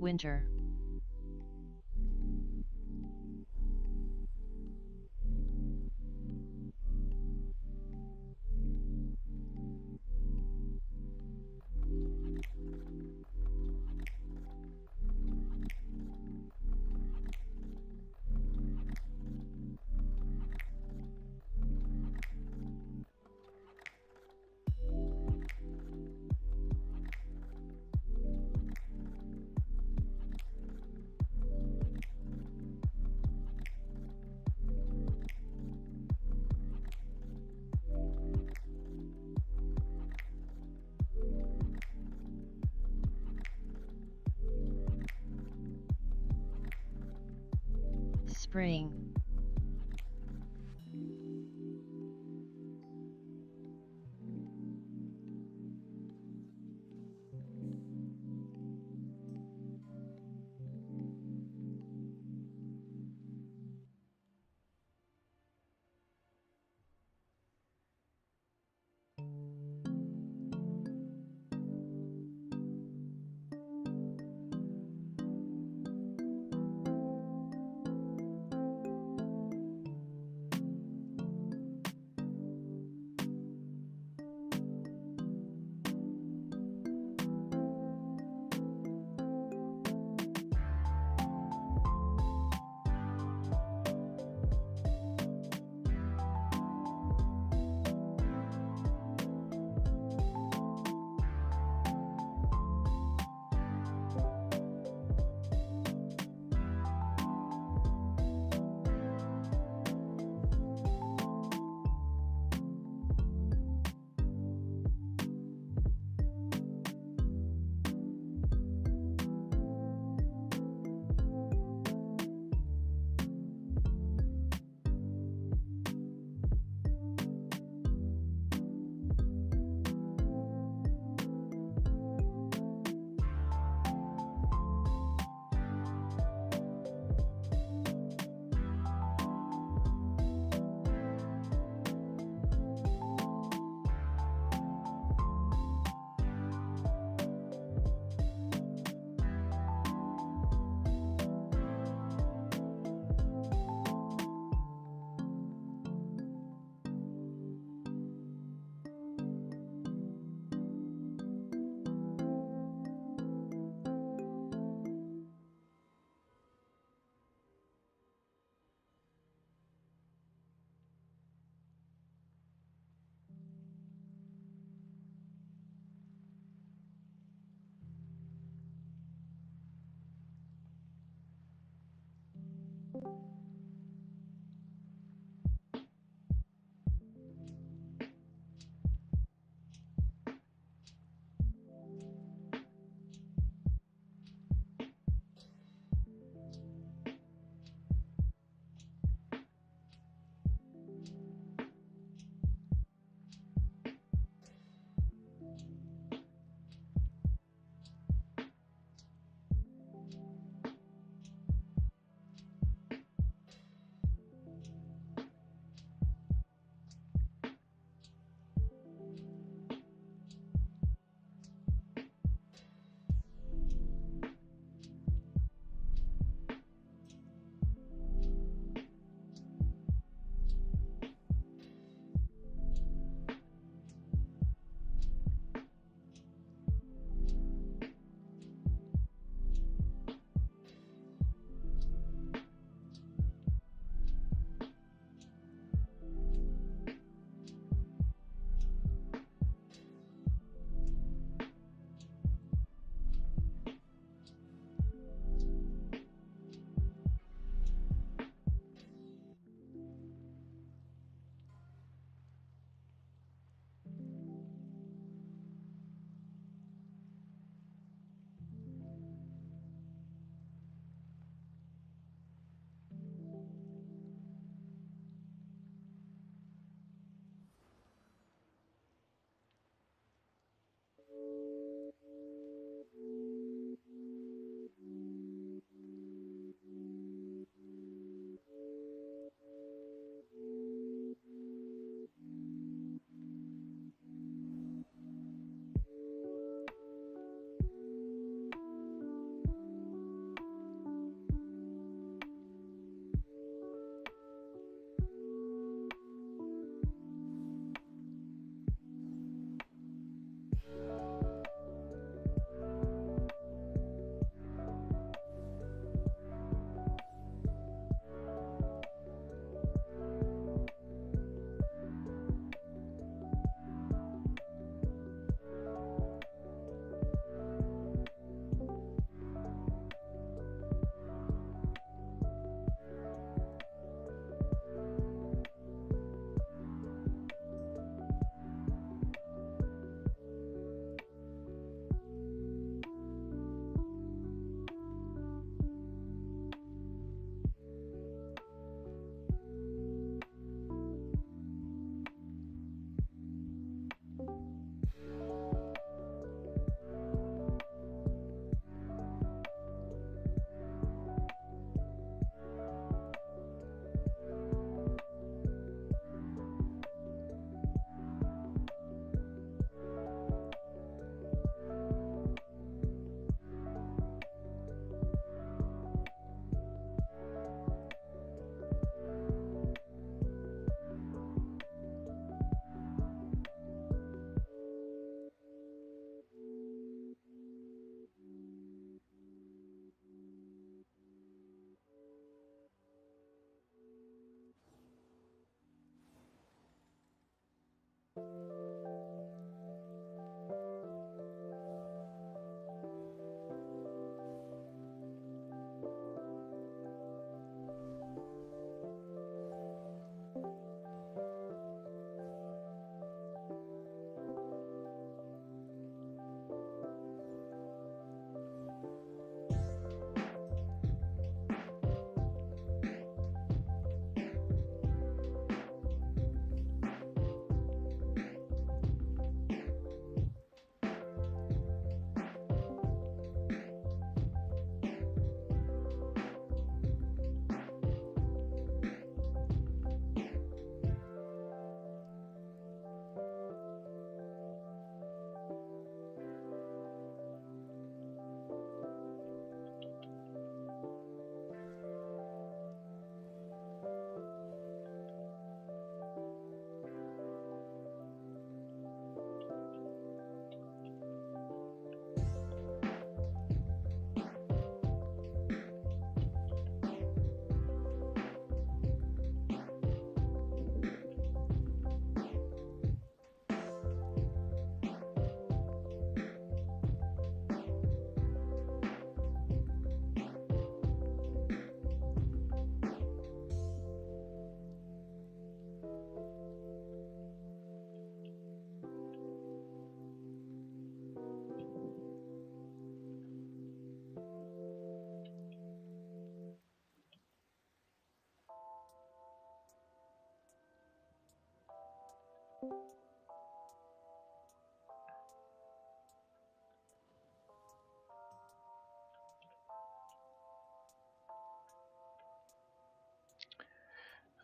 winter. Spring.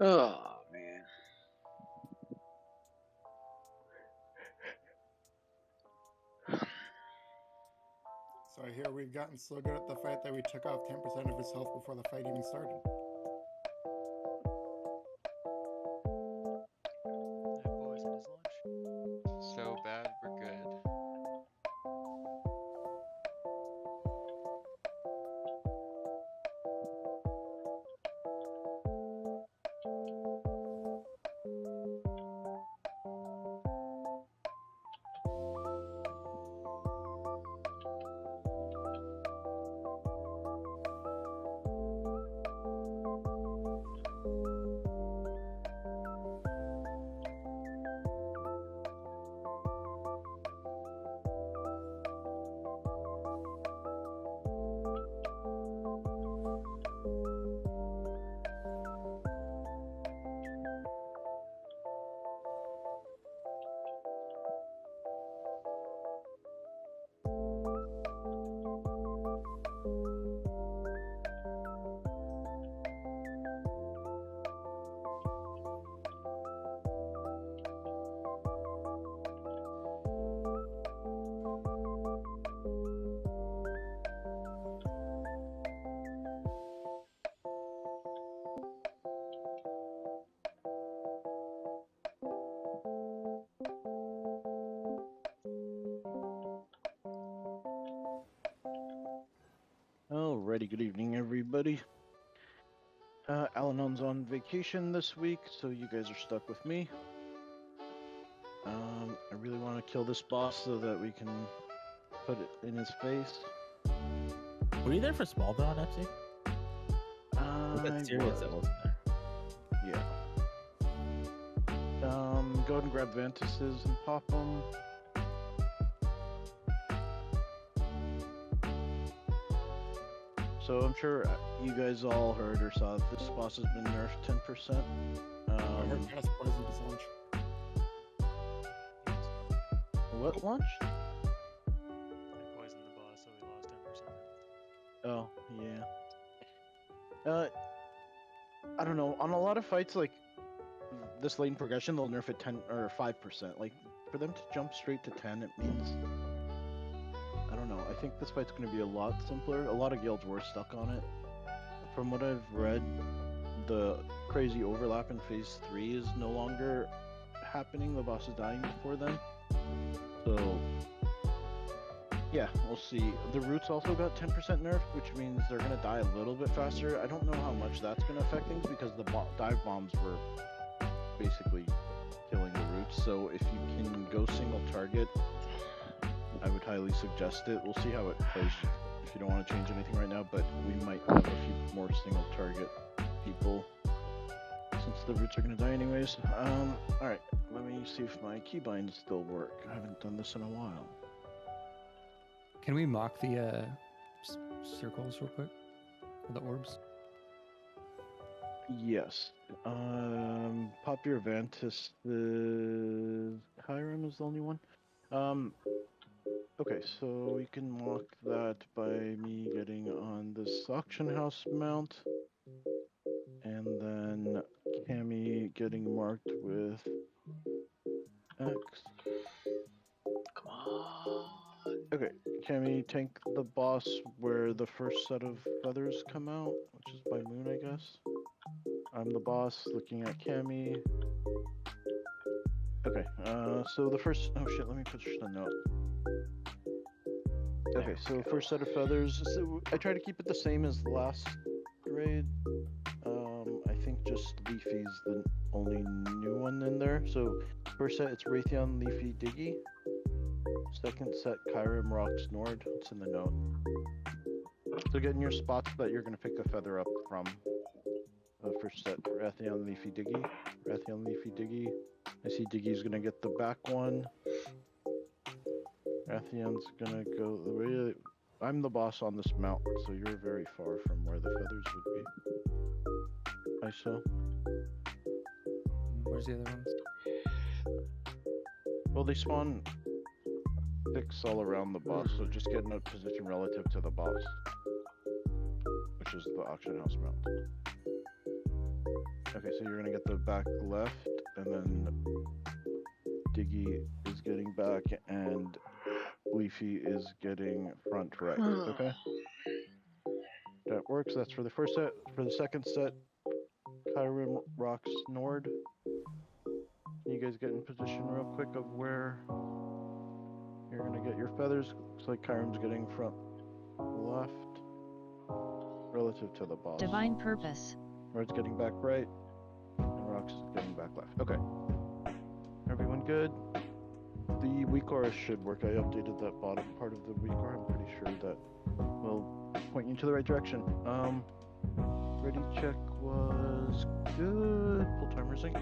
Oh man. So I hear we've gotten so good at the fight that we took off 10% of his health before the fight even started. That boys at his lunch. So bad, we're good. Alrighty, good evening, everybody. Al-Anon's on vacation this week, so you guys are stuck with me. I really want to kill this boss so that we can put it in his face. Were you there for Smallville on FC? Was that serious that wasn't there? Yeah. Go ahead and grab Ventuses and pop them. So I'm sure you guys all heard or saw that this boss has been nerfed 10%. I heard Gas poisoned his lunch. What launched? I poisoned the boss, so we lost 10%. Oh, yeah. I don't know. On a lot of fights, like this lane progression, they'll nerf it 10 or 5%. Like for them to jump straight to 10, it means I don't know. I think this fight's going to be a lot simpler. A lot of guilds were stuck on it. From what I've read, the crazy overlap in phase 3 is no longer happening. The boss is dying before then. So yeah, we'll see. The roots also got 10% nerfed, which means they're going to die a little bit faster. I don't know how much that's going to affect things because the dive bombs were basically killing the roots. So if you can go single target, I would highly suggest it. We'll see how it plays if you don't want to change anything right now, but we might have a few more single target people since the roots are going to die anyways. Alright, let me see if my keybinds still work. I haven't done this in a while. Can we mock the circles real quick? Or the orbs? Yes. Pop your Ventus. The Kyrim is the only one. Okay, so we can mock that by me getting on this auction house mount. And then Cammy getting marked with X. Come on. Okay, Cammy, tank the boss where the first set of feathers come out, which is by Moon, I guess. I'm the boss, looking at Cammy. Okay, so the first... Oh shit, let me push the note. Okay, so first set of feathers, so I try to keep it the same as the last grade. I think just Leafy's the only new one in there. So first set, it's Raytheon, Leafy, Diggy. Second set, Kyrim, Rocks, Nord. It's in the note. So get in your spots that you're going to pick a feather up from. The first set, Raytheon, Leafy, Diggy. Raytheon, Leafy, Diggy. I see Diggy's going to get the back one. Raytheon's going to go... Really, I'm the boss on this mount, so you're very far from where the feathers would be. ISO. Where's the other ones? Well, they spawn 6 all around the boss, so just get in a position relative to the boss, which is the auction house mount. Okay, so you're gonna get the back left, and then Diggy is getting back, and Leafy is getting front right. Okay, that works. That's for the first set. For the second set, Kyrim rocks Nord. Can you guys get in position real quick of where you're gonna get your feathers? Looks like Kyrim's getting front left relative to the boss. Divine purpose. Nord's getting back right, and Rox is getting back left. Okay. Everyone good? The WeCore should work. I updated that bottom part of the WeCore. I'm pretty sure that will point you to the right direction. Ready check was good. Pull timer sync.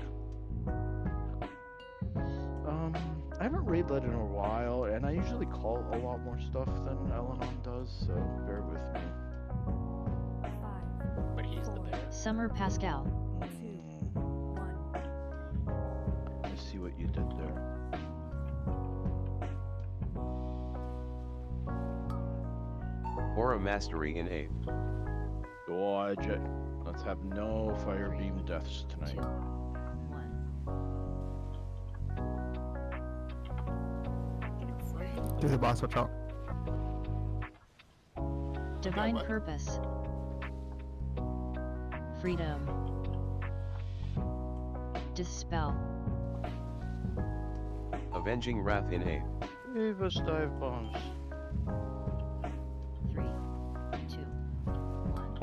I haven't raid led in a while, and I usually call a lot more stuff than Elenon does, so bear with me. But he's the bear. Summer Pascal. Let's see what you did there. Aura Mastery in 8th. Dodge. Let's have no fire beam deaths tonight. 2, 1. Do the boss, watch out. Divine purpose. Freedom. Dispel. Avenging Wrath in 8th. Leave us dive bombs. 3, 2, 1.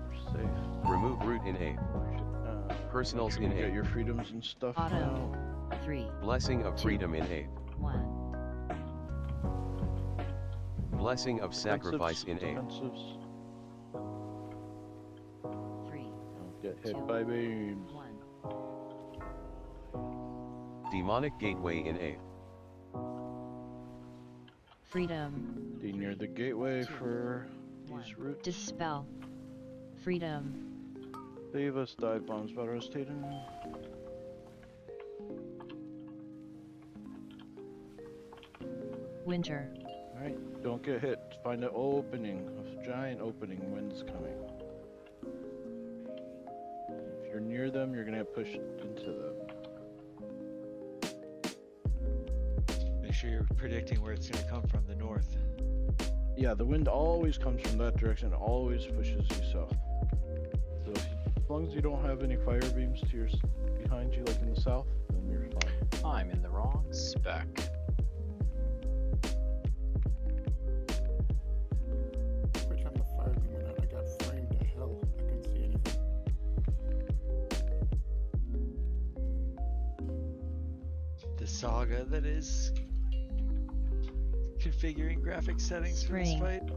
We're safe. Remove Root in 8th. Personals sure in you get 8th. your freedoms and stuff. Auto. now. 3, Blessing of 2, Freedom in 8th. 1. Blessing of Sacrifice in 8th. Defensives. 3, Don't get hit 2, by beams. 1. Demonic Gateway in 8th. Freedom. Be near the gateway 2, for 1. these roots. Dispel. Freedom. Leave us dive bombs, Varostaden. Winter. Alright, don't get hit. Find an opening, a giant opening. Wind's coming. If you're near them, you're gonna get pushed into them. Make sure you're predicting where it's going to come from, the north. Yeah, the wind always comes from that direction. It always pushes you south. So as long as you don't have any fire beams to your behind you, like in the south, then you're fine. I'm in the wrong spec. Every time the fire beam went out, I got framed to hell. I couldn't see anything. The saga that is configuring graphic settings for this Spring. fight.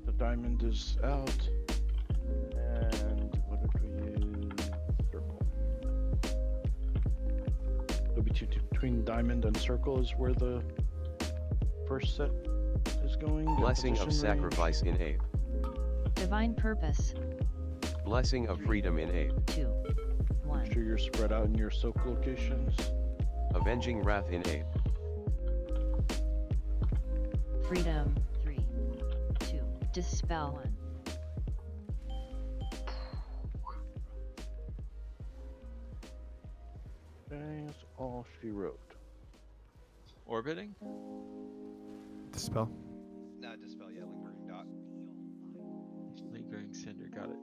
The diamond is out. And what did we use? Circle. It'll be between diamond and circle is where the first set is going. Get Blessing of position range. Sacrifice in 8th. Divine purpose. Blessing of Freedom in 8th. 2, 1. Make sure you're spread out in your soak locations. Avenging Wrath in 8th. Freedom. 3, 2. Dispel. 1. That's all she wrote. Orbiting? Dispel. Nah, dispel, yeah, lingering dot. Lingering cinder, got it.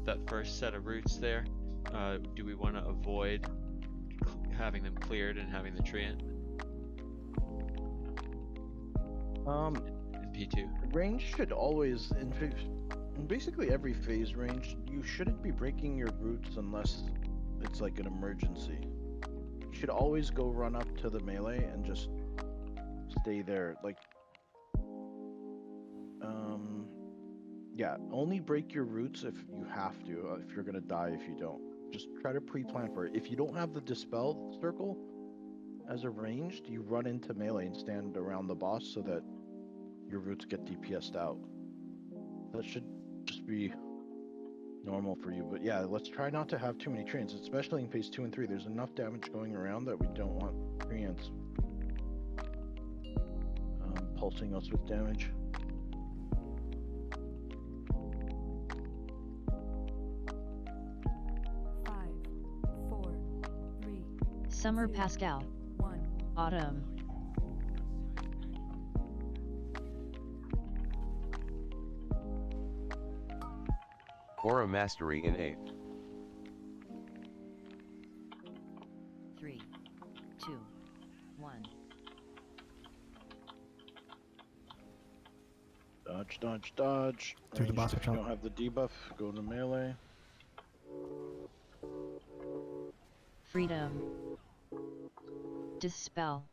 That first set of routes there, do we want to avoid having them cleared and having the tree in P2? Range should always, in basically every phase range, you shouldn't be breaking your routes unless it's like an emergency. You should always go run up to the melee and just stay there. Like, Yeah, only break your roots if you have to. If you're gonna die, if you don't, just try to pre-plan for it. If you don't have the dispel circle as arranged, you run into melee and stand around the boss so that your roots get DPS'd out. That should just be normal for you. But yeah, let's try not to have too many treants, especially in phase 2 and 3. There's enough damage going around that we don't want treants pulsing us with damage. Summer Pascal. Autumn. Aura Mastery in 8th. 3, 2, 1. Dodge, dodge, dodge. Through the boss, If watch you out. don't have the debuff, go to melee. Freedom. Dispel.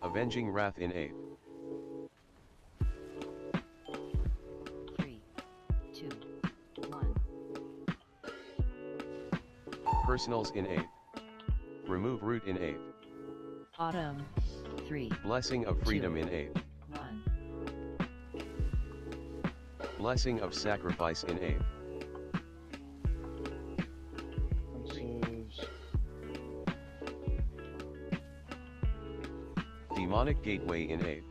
Avenging Wrath in 8th. 3, 2, 1. Personals in 8th. Remove Root in 8th. Autumn. 3, Blessing of Freedom in 8th. 1. Blessing of Sacrifice in 8th. Demonic Gateway in 8th.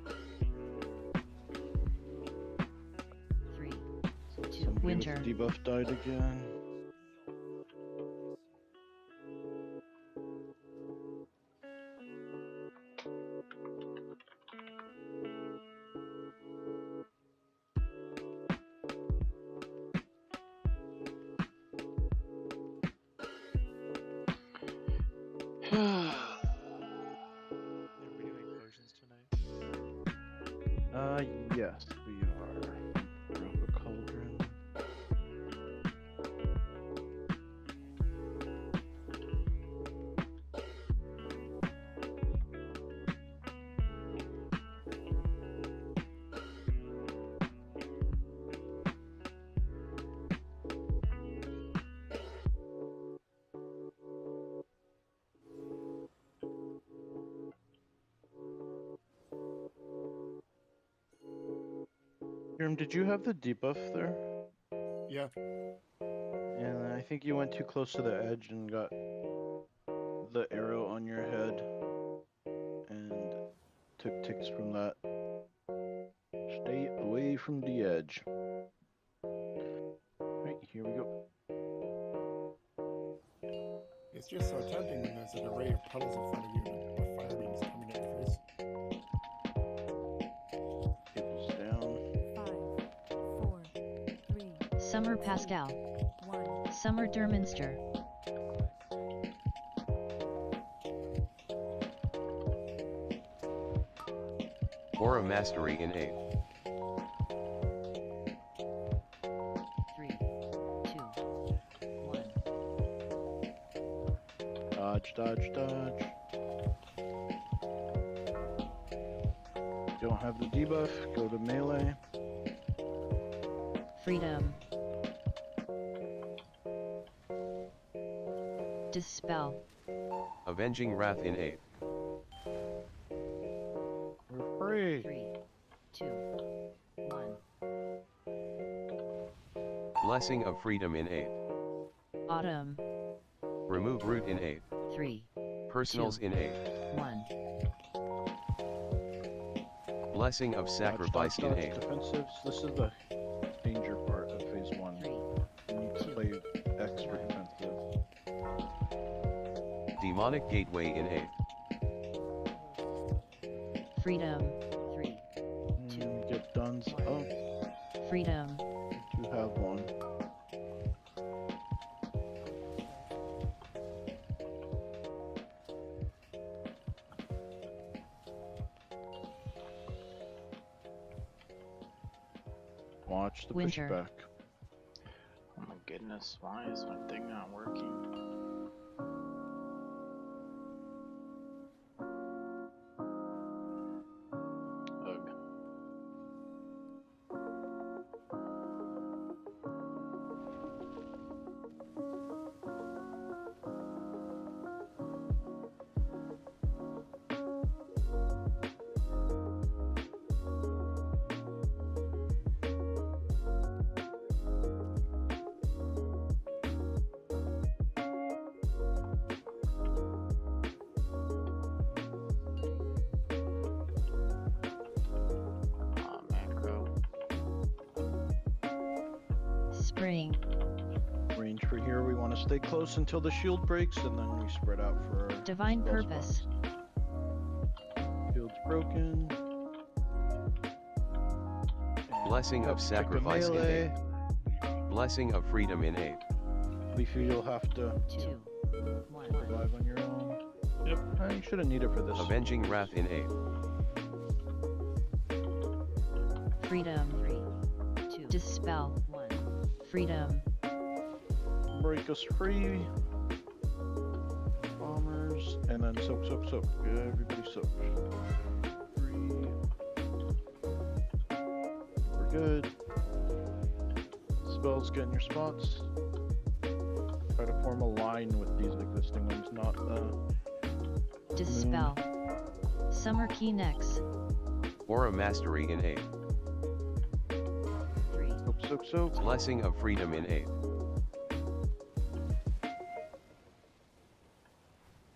3, 2, Somebody winter. with debuff died again. Are we doing potions tonight? Yes, we are. Grab a cauldron. Grim, did you have the debuff there? Yeah. And I think you went too close to the edge and got the arrow on your head and took ticks from that. Stay away from the edge. Right, here we go. It's just so tempting when there's an array of puddles in front of you and a fire beam is coming at your face. Tables down. 5, 4, 3, Summer Pascal. 1. Summer Derminster. Aura Mastery in 8th. 3, 2, 1. Dodge, dodge, dodge. Don't have the debuff, go to melee. Freedom. Dispel. Avenging Wrath in 8th. We're free. 3, 2, 1. Blessing of Freedom in 8th. Autumn. Remove Root in 8th. 3, Personals in 8th. 1. Blessing of Sacrifice Dodge, in dodge, 8th. defensives. This is the danger part of phase 1. 3, You need to play extra defensive. Demonic Gateway in 8th. Freedom. 3, Get duns up. freedom. You have one. Watch the Winter. pushback. Oh my goodness, why is my thing not working? Ugh. Ring. Range for here, we want to stay close until the shield breaks, and then we spread out for our Divine spell Purpose. spots. Shield's broken. Blessing of Check the sacrifice in melee. 8. Blessing of freedom in 8. Leafy, you'll have to 2, 1. survive on your own. Yep. You shouldn't need it for this. Avenging wrath in 8. Freedom. 3, 2. Dispel. 1. Freedom. Break us free. Bombers, and then soak, soak, soak. Everybody soak. 3. We're good. Spells get in your spots. Try to form a line with these existing ones, not Dispel. Summer Key Nex. Aura mastery in 8. 3, soak, soak, soak. Blessing of freedom in 8.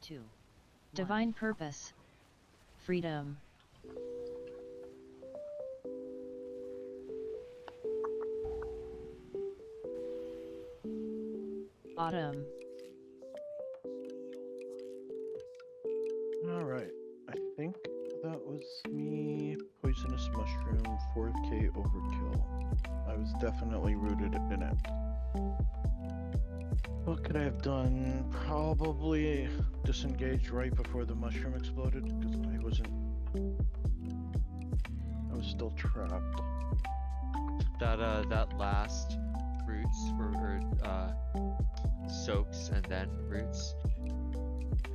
2. Divine Purpose. Freedom. Autumn. Alright, I think that was me. Poisonous mushroom, 4K overkill. I was definitely rooted in it. What could I have done? Probably disengaged right before the mushroom exploded, because I was still trapped. That last roots or soaks and then roots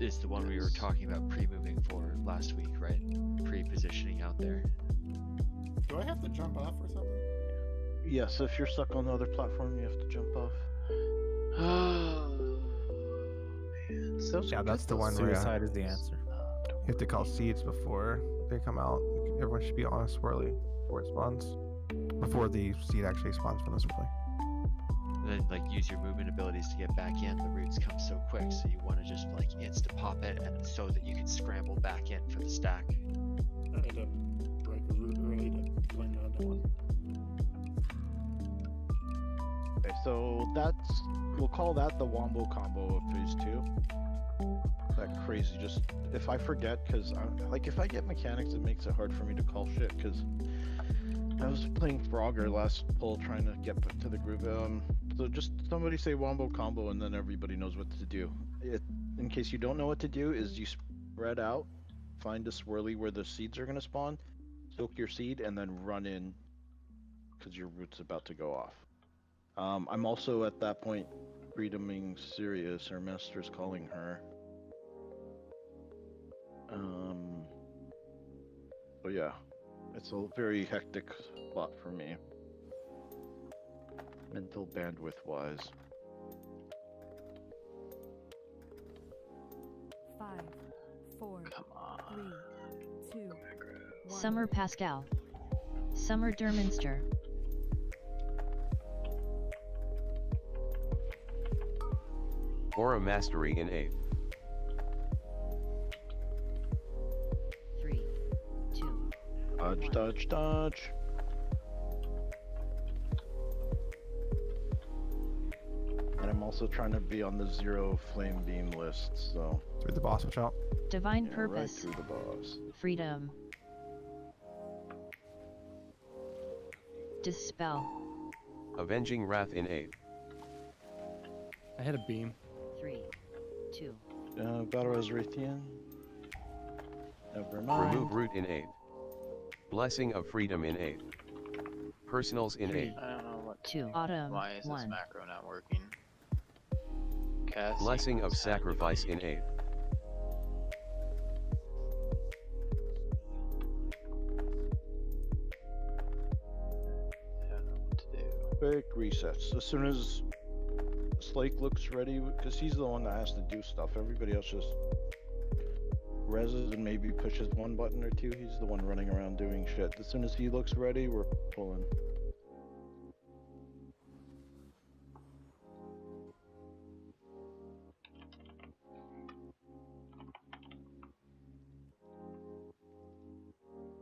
is the one we were talking about pre-moving for last week, right? Pre-positioning out there. Do I have to jump off or something? Yes, if you're stuck on the other platform, you have to jump off. Yeah, that's the one where Suicide is the answer. you have to call seeds before they come out. Everyone should be on a swirly before it spawns. Before the seed actually spawns from the swirly. And then like use your movement abilities to get back in. The roots come so quick, so you want to just like insta pop it, and so that you can scramble back in for the stack. I had to break a root early to find another one. Okay, so we'll call that the Wombo combo of phase 2. That crazy, just, if I forget, because if I get mechanics, it makes it hard for me to call shit, because I was playing Frogger last pull trying to get to the groove. So just somebody say Wombo combo and then everybody knows what to do. In case you don't know what to do, is you spread out, find a swirly where the seeds are going to spawn, soak your seed, and then run in, because your root's about to go off. I'm also at that point freedoming Sirius, her master's calling her. So yeah, it's a very hectic spot for me, mental bandwidth wise. 5, 4, 3, 2, 1. Summer Pascal. Summer Derminster. Aura mastery in 8. 3, 2. Dodge, dodge, dodge. And I'm also trying to be on the 0 flame beam list, so. Through the boss, watch out. Divine Yeah, Purpose. right through the boss. Freedom. Dispel. Avenging wrath in 8. I had a beam. 3, 2. Battle as Raytheon. Never mind. Remove root in 8. Blessing of freedom in 8. Personals in 8. I don't know what. 2. Autumn. Why is this 1. macro not working? Cast Blessing of equals sacrifice in 8. I don't know what to do. Quick resets. As soon as Slake looks ready, because he's the one that has to do stuff. Everybody else just reses and maybe pushes one button or two. He's the one running around doing shit. As soon as he looks ready, we're pulling.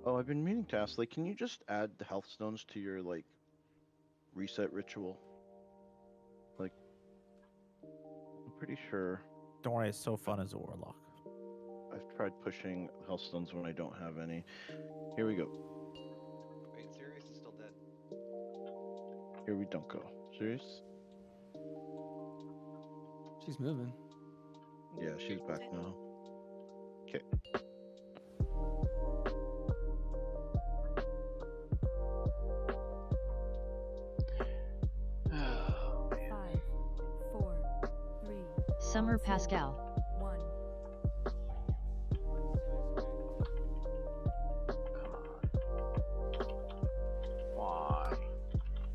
Oh, I've been meaning to ask, like, can you just add the health stones to your, like, reset ritual? pretty sure. Don't worry, it's so fun as a warlock. I've tried pushing Hellstones when I don't have any. Here we go. Wait, Sirius is still dead. Here we don't go. Serious? She's moving. Yeah, she's back now. Okay. Five, four, three, Summer Pascal. 1. Why?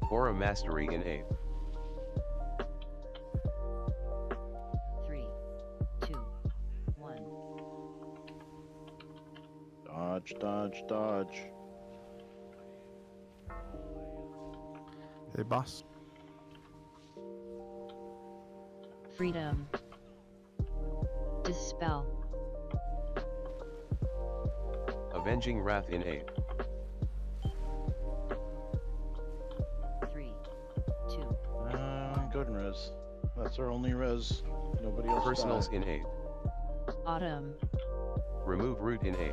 Aura Mastery in 8. 3, 2, 1. Dodge, dodge, dodge. Hey, boss. Freedom. Dispel. Avenging Wrath in 8. 3, 2. Go and res. That's our only res. Nobody else. Personals died. in 8. Autumn. Remove Root in 8.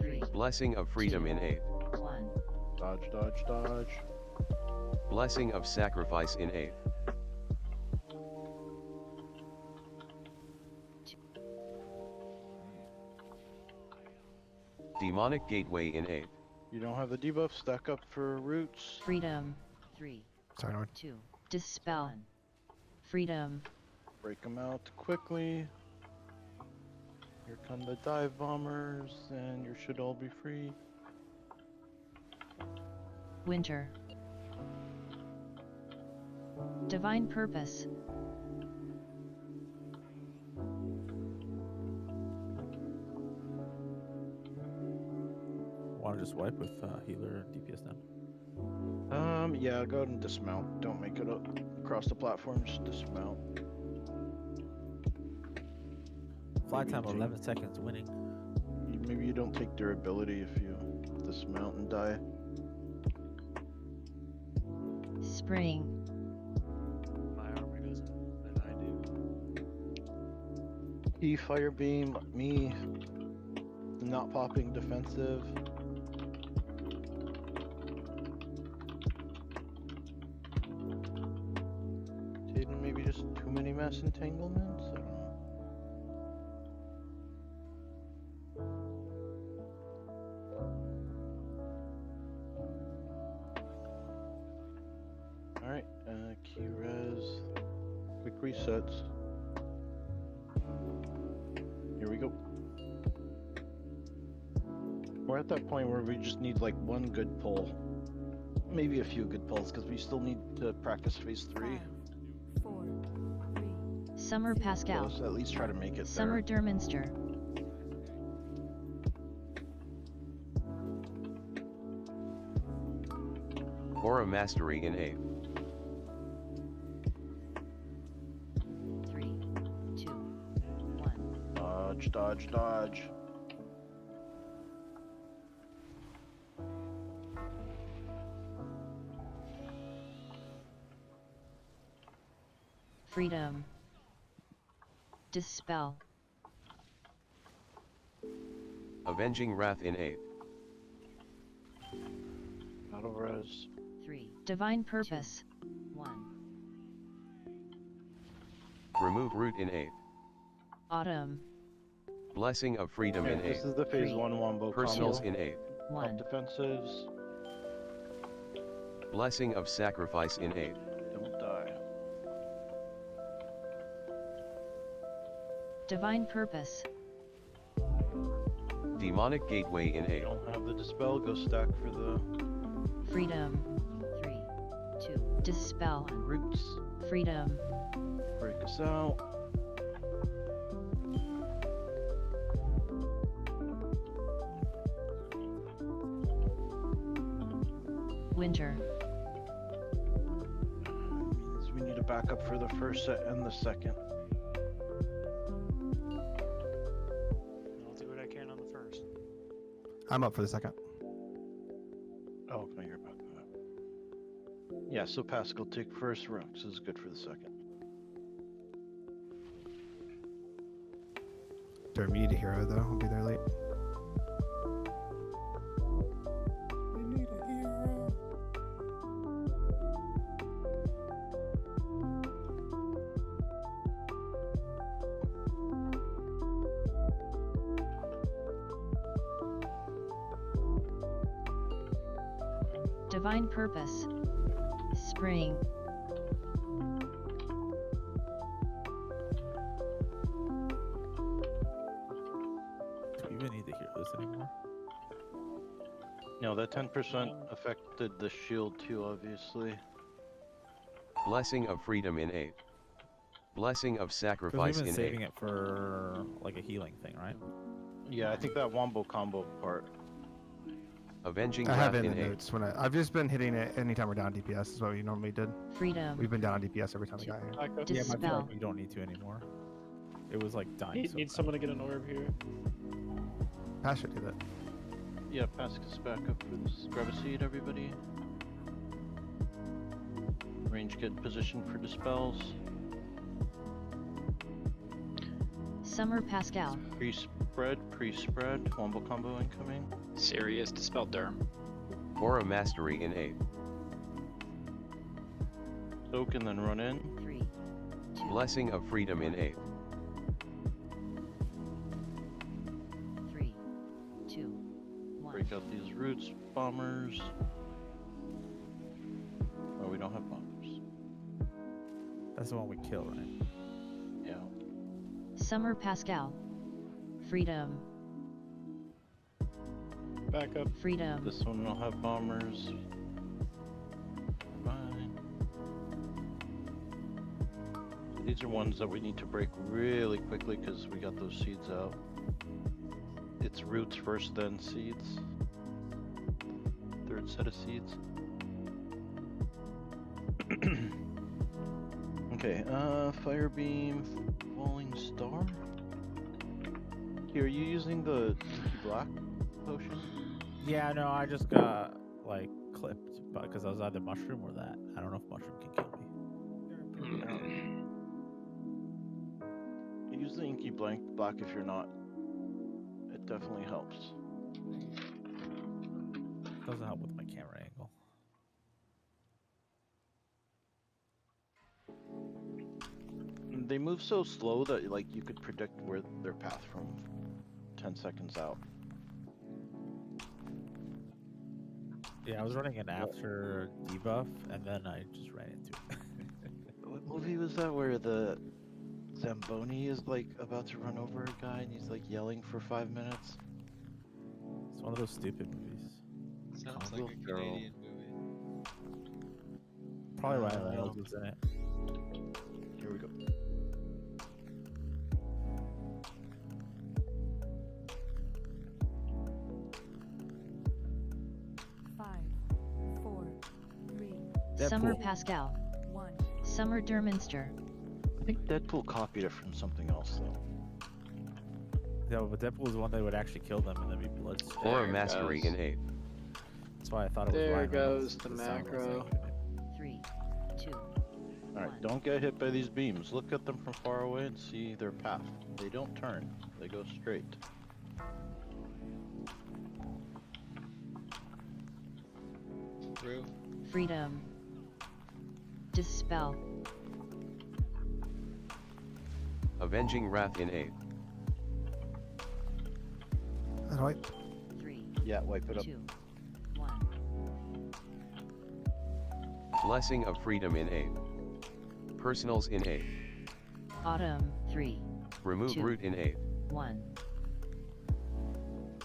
3, Blessing of Freedom in 8. 1. Dodge, dodge, dodge. Blessing of Sacrifice in 8. Demonic Gateway in 8. You don't have the debuff. Stack up for roots. Freedom. 3, Sorry, Nord. 2. Dispel. Freedom. Break them out quickly. Here come the dive bombers, and you should all be free. Winter. Divine Purpose. Want to just wipe with healer DPS now? Yeah, go ahead and dismount. Don't make it up across the platform, just dismount. Fly time GG. 11 seconds, winning. Maybe you don't take durability if you dismount and die. Spring. My armor doesn't, and I do. E fire beam, me not popping defensive. Didn't maybe just too many mass entanglements? I don't know. Alright, key res, quick resets. Here we go. We're at that point where we just need like one good pull. Maybe a few good pulls, because we still need to practice phase 3. 5, 4, 3. Summer So Pascal. let's at least try to make it Summer there. Derminster. Aura Mastery in 8. 3, 2, 1. Dodge, dodge, dodge. Freedom. Dispel. Avenging Wrath in 8. Auto res. 3. Divine Purpose. 1. Remove Root in 8. Autumn. Blessing of Freedom in Okay, 8. this is the phase 3, 1 wombo Personals combo. in 8. Up 1. defensives. Blessing of Sacrifice in 8. Don't die. Divine Purpose. Demonic Gateway in 8. Don't have the dispel, go stack for the Freedom. 3, 2. Dispel. roots. Freedom. Break us out. Winter. Means we need to back up for the first set and the second. I'll do what I can on the first. I'm up for the second. Oh, no, you're back. Yeah, so Pascal take first, Rux is good for the second. Derm, you need a hero though. I'll be there late. We need a hero. Divine Purpose. Spring. Do we even need to hear this anymore? No, that 10% affected the shield too, obviously. Blessing of Freedom in 8. Blessing of Because Sacrifice we've been in saving 8. it for like a healing thing, right? Yeah, I think that wombo combo part. Avenging I have Wrath it in in the 8. notes when I've just been hitting it anytime we're down DPS is what we normally did. Freedom. We've been down on DPS every time we got here. Back up. Yeah, but I feel Dispel. like we don't need to anymore. It was like dying. Need, so need bad. someone to get an orb here. Pass should do that. Yeah, pass us back up for this. Grab a seat, everybody. Range get position for dispels. Summer Pascal. Pre-spread. Wombo combo incoming. Serious Dispel Derm. Aura Mastery in 8. Soak and then run in. 3, 2, Blessing of Freedom in 8. 3, 2, 1. Break out these roots, bombers. Oh, we don't have bombers. That's the one we kill, right? Yeah. Summer Pascal. Freedom. Back up. Freedom. This one will have bombers. Fine. These are ones that we need to break really quickly because we got those seeds out. It's roots first, then seeds. Third set of seeds. Okay, fire beam, falling star. Here, are you using the Inky black potion? Yeah, no, I just got like clipped, but because I was either mushroom or that. I don't know if mushroom can kill me. Use the Inky black if you're not. It definitely helps. Doesn't help with my camera angle. They move so slow that like you could predict where their path from 10 seconds out. Yeah, I was running an after debuff, and then I just ran into it. What movie was that where the Zamboni is like about to run over a guy and he's like yelling for 5 minutes? It's one of those stupid movies. Sounds Congo like a Girl. Canadian movie. Probably Ryan Reynolds was in it. Here we go. Five, four, three, Summer Deadpool. Pascal. 1. Summer Derminster. I think Deadpool copied it from something else though. No, but Deadpool was the one that would actually kill them and then be blood. Aura There it Mastery goes. in 8. That's why I thought it was There Ryan Reynolds. goes the It sounded macro. like 3, 2, Alright, don't get hit by these beams. Look at them from far away and see their path. They don't turn, they go straight. Through. Freedom. Dispel. Avenging Wrath in 8. That's right. 3, Yeah, wipe it up. 2, 1. Blessing of Freedom in 8. Personals in 8. Autumn. 3, Remove 2. Root in 8. 1.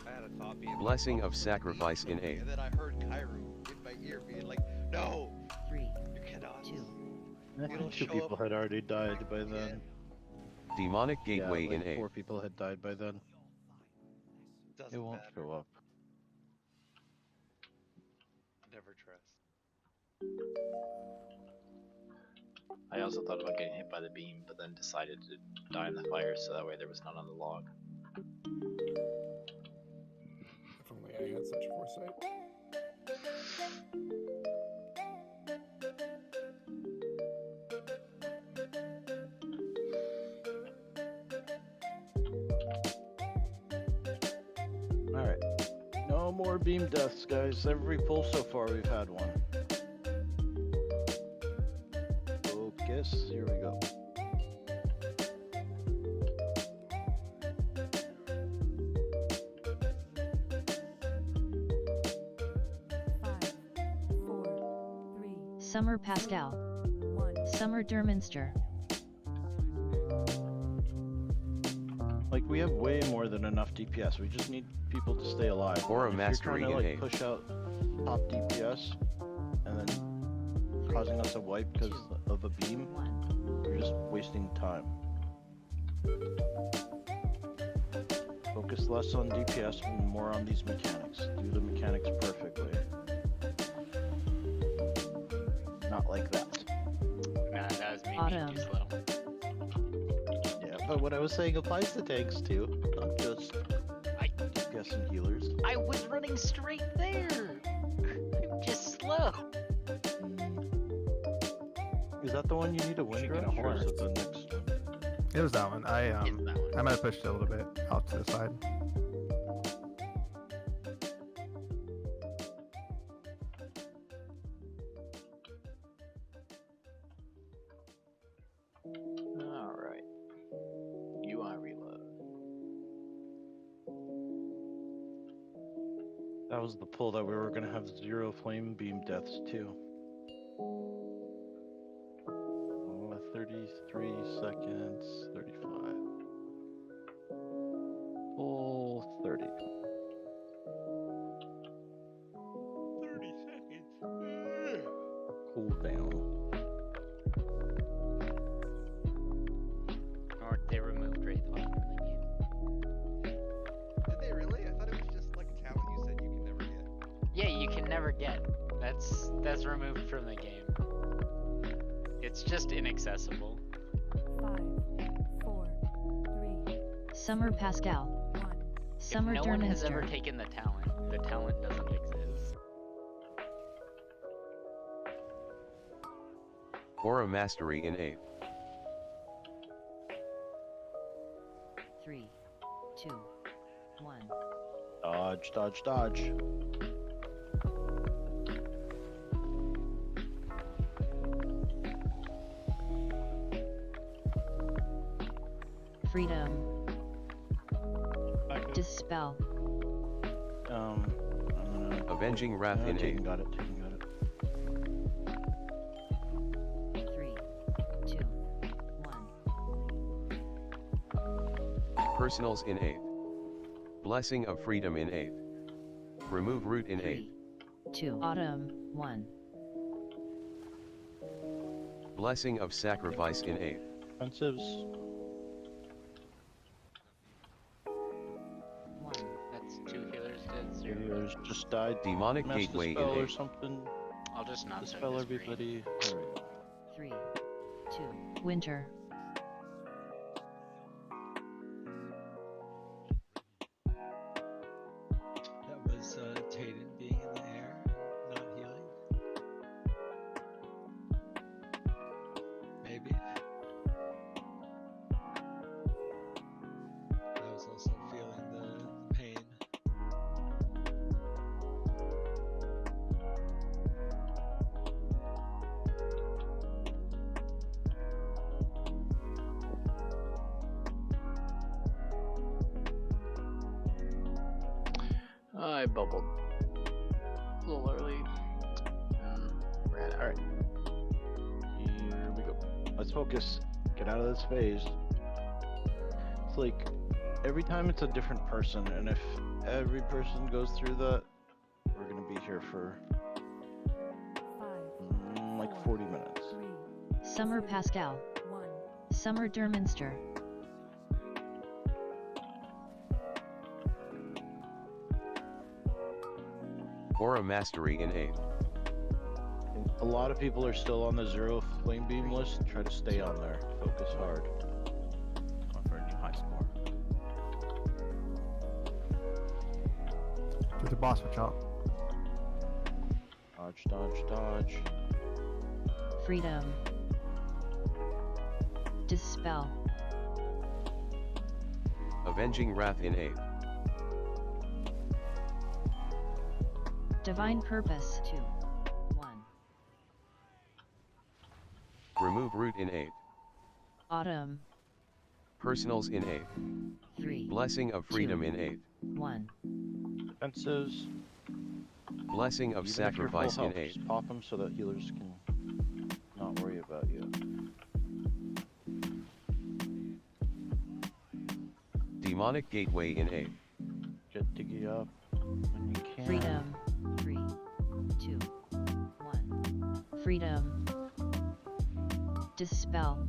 I had a thought being Blessing of Sacrifice in 8. and then I heard Kairu in my ear being like, "No, 3, you cannot." 2. I think It'll 2 show people up had already died by then. again. Demonic Gateway yeah, like in 8. 4 people had died by then. Doesn't It won't matter. show up. Never trust. I also thought about getting hit by the beam, but then decided to die in the fire so that way there was none on the log. If only I had such foresight. more beam deaths, guys. Every pull so far, we've had one. Focus. Here we go. Summer Pascal. Summer Derminster. Like, we have way more than enough DPS. We just need people to stay alive. Or a If mastery you're trying to, like, in push out top DPS and then causing us a wipe because of a beam, you're just wasting time. Focus less on DPS and more on these mechanics. Do the mechanics perfectly. Not like that. Nah, that was me being Autumn. too slow. Yeah, but what I was saying applies to tanks too, not just DPS and healers. I was running straight there. I'm just slow. Is that the one you need a wind rush, or is it the next one? It was that one. I might have pushed it a little bit out to the side. Alright. UI reload. That was the pull that we were gonna have 0 flame beam deaths too. 33 seconds, 35. Pull 30. 30 seconds. Cool down. Or they removed Wraith Bot from the game. Did they really? I thought it was just like a talent you said you can never get. Yeah, you can never get. That's removed from the game. It's just inaccessible. 5, 4, 3, Summer Pascal. 1. Summer If no one has ever Derminster. taken the talent doesn't exist. Or a mastery in 8. 3, 2, 1. Dodge, dodge, dodge. Freedom. Dispel. Avenging Wrath in 8. Got it, Taken got it. 3, 2, 1. Personals in 8. Blessing of Freedom in 8. Remove Root in 8. 2. Autumn. 1. Blessing of Sacrifice in 8. Offensives. 1. That's 2 healers dead, 0. Healers just died. Demonic Mass Gateway in Dispel or 8. something. I'll just not Dispel this everybody. There we go. 3, 2. Winter. That was Tayden being in the air, not healing. Maybe. I was also feeling the pain. I bubbled. A little early. Ran out. Alright. Here we go. Let's focus. Get out of this phase. It's like every time it's a different person, and if every person goes through that, we're gonna be here for 5, like 40 minutes. 3, Summer Pascal. 1. Summer Derminster. Or a mastery in 8. And a lot of people are still on the 0 flame beam list. Try to stay on there. Focus hard. Going for a new high score. Do the boss switch out. Dodge, dodge, dodge. Freedom. Dispel. Avenging Wrath in 8. Divine Purpose 2. 1. Remove root in 8. Autumn Personals in 8. 3. Blessing of freedom in 8. 1. Defenses. Blessing of Even if you're full sacrifice in health, 8. just pop them so that healers can not worry about you. Demonic gateway in 8. Get Diggy up when you can. Freedom 3. 2. 1. Freedom. Dispel.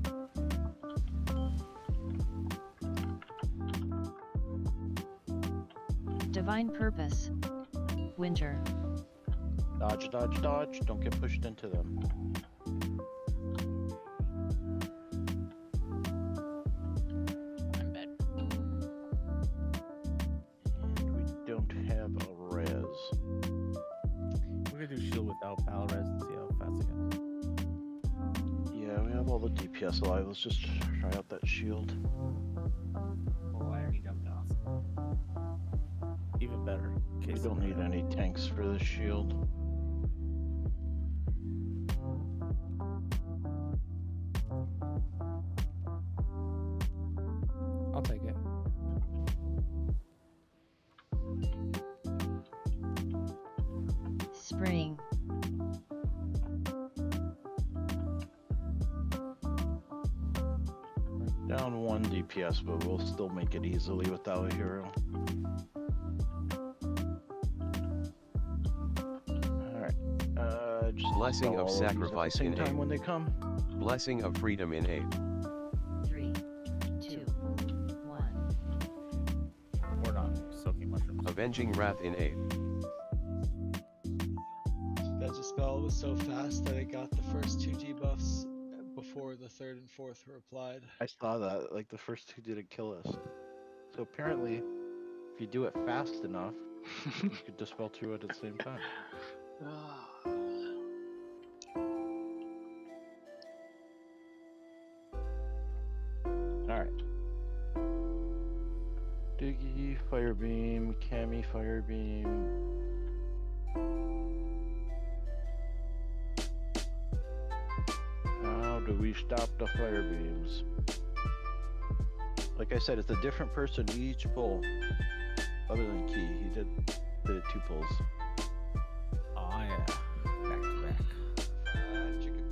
Divine Purpose. Winter. Dodge, dodge, dodge. Don't get pushed into them. I'm bad. And we don't have a res. We're gonna do shield without battle res and see how fast it goes. Yeah, we have all the DPS alive. Let's just try out that shield. Oh, I already jumped off. Even better. in We case don't need any tanks for the shield. I'll take it. Spring. Down 1 DPS, but we'll still make it easily without a hero. Alright. Just Blessing install of all these at the sacrifice same in time 8. when they come. Blessing of freedom in 8. 3. 2. 1. we're not soaking mushrooms. Avenging wrath in 8. That spell was so fast that it got the first 2 debuffs before the 3rd and 4th were applied. I saw that, like the first 2 didn't kill us. So apparently, if you do it fast enough, you could dispel 2 at the same time. Alright. Diggy, Firebeam, Cammy, Firebeam. How do we stop the Firebeams? Like I said, it's a different person each pull. Other than Key, he did it 2 pulls. Oh yeah. Back to back. Chicken.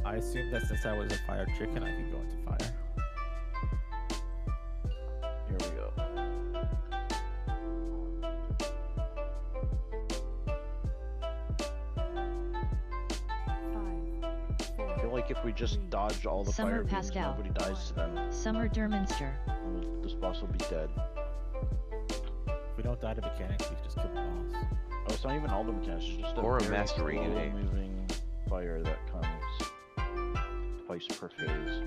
I assume that since I was a fire chicken, I can go into fire. Here we go. I feel like if we just dodge all the Summer fire beams, Pascal. nobody dies to them. Summer Derminster. This boss will be dead. If we don't die to mechanics, we can just kill the boss. Oh, it's not even all the mechanics. It's just a Aura very Mastery in slow 8. moving fire that comes twice per phase,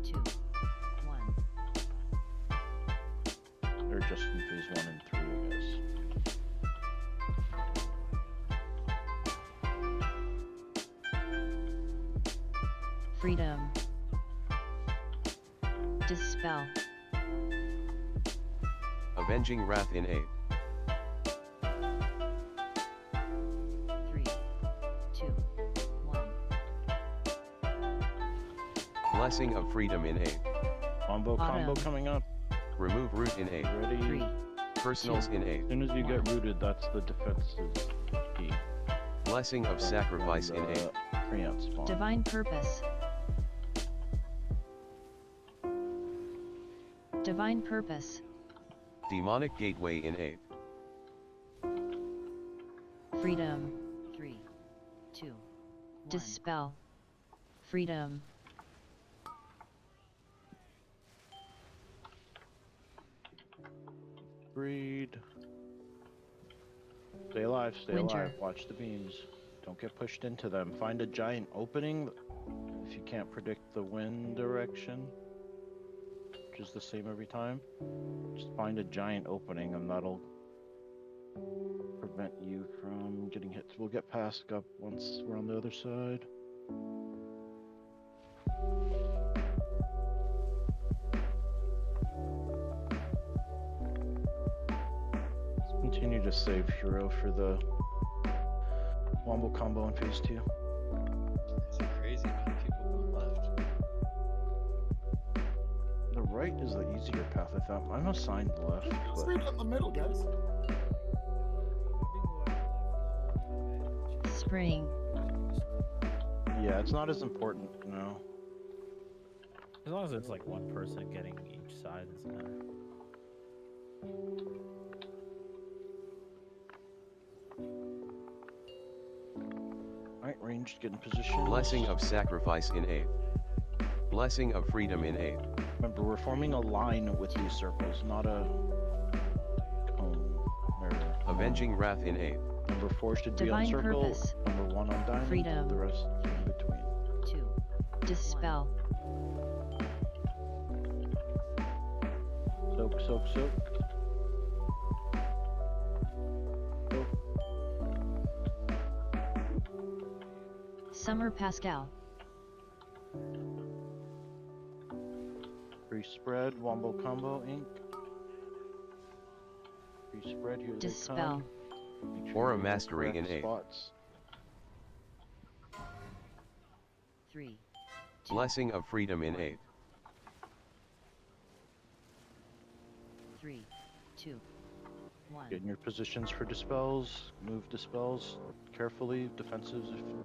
2. 1. or just in phase 1 and 3, I guess. Freedom. Dispel. Avenging wrath in 8. 3. 2. 1. Blessing of freedom in 8. Combo Autumn. coming up. Remove root in 8. Ready? 3. Personals in 8. As soon as you get rooted, that's the defense's key. Blessing of sacrifice in 8. Preamp spawn. Divine Purpose. Divine Purpose. Demonic gateway in 8. Freedom. 3. 2. 1. Dispel. Freedom. Breed. Stay alive, stay Winter. alive. Watch the beams. Don't get pushed into them. Find a giant opening if you can't predict the wind direction, which is the same every time. Just find a giant opening and that'll prevent you from getting hit. We'll get past up once we're on the other side. continue to save hero for the wombo combo in phase 2. It's a crazy amount of people going left. The right is the easier path, I thought. I'm assigned left, but Straight down the middle, guys. Spring. yeah, it's not as important, no. As long as it's like one person getting each side, it doesn't matter. Alright, ranged, get in position. Blessing of sacrifice in 8. Blessing of freedom in 8. Remember, we're forming a line with these circles, not a cone. Or Avenging wrath in 8. Number 4 should be on Divine circle. purpose. Number 1 on diamond. Freedom. The rest in between. 2. Dispel. Soak, soak, soak. Summer Pascal. Free spread, wombo combo, ink. Free spread, here Dispel. they come. Make sure Aura you're in the mastery correct in 8. spots. 3. Blessing of freedom in 8. 3, 2, 1. Get in your positions for dispels. Move dispels carefully. Defensives if you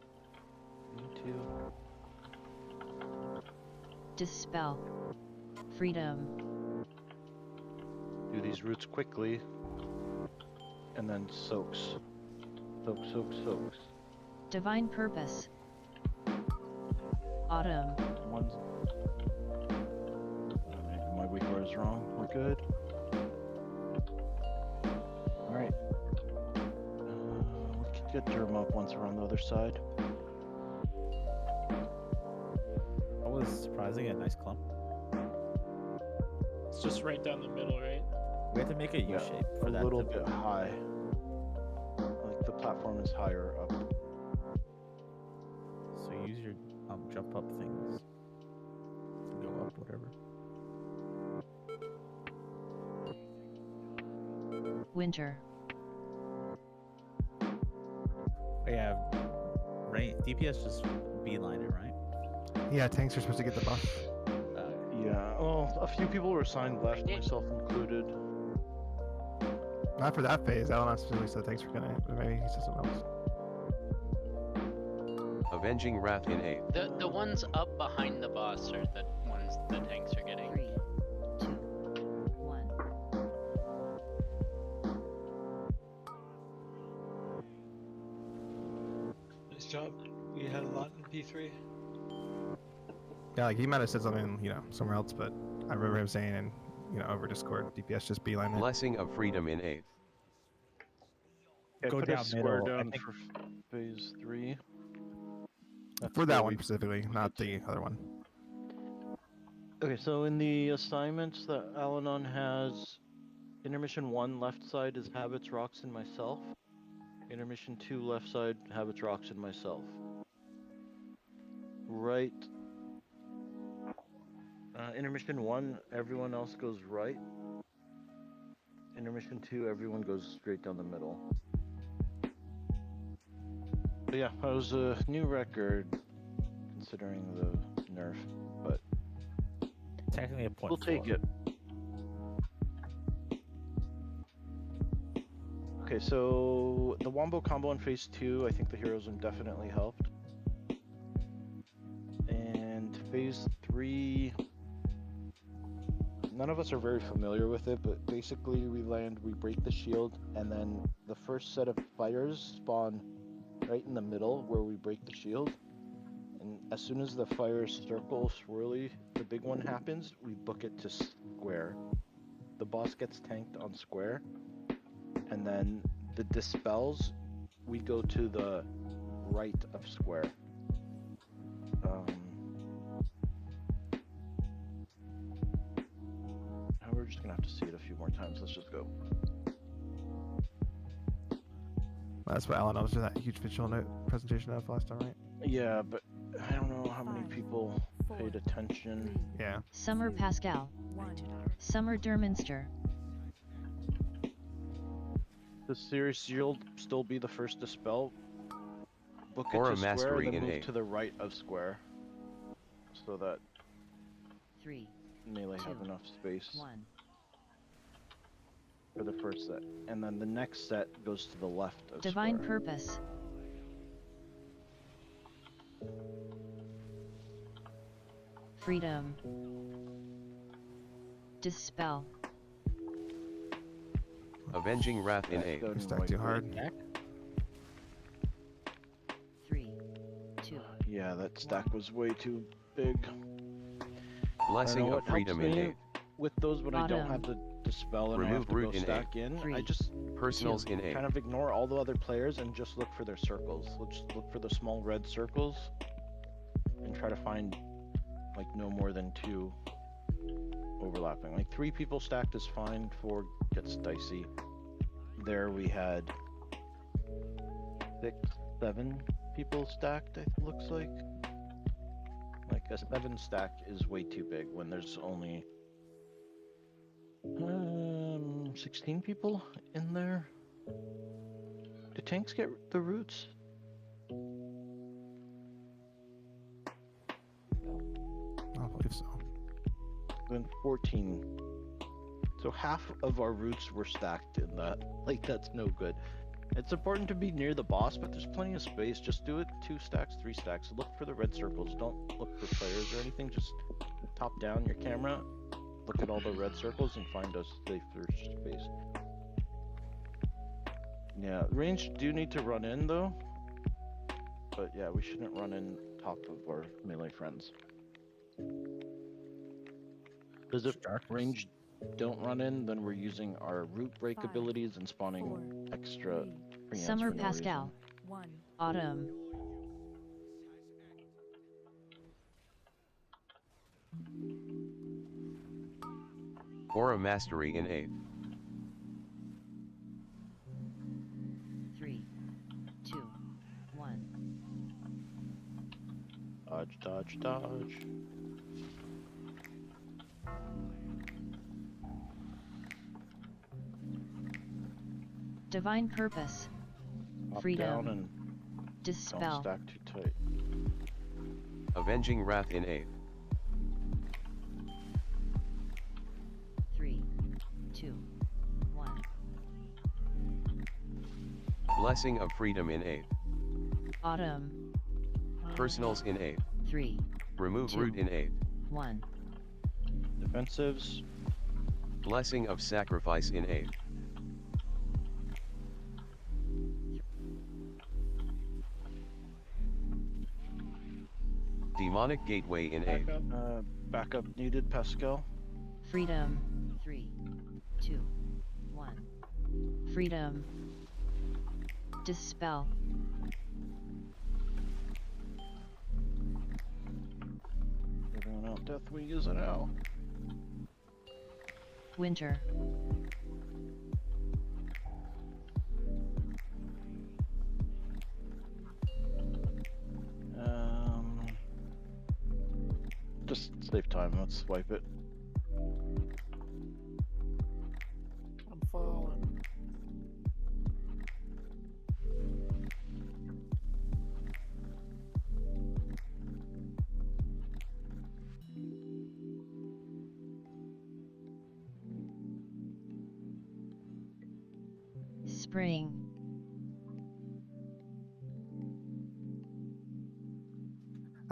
need to. Dispel. Freedom. Do these roots quickly. And then soaks. Soak, soak, soaks. Divine purpose. Autumn. One's... maybe my weak word is wrong. We're good. Alright. We could get Germ up once we're on the other side. That was surprising, a nice clump. It's just right down the middle, right? We have to make it U-shape for a that. little bit high. Like the platform is higher up. So use your jump up things. Go up, whatever. Winter. Yeah, rain. DPS just beeline it, right? Yeah, tanks are supposed to get the buff. Yeah, well, a few people were assigned left, myself included. Not for that phase. I don't know specifically said thanks for getting it, but maybe he said something else. Avenging wrath in 8. The ones up behind the boss are the ones the tanks are getting. 3, 2, 1. Nice job. We had a lot in P3. Yeah, like he might have said something, somewhere else, but I remember him saying in, over Discord, DPS just beeline it. Blessing of freedom in 8. Yeah, Go put down a square middle. I down think- for phase 3. That's For that where one we- specifically, not the other one. Okay, so in the assignments that Al-Anon has, intermission 1 left side is Habits, Rocks, and myself. Intermission 2 left side, Habits, Rocks, and myself. Right. Intermission 1, everyone else goes right. Intermission 2, everyone goes straight down the middle. But yeah, that was a new record, considering the nerf, but Technically a point. we'll take it. Okay, so the wombo combo in phase 2, I think the heroism definitely helped. And phase 3, none of us are very familiar with it, but basically we land, we break the shield, and then the first set of fires spawn right in the middle where we break the shield. And as soon as the fire circle swirly, the big one happens, we book it to square. The boss gets tanked on square. And then the dispels, we go to the right of square. We're just gonna have to see it a few more times. Let's just go. That's what Alan was doing that huge visual note presentation of last time, right? Yeah, but I don't know how many people paid attention. Yeah. Summer Pascal. 1. Summer Derminster. The Series Shield still be the first to spell. Book it Aura to square, Mastery then in move 8. to the right of square. So that 3, melee have 2, enough space 1. for the first set. And then the next set goes to the left of Divine square. Purpose. Freedom. Dispel. Avenging Wrath in 8. Go Stack white too bait. hard. 3, 2. Yeah, that stack was way too big. Blessing what of Freedom in helps me 8. with those when I don't Bottom. have the dispel and I Remove have to root go in stack in, I 3, just Personals in 8. kind of ignore all the other players and just look for their circles. Let's look for the small red circles and try to find like no more than 2 overlapping. Like 3 people stacked is fine, 4 gets dicey. There we had 6, 7 people stacked, it looks like. Like a 7 stack is way too big when there's only 16 people in there. Do tanks get the roots? I believe so. Then 14. So half of our roots were stacked in that. Like, that's no good. It's important to be near the boss, but there's plenty of space. Just do it 2 stacks, 3 stacks. Look for the red circles. Don't look for players or anything. Just top down your camera, look at all the red circles, and find a safer space. Yeah, range do need to run in though. But yeah, we shouldn't run in top of our melee friends. Because if range don't run in, then we're using our root break 5, abilities and spawning 4, extra 3, preamps Summer for no Pascal. 1. Autumn. Aura Mastery in 8. 3, 2, 1. Dodge, dodge, dodge. Divine Purpose. Pop Freedom. down and Dispel. don't stack too tight. Avenging Wrath in 8. 3, 2, 1. Blessing of Freedom in 8. Autumn. Personals in 8. 3, Remove 2. root in 8. 1. Defensives. Blessing of Sacrifice in 8. Demonic Gateway in 8. Backup needed, Pascal. Freedom. 3, 2, 1. Freedom. Dispel. Everyone out, Death Wing is it out. Winter. Just save time, let's swipe it. I'm falling. Spring.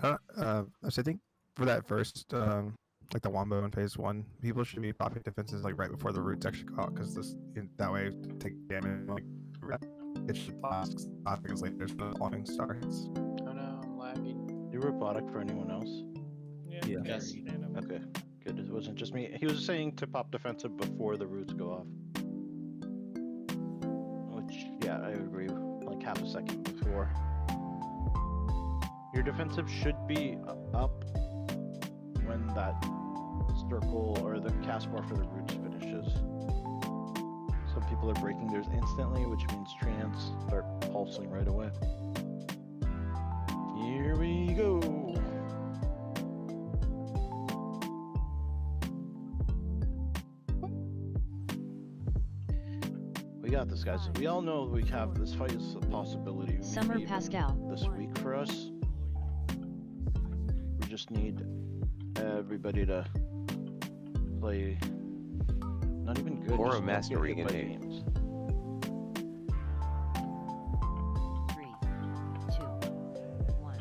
So I think for that first, like the wombo in phase 1, people should be popping defenses like right before the roots actually go out, because that way take damage. Like it should last 5 seconds later, so the spawning starts. Oh no, I'm lagging. You robotic for anyone else? Yeah. Yes. Okay, good. It wasn't just me. He was saying to pop defensive before the roots go off. Which, yeah, I agree. Like half a second before. Your defensive should be up when that circle or the cast bar for the roots finishes. Some people are breaking theirs instantly, which means treants start pulsing right away. Here we go. We got this, guys. We all know we have this fight is a possibility. Maybe Summer even Pascal. this week for us. We just need everybody to play. Not even good. Aura just don't get Mastery hit by in games. 3, 2, 1.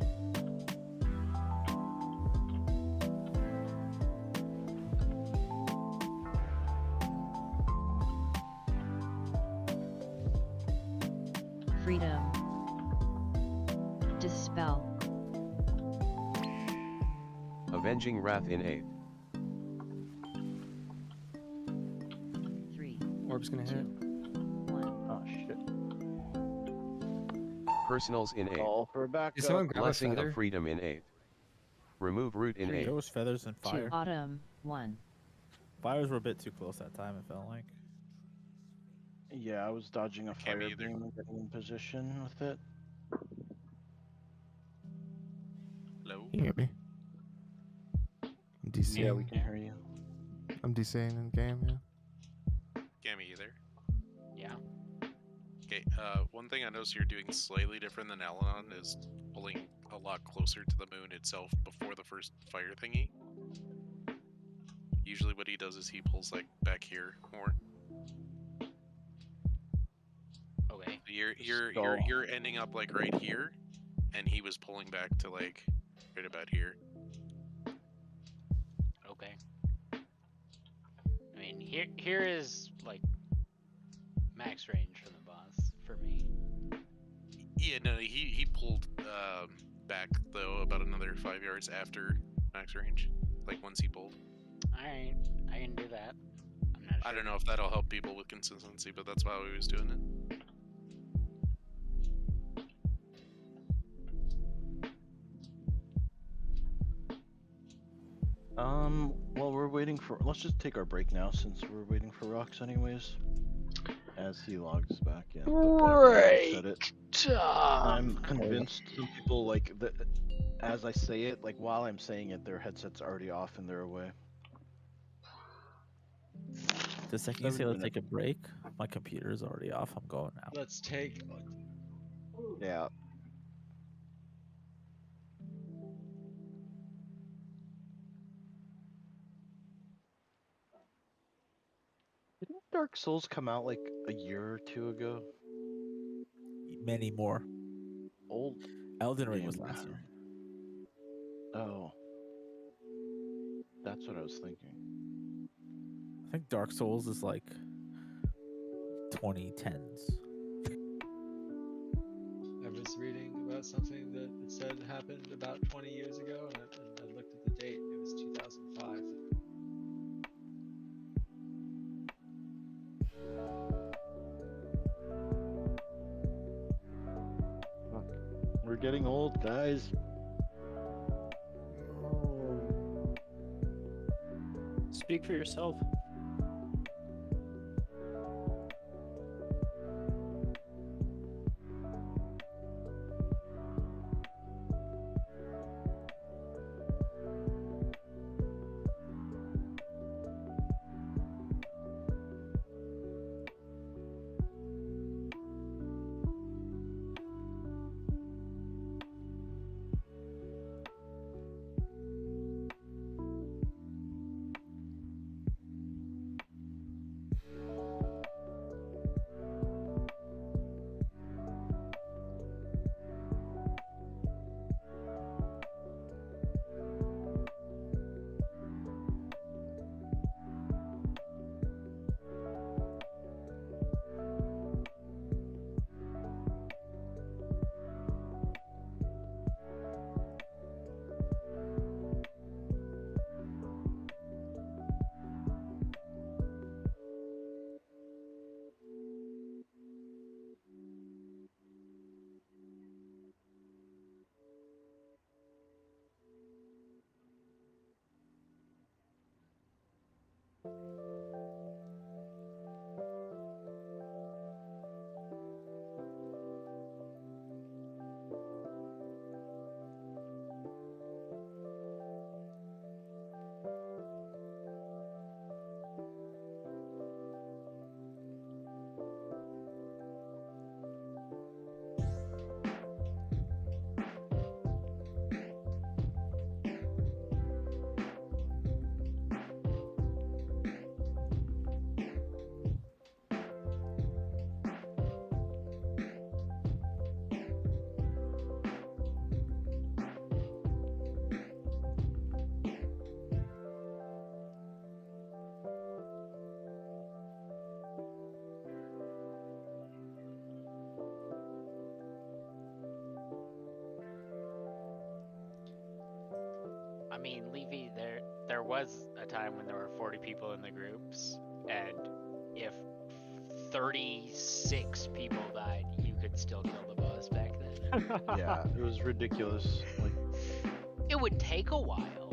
Freedom. Dispel. Avenging Wrath in 8th. 3, Orb's gonna 2, hit. 1. Oh shit. Personals in 8th. All for a backup. Did someone grab Blessing a feather? of Freedom in 8th. Remove root in 8th. There was feathers and 2, fire. Autumn. 1. Fires were a bit too close that time, it felt like. Yeah, I was dodging a Can't be fire either. beam and getting in position with it. Hello? Can you hear me? I'm DCing. Yeah, we can hear you. I'm DCing in game, yeah. Can't be either. Yeah. Okay, one thing I noticed you're doing slightly different than Alanon is pulling a lot closer to the moon itself before the first fire thingy. Usually what he does is he pulls like back here more. Okay. You're ending up like right here, and he was pulling back to like right about here. Okay. I mean, here is like max range from the boss for me. Yeah, no, he pulled back though about another 5 yards after max range. Like once he pulled. Alright, I can do that. I'm not sure. I don't know if that'll help people with consistency, but that's why he was doing it. Well, we're waiting for. Let's just take our break now since we're waiting for Rocks, anyways. As he logs back in. But whatever, said it. I'm convinced some people like the. As I say it, like while I'm saying it, their headset's already off and they're away. The second you say let's take a break, my computer's already off. I'm going now. Let's take. Yeah. Didn't Dark Souls come out like a year or two ago? Many more. Old. Elden Ring was game. last year. Oh. That's what I was thinking. I think Dark Souls is like 2010s. I was reading about something that it said happened about 20 years ago, and I looked at the date. It was 2005. We're getting old, guys. Speak for yourself. I mean, Levy, there was a time when there were 40 people in the groups, and if 36 people died, you could still kill the boss back then. Yeah, it was ridiculous. Like, It would take a while,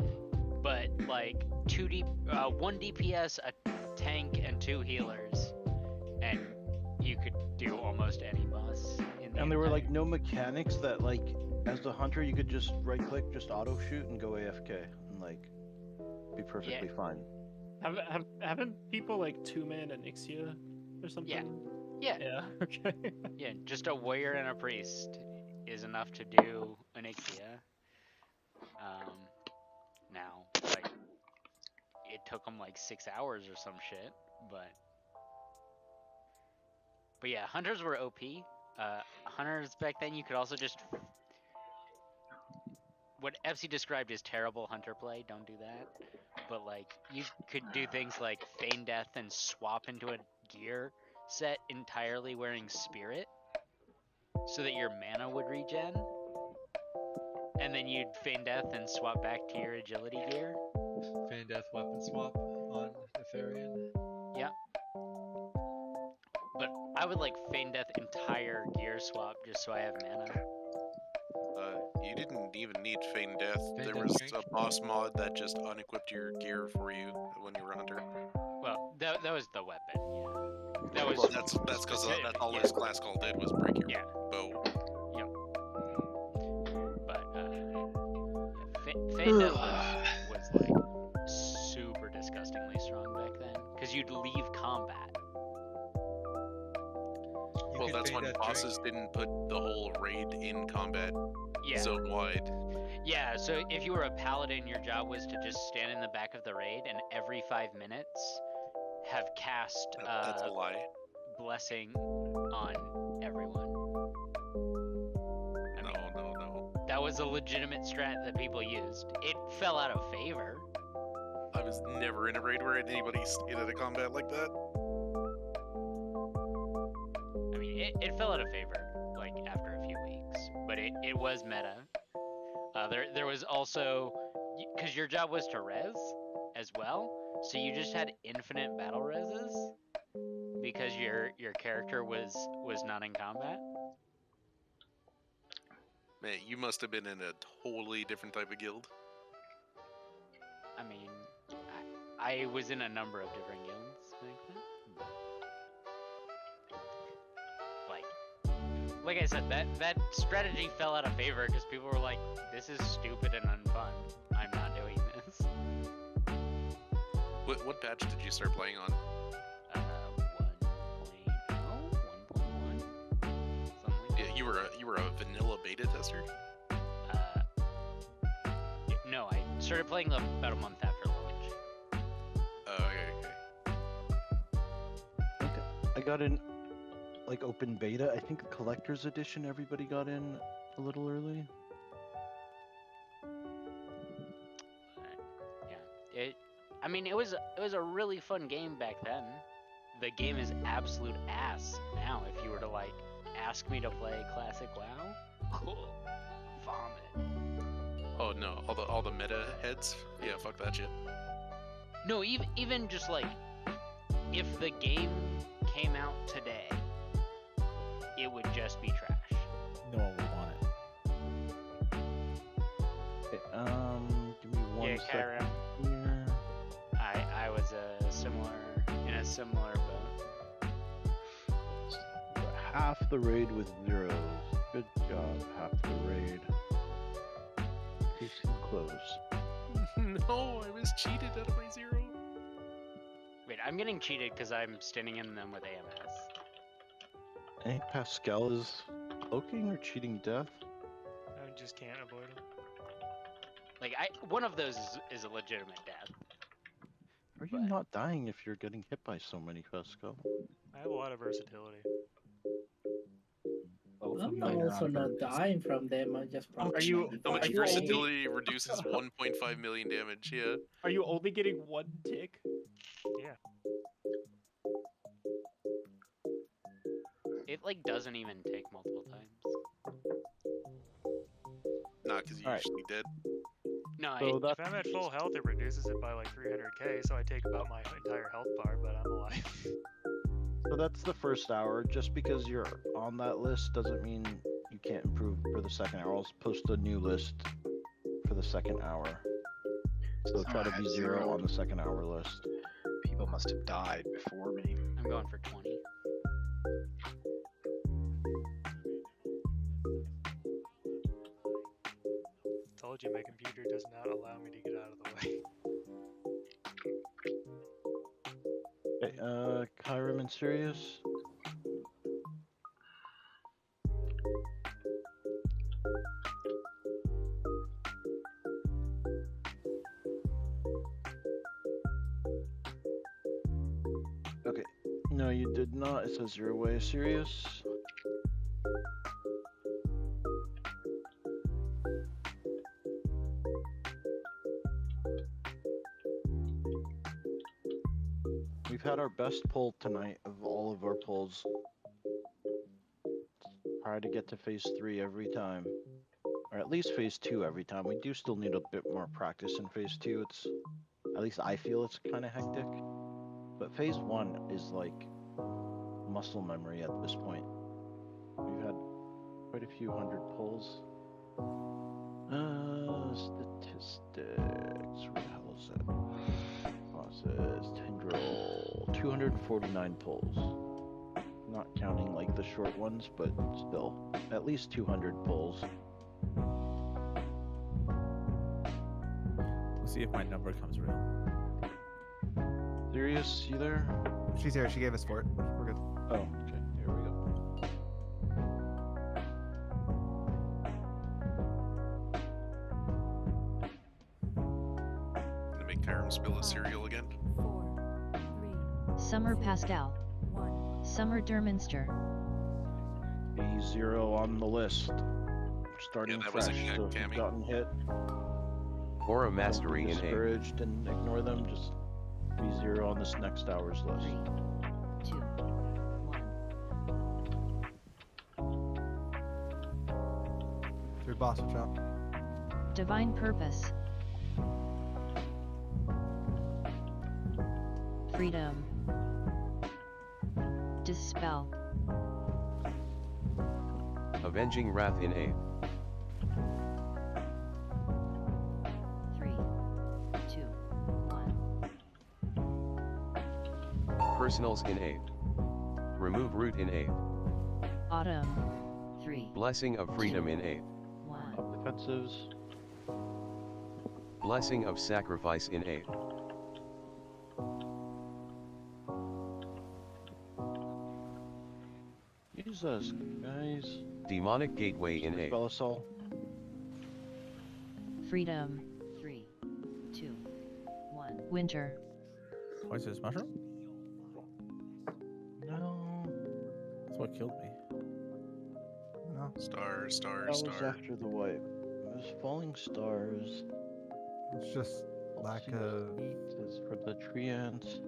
but like 1 DPS, a tank, and 2 healers, and you could do almost any boss. and there were like no mechanics that like, as the hunter, you could just right click, just auto shoot, and go AFK, and like, be perfectly fine. Haven't people like 2-man Onyxia or something? Yeah. Yeah. Okay. Yeah, just a warrior and a priest is enough to do Onyxia. Now, like, it took them like 6 hours or some shit, but yeah, hunters were OP. Hunters back then, you could also just, what FC described as terrible hunter play, don't do that. But like, you could do things like feign death and swap into a gear set entirely wearing spirit, so that your mana would regen, and then you'd feign death and swap back to your agility gear. Feign death weapon swap on Nefarian. Yeah. But I would like feign death entire gear swap just so I have mana. You didn't even need feign death. Feign There death was drink? a boss mod that just unequipped your gear for you when you were a hunter. Well, that was the weapon, yeah. That was Well, that's because that's all his class call did was break your bow. Yep. But feign death was like super disgustingly strong back then, because you'd leave combat. Well, that's when bosses didn't put the whole raid in combat zone wide. Yeah, so if you were a paladin, your job was to just stand in the back of the raid and every 5 minutes have cast That's a lie. blessing on everyone. No. That was a legitimate strat that people used. It fell out of favor. I was never in a raid where anybody stayed at a combat like that. I mean, it fell out of favor, like, after a few weeks. But it was meta. There was also... Because your job was to res as well, so you just had infinite battle reses because your character was not in combat. Man, you must have been in a totally different type of guild. I mean, I was in a number of different guilds back then. Like I said, that strategy fell out of favor because people were like, "This is stupid and unfun. I'm not doing this." What patch did you start playing on? 1.1. Yeah, you were a vanilla beta tester. No, I started playing about a month after launch. Okay. I got in, like, open beta. I think the collector's edition, everybody got in a little early. I mean, it was a really fun game back then. The game is absolute ass now. If you were to like ask me to play classic WoW, vomit. Oh no, all the meta heads. Yeah, fuck that shit. No, even just like if the game came out today, it would just be trash. No one would want it. Okay, give me one second. Kyra. I was in a similar boat. Half the raid with zeros. Good job, half the raid. Pacing close. No, I was cheated out of my zero. Wait, I'm getting cheated because I'm standing in them with AMS. I think Pascal is cloaking or cheating death. I just can't avoid him. Like, one of those is a legitimate death. Are you not dying if you're getting hit by so many, Pascal? I have a lot of versatility. I'm also not dying from them. I just How much versatility reduces 1.5 million damage? Yeah. Are you only getting one tick? Yeah. It like doesn't even take multiple times. Nah, because you're usually dead. No, So If I'm at full health, it reduces it by like 300k, so I take about my entire health bar, but I'm alive. So that's the first hour. Just because you're on that list doesn't mean you can't improve for the second hour. I'll post a new list for the second hour. So try to be 0 on the second hour list. People must have died before me. I'm going for 20. Told you my computer does not allow me to get out of the way. Okay, Kyram and Sirius. Okay, no, you did not. It says you're away, Sirius. We've had our best pull tonight of all of our pulls. Try to get to phase 3 every time. Or at least phase 2 every time. We do still need a bit more practice in phase 2. It's, at least I feel it's kind of hectic. But phase 1 is like muscle memory at this point. We've had quite a few hundred pulls. Statistics, where the hell is it? Process, Tindral, 249 pulls. Not counting like the short ones, but still, at least 200 pulls. We'll see if my number comes real. Sirius, you there? She's here. She gave us 4. We're good. Oh, okay. Here we go. Gonna make Kyram spill his cereal again. 4, 3, Summer Pascal. 1. Summer Derminster. Be 0 on the list. Starting that was a fresh. So if you've Cammy. gotten hit, Aura don't Mastery be in A. discouraged and ignore them. Just be 0 on this next hour's list. 3, 2, 1. Through boss chop. Divine Purpose. Freedom. Dispel. Avenging Wrath in A. 3, 2, 1. Personals in A. Remove Root in A. Autumn. 3, Blessing of Freedom in A. 1. Up defensives. Blessing of Sacrifice in A. Jesus, guys. Demonic Gateway in A. Belisol. Freedom. 3, 2, 1. Winter. Why is this mushroom? No. That's what killed me. No. Star, star, That was star. after the wipe. It was Falling Stars. It's just lack of Is for the treants.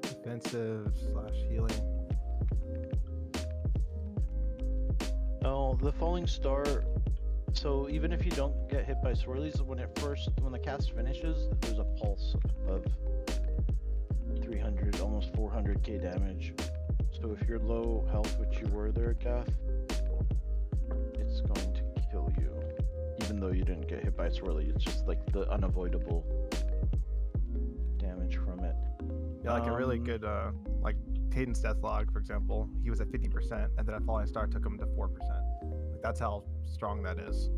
defensive / healing. Oh, the Falling Star. So even if you don't get hit by swirlies, when the cast finishes, there's a pulse of 300, almost 400k damage. So if you're low health, which you were there, Gath, it's going to kill you. Even though you didn't get hit by a swirly, it's just like the unavoidable damage from it. Yeah, like a really good, like Caden's death log, for example. He was at 50%, and then a Falling Star took him to 4%. Like that's how strong that is.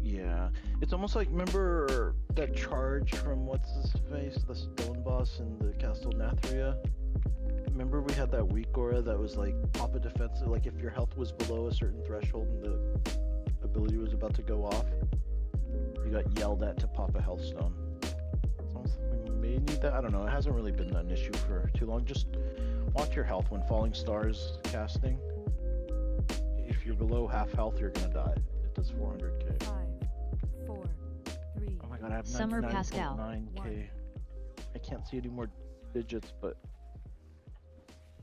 Yeah, it's almost like, remember that charge from what's his face, the stone boss in the Castle Nathria? Remember we had that weak aura that was like pop a defensive, like if your health was below a certain threshold and the ability was about to go off, you got yelled at to pop a health stone. It's almost like we may need that. I don't know. It hasn't really been an issue for too long. Just watch your health when Falling Stars casting. If you're below half health, you're gonna die. It does 400k. 5, 4, 3. Oh my god, I have Summer Pascal. 99.9k. I can't see any more digits, but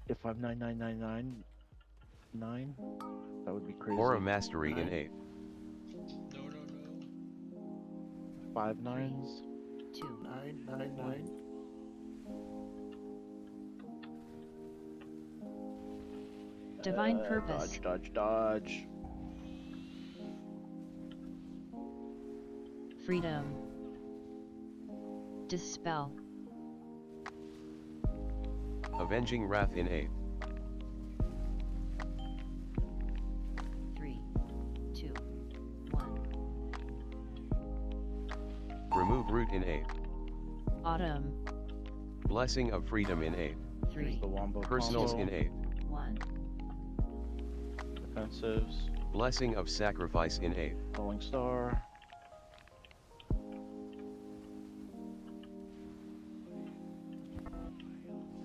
if I'm 99999, that would be crazy. Aura Mastery in A. 5 9s. 2. 9, 9, 9. Divine purpose. Dodge, dodge, dodge. Freedom. Dispel. Avenging Wrath in 8. 3, 2, 1. Remove Root in 8. Autumn. Blessing of Freedom in 8. 3, The Wombo Personals combo. in 8. 1. Defensives. Blessing of Sacrifice in 8. Falling Star.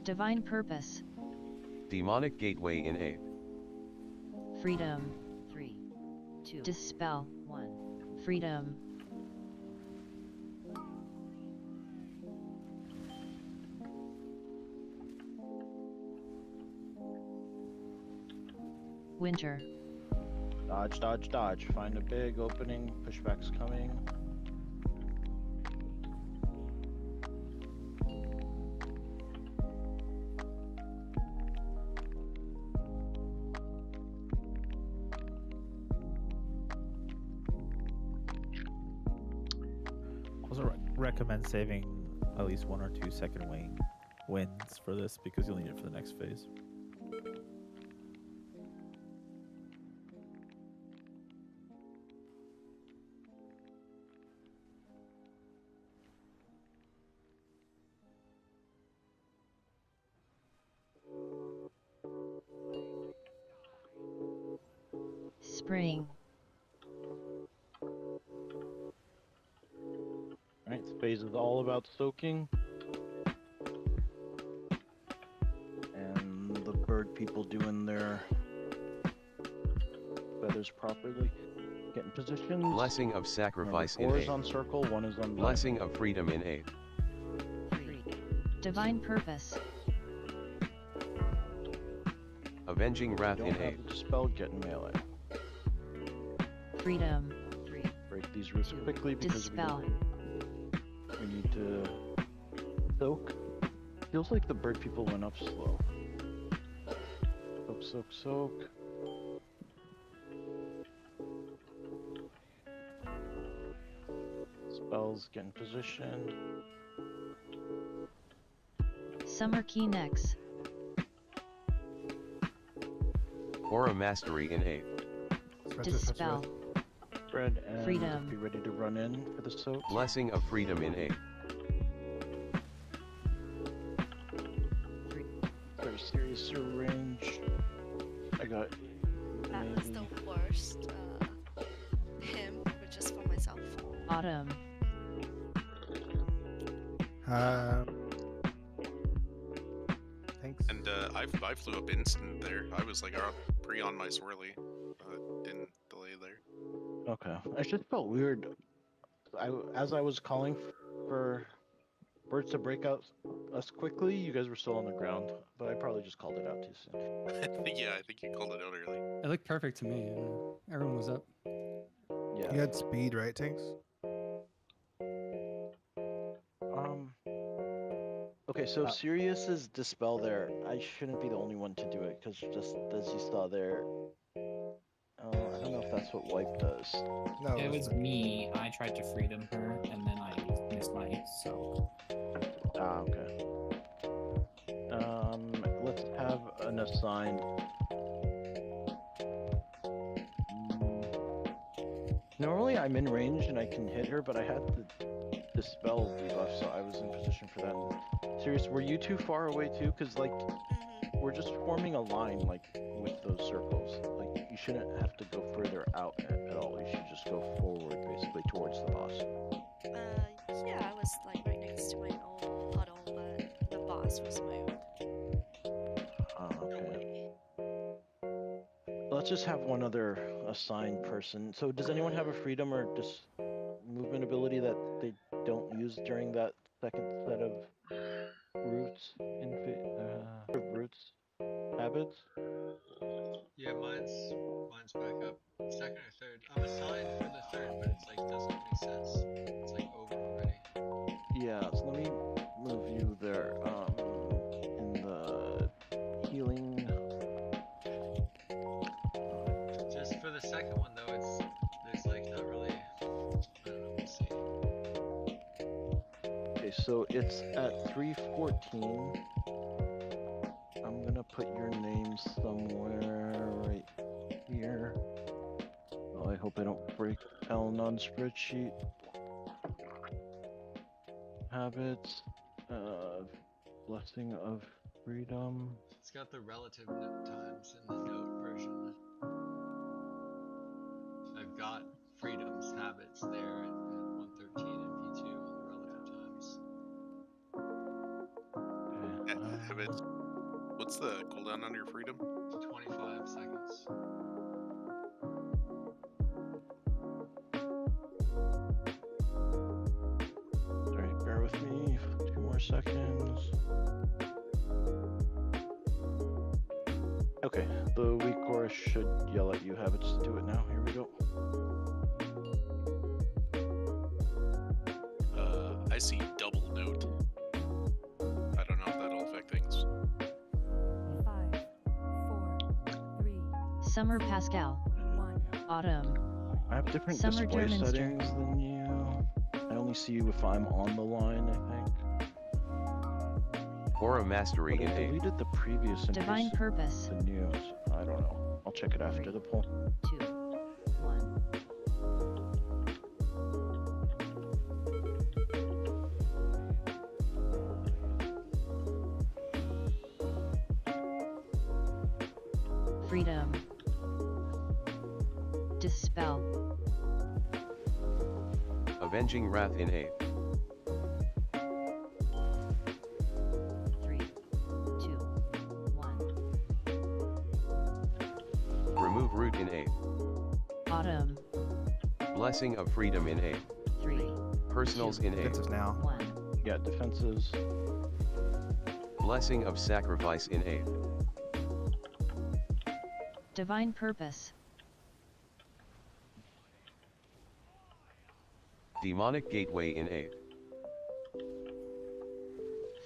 Divine purpose. Demonic Gateway in 8. Freedom. 3, 2. Dispel. 1. Freedom. Winter. Dodge, dodge, dodge. Find a big opening. Pushback's coming. Also recommend saving at least 1 or 2 second wins for this because you'll need it for the next phase. Spring. Alright, this phase is all about soaking. And the bird people doing their feathers properly. Getting positions. Blessing of Sacrifice in 4 8. is on circle, 1 is on Blessing of Freedom in 8. 3. Divine purpose. Avenging Wrath Don't in have 8. the dispel, getting melee. Freedom. 3. Break these roots quickly because Dispel. we need to soak. Feels like the bird people went up slow. Soak, soak, soak. Spells get in position. Summer key next. Aura Mastery in 8. Dispel. Spread and Freedom. be ready to run in for the soak. Blessing of Freedom in 8. Very serious range. I got That was the worst hymn, which is for myself. Autumn. Thanks. And I flew up instant there. I was like pre on my swirly. Didn't delay there. Okay. I just felt weird. As I was calling for birds to break out us quickly, you guys were still on the ground, but I probably just called it out too soon. Yeah, I think you called it out early. It looked perfect to me. Everyone was up. Yeah. You had speed, right, Tanks? Okay, so Sirius's dispel there, I shouldn't be the only one to do it, because just as you saw there, I don't know if that's what Wipe does. No, It was me. I tried to freedom her, and then I missed my hit, so. Ah, okay. Let's have an assigned. Normally I'm in range and I can hit her, but I had the dispel debuff, so I was in position for that. Serious, were you too far away too? Because like, we're just forming a line like with those circles. Like you shouldn't have to go further out at all. You should just go forward, basically towards the boss. Yeah, I was like right next to my old puddle, but the boss was moved. Okay. Let's just have one other assigned person. So does anyone have a freedom or just movement ability that they don't use during that second set of roots roots habits? Yeah, mine's back up. Second or third. I'm assigned for the third, but it's like doesn't make sense. It's like second one though, there's like not really. I don't know. We'll see. Okay, so it's at 3:14. I'm gonna put your name somewhere right here. Oh, I hope I don't break Al-Anon spreadsheet. Habits, blessing of freedom. It's got the relative times in the note version. I've got freedom's habits there at 113 and P2 on the relative times. Habits. What's the cooldown on your freedom? 25 seconds. Alright, bear with me. 2 more seconds. Okay, the weak chorus should yell at you. Habits to do it now. Here we go. I see double note. I don't know if that'll affect things. 5, 4, 3, Summer Pascal. 1. Autumn. I have different Summer display Germanster. settings than you. I only see you if I'm on the line, I think. Aura Mastery But in I 8. deleted the previous and Divine pasted Purpose. the news. I don't know. I'll check it after the poll. 2, 1. Freedom. Dispel. Avenging Wrath in 8. 3, 2, 1. Remove Root in 8. Autumn. Blessing of Freedom in 8. 3, Personals in 8. Defensive now. 1. Yeah, defenses. Blessing of Sacrifice in 8. Divine Purpose. Demonic Gateway in 8.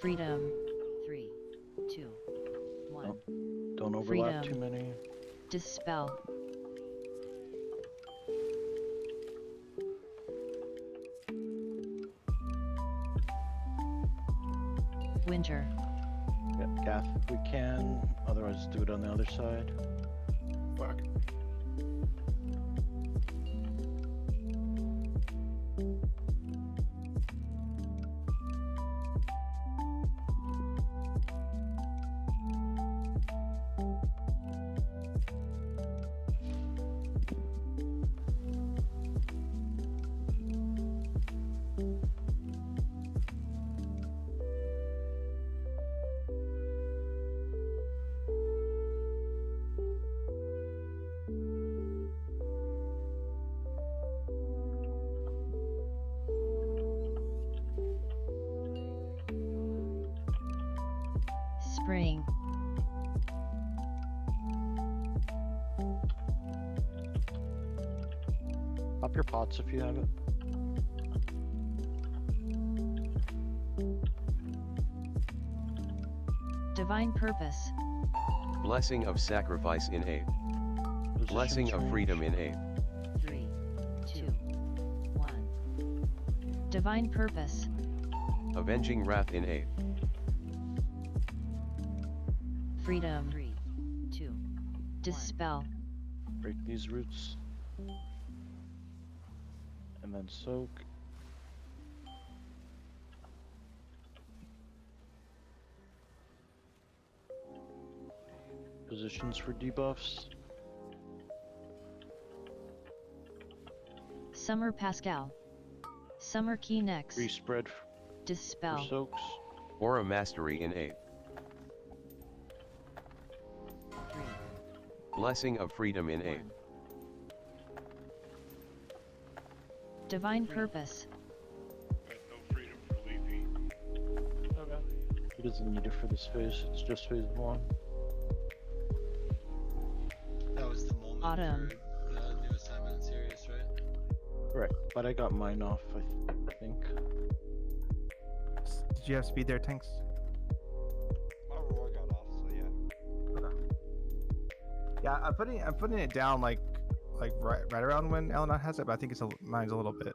Freedom. 3, 2, 1. Don't overlap Freedom. too many. Dispel. Winter. Yeah, Gath if we can. Otherwise, do it on the other side. Fuck. Spring. Pop your pots if you have it. Divine Purpose. Blessing of Sacrifice in 8. Blessing of change. Freedom in 8. 3, 2, 1. Divine Purpose. Avenging Wrath in 8. Freedom. 3, 2. Dispel. Break these roots. And then soak. Positions for debuffs. Summer Pascal. Summer Key Next. Respread Dispel. for soaks. Aura Mastery in 8. 3, Blessing of Freedom in 8. 1. Divine Purpose. No freedom for Leafy. Okay. He doesn't need it for this phase, it's just phase 1. That was the moment Autumn. for the new assignment in series, right? Correct, but I got mine off, I think. Did you have speed there, Tanks? My roar got off, so yeah. Okay. Yeah, I'm putting it down like like right around when Eleanor has it, but I think mine's a little bit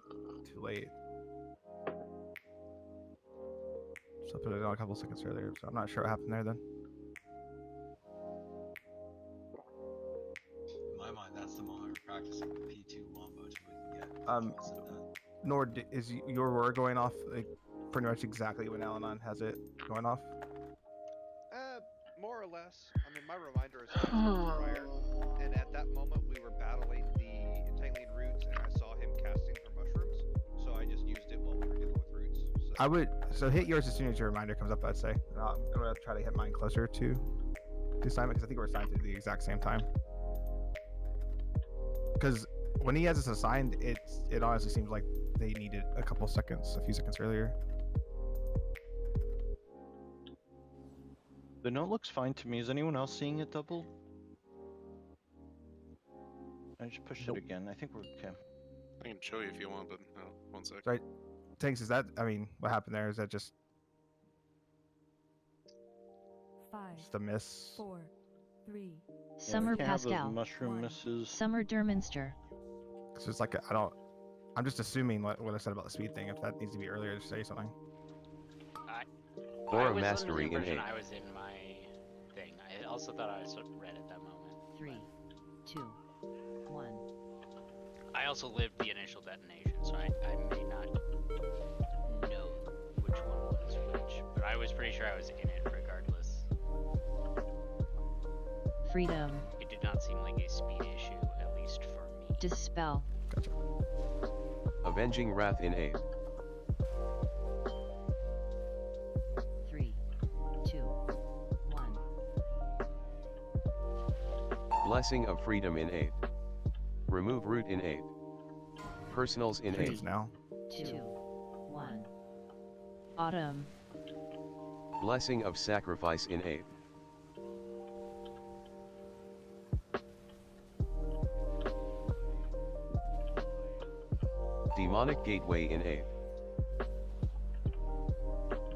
too late. So I put it on a couple seconds earlier, so I'm not sure what happened there then. In my mind, that's the moment we're practicing the P2 wombo till we can get. Nor is your roar going off like pretty much exactly when Alanon has it going off? More or less. I mean, my reminder is 10 turns prior, and at that moment we were battling the entangling roots, and I saw him casting for mushrooms, so I just used it while we were dealing with roots. So. I would hit yours as soon as your reminder comes up. I'd say. And I'm gonna try to hit mine closer to the assignment because I think we're assigned to the exact same time. Because when he has this assigned, it honestly seems like they needed a few seconds earlier. The note looks fine to me. Is anyone else seeing it double? I just pushed it again. I think we're okay. I can show you if you want, but no, 1 sec. Right. Tanks, is that? I mean, what happened there? Is that just 5, a miss? 4, 3. Summer Pascal. Mushroom misses. Summer Derminster. So it's like I'm just assuming what I said about the speed thing. If that needs to be earlier, to say something. Or I a was mastery under the in impression A. I was in my thing. I also thought I was red at that moment. 3, 2, 1. I also lived the initial detonation, so I may not know which one was which, but I was pretty sure I was in it regardless. Freedom. It did not seem like a speed issue, at least for me. Dispel. Gotcha. Avenging Wrath in A. 3, 2, 1. Blessing of Freedom in 8. Remove Root in 8. Personals in 8. Now. 2, 1. Autumn. Blessing of Sacrifice in 8. Demonic Gateway in 8.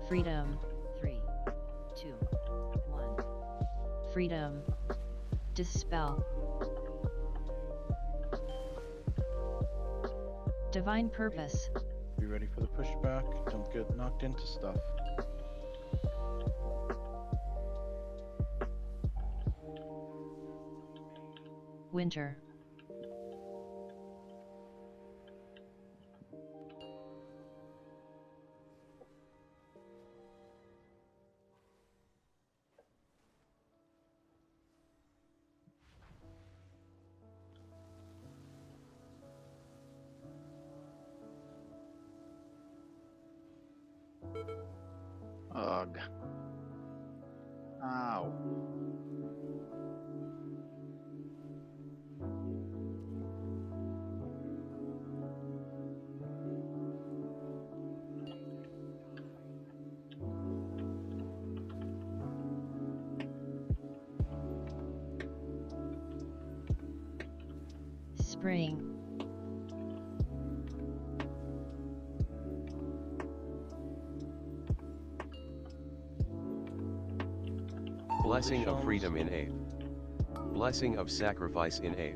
Freedom. 3, 2, 1. Freedom. Dispel. Divine Purpose. Be ready for the pushback. Don't get knocked into stuff. Winter. Ugh. Ow. Spring. Blessing of Freedom in 8. Blessing of Sacrifice in 8.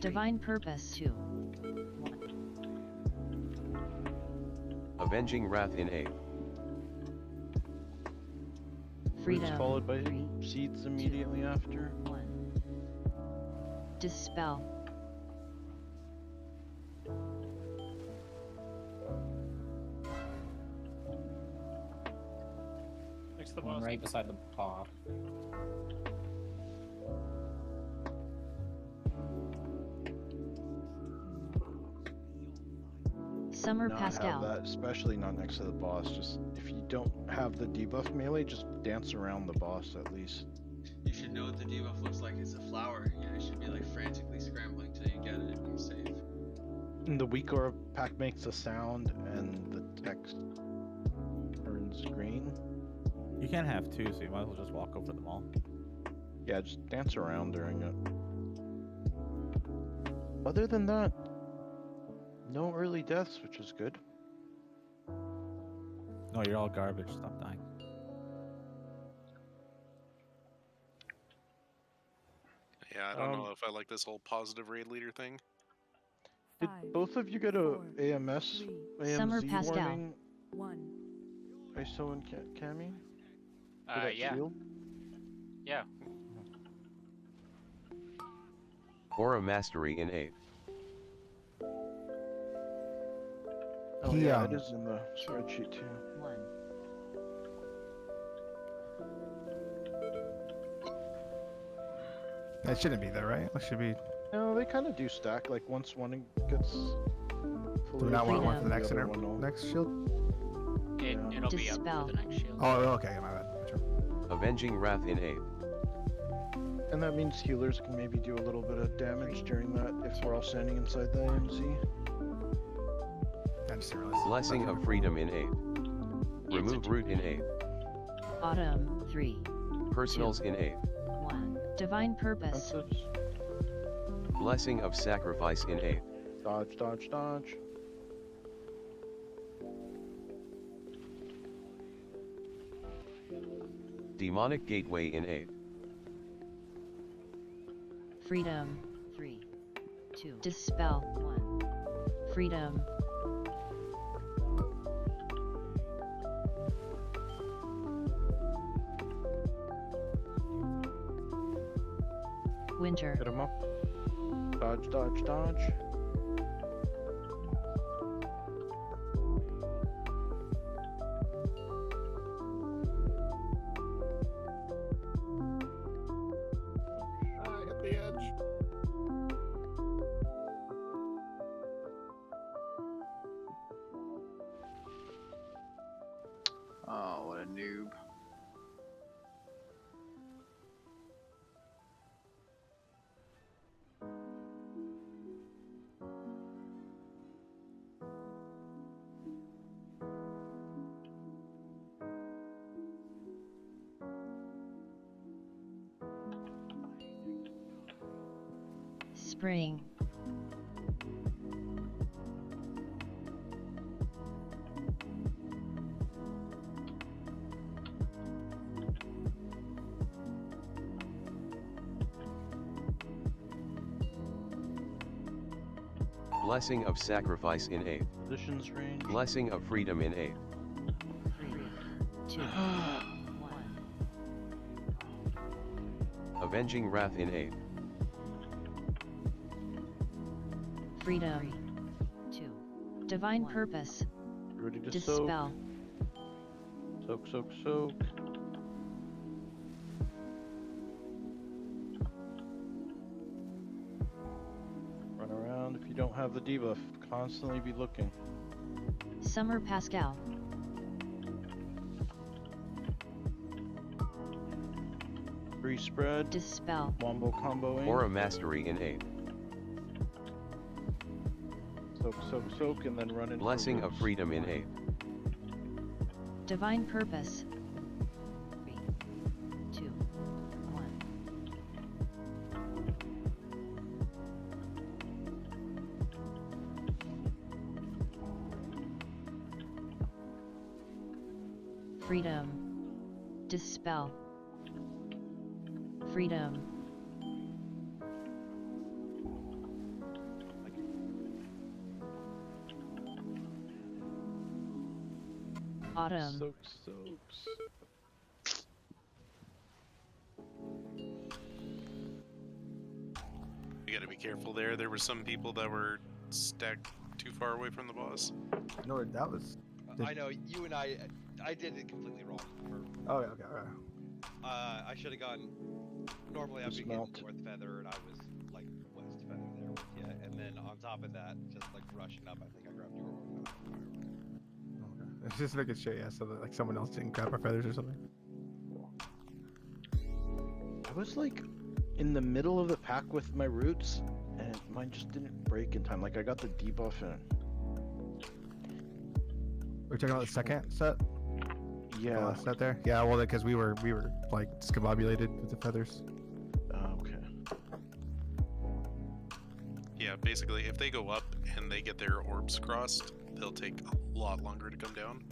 Divine Purpose 2. 1. Avenging Wrath in 8. Roots followed by seeds immediately after. 1. Dispel. Next to the One boss. right beside the paw. Summer Not Pascal. have that, especially not next to the boss. Just if you don't have the debuff melee, just dance around the boss at least. You should know what the debuff looks like. It's a flower. You know, you should be like frantically scrambling till you get it and you're safe. And the weak aura pack makes a sound, and the text turns green. You can't have two, so you might as well just walk over them all. Yeah, just dance around during it. Other than that, no early deaths, which is good. No, you're all garbage. Stop dying. Yeah, I don't know if I like this whole positive raid leader thing. Did both of you get a AMS, Summer AMZ passed out. warning? ISO and Cami? For that Yeah. shield? Yeah. Aura Mastery in 8th. Oh He, yeah, it is in the spreadsheet too. That shouldn't be there, right? That should be. No, they kind of do stack. Like once one gets Do fully we not want one upgraded, for the next other one will. next shield? It'll be up for the next shield. Oh, okay, my bad. Gotcha. Avenging Wrath in 8th. And that means healers can maybe do a little bit of damage during that if we're all standing inside the AMZ. I just didn't realize. Blessing of Freedom in 8th. Remove Root in 8th. Autumn 3. Personals in 8th. 1. Divine Purpose. Blessing of Sacrifice in 8th. Dodge, dodge, dodge. Demonic Gateway in 8th. Freedom 3. 2. Dispel 1. Freedom. Winter. Hit him up. Dodge, dodge, dodge. Hit the edge. Oh, what a noob. Spring. Blessing of Sacrifice in 8th. Positions range. Blessing of Freedom in 8th. 2. 1. Avenging Wrath in 8th. Freedom 2. Divine Purpose. Ready to Dispel. Soak, soak, soak. Run around if you don't have the debuff. Constantly be looking. Summer Pascal. Free spread. Dispel. Wombo comboing. Aura Mastery in 8th. Soak, soak, soak, and then run into Blessing of roots. Freedom in 8th. Divine Purpose. 3. 2. 1. Freedom. Dispel. Freedom. Autumn. Soaks, soaks. You gotta be careful there. There were some people that were stacked too far away from the boss. No, that was. I know you and I did it completely wrong. Oh, yeah, okay, alright. I should have gone. Normally I'd be getting Dismount. north feather, and I was like west feather there with you, and then on top of that, just like rushing up, I think I grabbed your one. It's just making sure, yeah, so that like someone else didn't grab our feathers or something. I was like in the middle of the pack with my roots, and mine just didn't break in time. Like I got the debuff and. We're talking about the second set? Yeah. The last set there? Yeah, well, because we were like discombobulated with the feathers. Okay. Yeah, basically, if they go up and they get their orbs crossed, they'll take a lot longer to come down.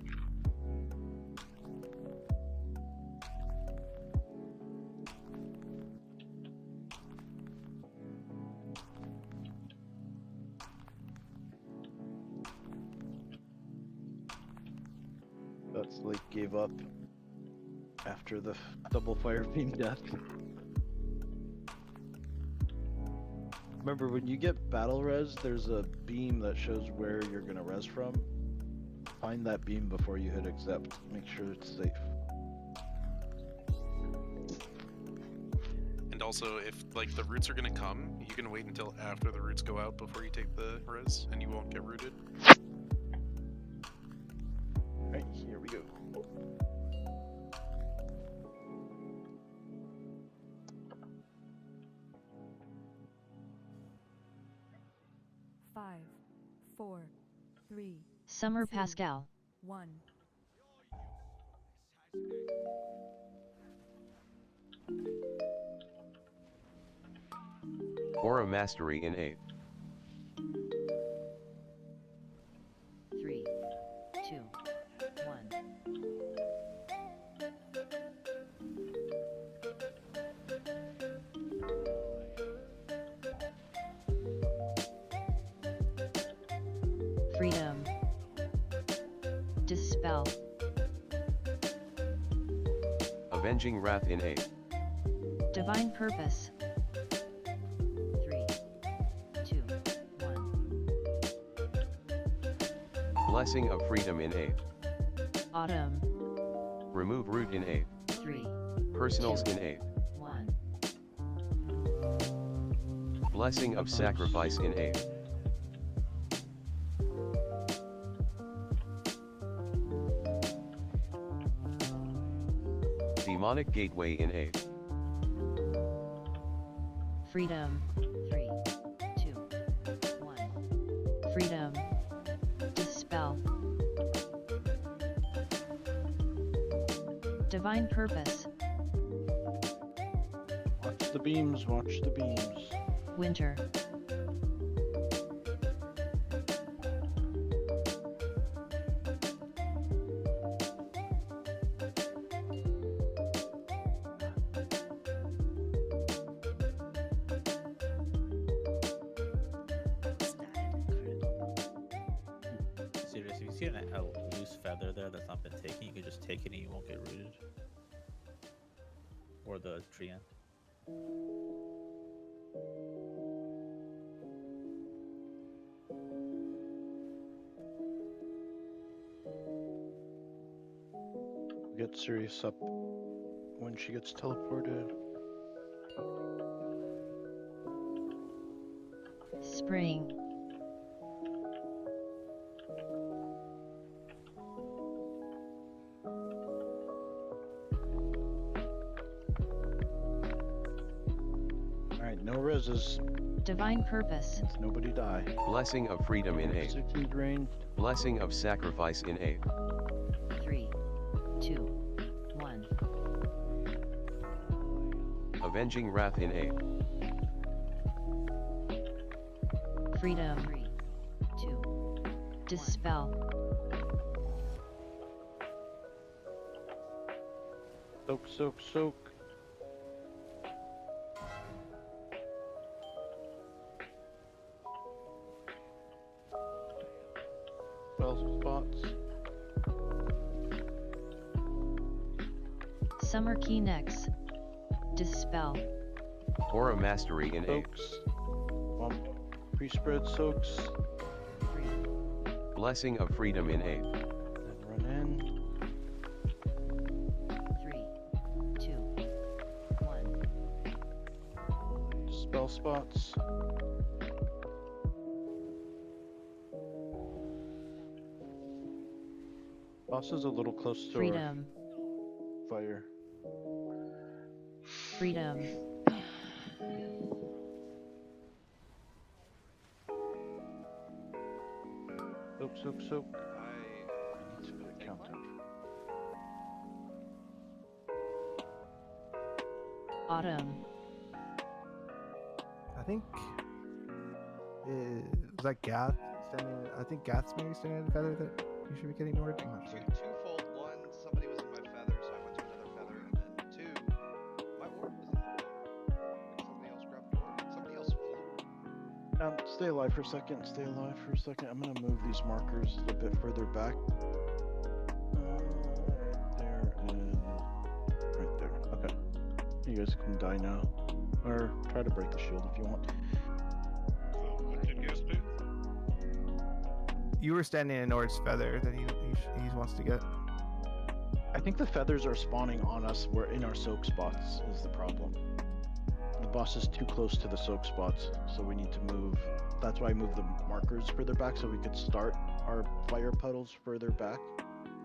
that Slate gave up after the double fire beam death. Remember, when you get battle res, there's a beam that shows where you're gonna res from. Find that beam before you hit accept. Make sure it's safe. And also, if like the roots are gonna come, you can wait until after the roots go out before you take the res, and you won't get rooted. Right, here we go. Five, four, three, Summer two, Pascal. 1. Aura Mastery in 8. 3, 2, 1. Freedom. Dispel. Avenging Wrath in 8. Divine Purpose. 3, 2, 1. Blessing of Freedom in 8. Autumn. Remove Root in 8. 3, Personals in 8. 1. Blessing of Sacrifice in 8. Demonic Gateway in 8. Freedom. 3, 2, 1. Freedom. Dispel. Divine Purpose. Watch the beams, watch the beams. Winter. Serious, if you see a loose feather there that's not been taken, you can just take it and you won't get rooted. Or the tree end. Get Sirius up when she gets teleported. Spring. Alright, no reses. Divine Purpose. Nobody die. Blessing of Freedom in 8. 6 feet ranged. Blessing of Sacrifice in 8. 3, 2, 1. Avenging Wrath in 8. Freedom. 3, 2. Dispel. Soak, soak, soak. Spell spots. Summer Key Nex. Dispel. Aura Mastery in 8. Soaks. Pre-spread soaks. Blessing of Freedom in 8. Then run in. 3, 2, 1. Spell spots. Boss is a little close to Freedom. our fire. Freedom. Soak, soak, soak. I need to put a countdown. Autumn. I think was that Gath standing? I think Gath's maybe standing in a feather that you should be getting ignored. I'm not sure. Twofold. One, somebody was in my feather, so I went to another feather, and then two, my orb was in that feather. Somebody else grabbed orb. Somebody else flew. Stay alive for a second. Stay alive for a second. I'm gonna move these markers a bit further back. You guys can die now, or try to break the shield if you want. What did you guys do? You were standing in Nord's feather that he wants to get. I think the feathers are spawning on us. We're in our soak spots is the problem. The boss is too close to the soak spots, so we need to move. That's why I moved the markers further back so we could start our fire puddles further back,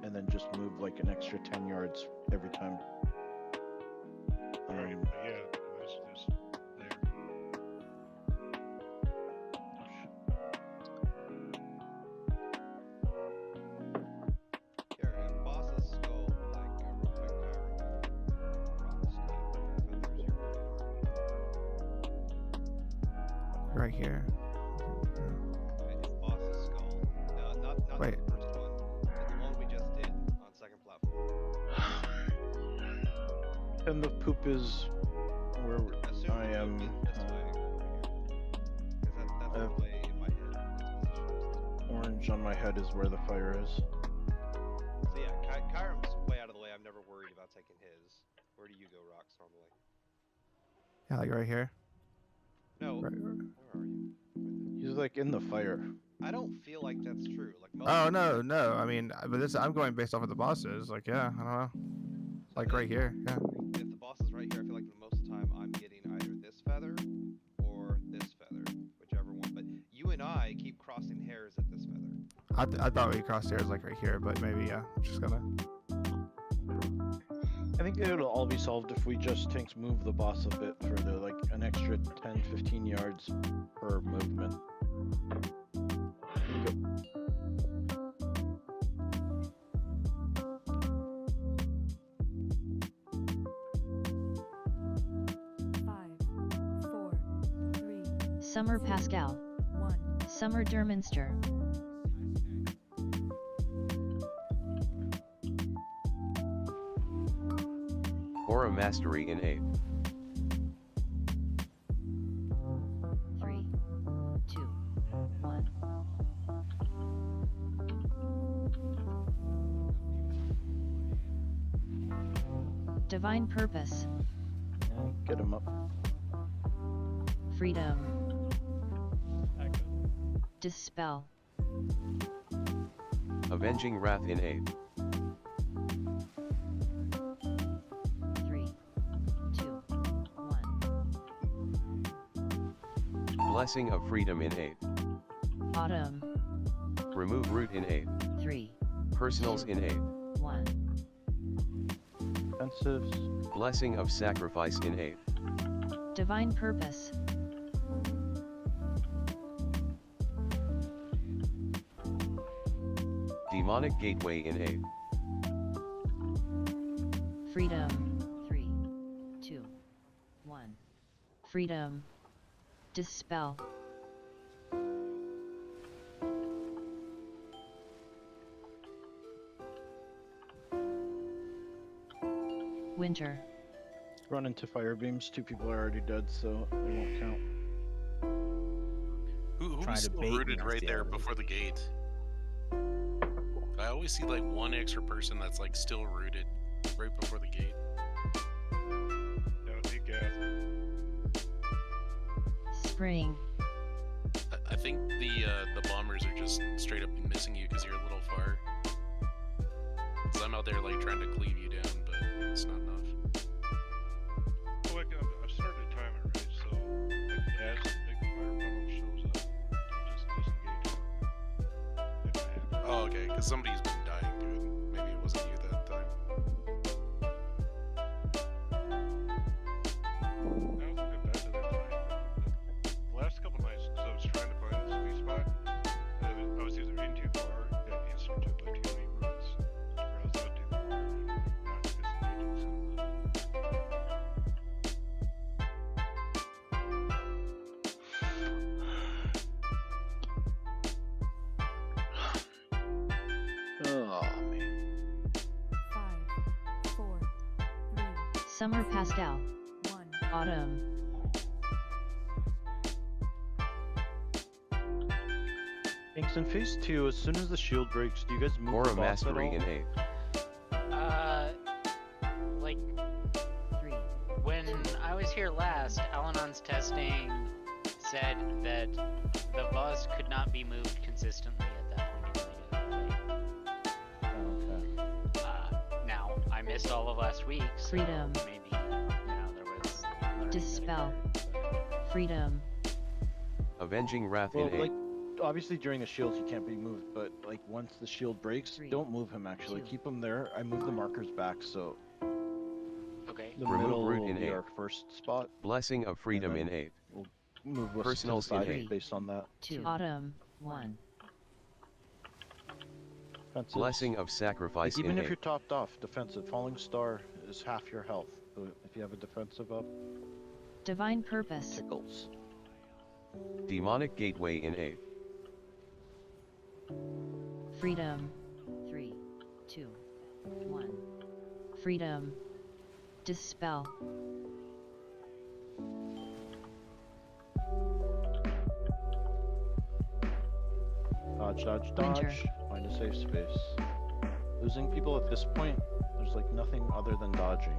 and then just move like an extra 10 yards every time. Right, yeah, it's just there. Here, boss's skull, like real quick, Right here. Boss's skull. No, not Wait. the first one, but the one we just did on second platform. And the poop is where Assume I the am. poop is this way, because that's the way in my head it's positioned. Orange on my head is where the fire is. So yeah, Kyram's way out of the way. I'm never worried about taking his. Where do you go, Rox, normally? Yeah, like right here. No. Right. Where are you? He's like in the fire. I don't feel like that's true. Like most Oh no. I mean, but I'm going based off of the bosses. Like, yeah, I don't know. Like right here. Yeah. If the boss is right here, I feel like most of the time I'm getting either this feather or this feather, whichever one. But you and I keep crossing hairs at this feather. I thought we crossed hairs like right here, but maybe yeah. I'm just gonna. I think it'll all be solved if we just tanks move the boss a bit further, like an extra 10-15 yards per movement. Go. 5, 4, 3, Summer Pascal. 1. Summer Derminster. Aura Mastery in 8. 3, 2, 1. Divine Purpose. Get him up. Freedom. Dispel. Avenging Wrath in 8. 3, 2, 1. Blessing of Freedom in 8. Autumn. Remove Root in 8. 3, Personals in 8. 1. Defensives. Blessing of Sacrifice in 8. Divine Purpose. Demonic Gateway in 8. Freedom. 3, 2, 1. Freedom. Dispel. Winter. Run into fire beams. 2 people are already dead, so it won't count. Who's Trying to still bait me rooted off right the there alley. before the gate? I always see like one extra person that's like still rooted right before the gate. That would be Gath. Spring. I think the bombers are just straight up missing you because you're a little far. Cause I'm out there like trying to cleave you down, but it's not enough. Well, like, I started a timer, right? So, like, as the big fire puddle shows up, you just disengage. Oh, okay, because somebody's been dying, dude. Maybe it wasn't you that time. I don't think I'm back to that time. The last couple nights, because I was trying to find the sweet spot, I was either in too far, got answered to by too many runs, or I was out too far, and not disengaging some of the... Oh, man. 5, 4, 3, Summer Pascal. 1. Autumn. Thanks. In phase 2, as soon as the shield breaks, do you guys move Aura the boss at Mastery all? in 8. Like when response testing said that the boss could not be moved consistently at that point in the Okay. now, I missed all of last week, so Freedom. maybe, there was learning that Dispel. occurred. Freedom. Avenging Wrath Well, in 8. like, obviously during the shields he can't be moved, but like once the shield breaks, don't move him actually. Keep him there. I move the markers back, so Okay. the Remove middle root will in be 8. our first spot. Blessing of Freedom in 8. We'll move what's to the Personals in side 8. based on that. Autumn. 1. Defensive. Blessing of Sacrifice Like, even in if 8. you're topped off, defensive. Falling Star is half your health. So if you have a defensive up, Divine Purpose. tickles. Demonic Gateway in 8. Freedom. 3, 2, 1. Freedom. Dispel. Dodge, dodge, Winter. dodge. Find a safe space. Losing people at this point, there's like nothing other than dodging.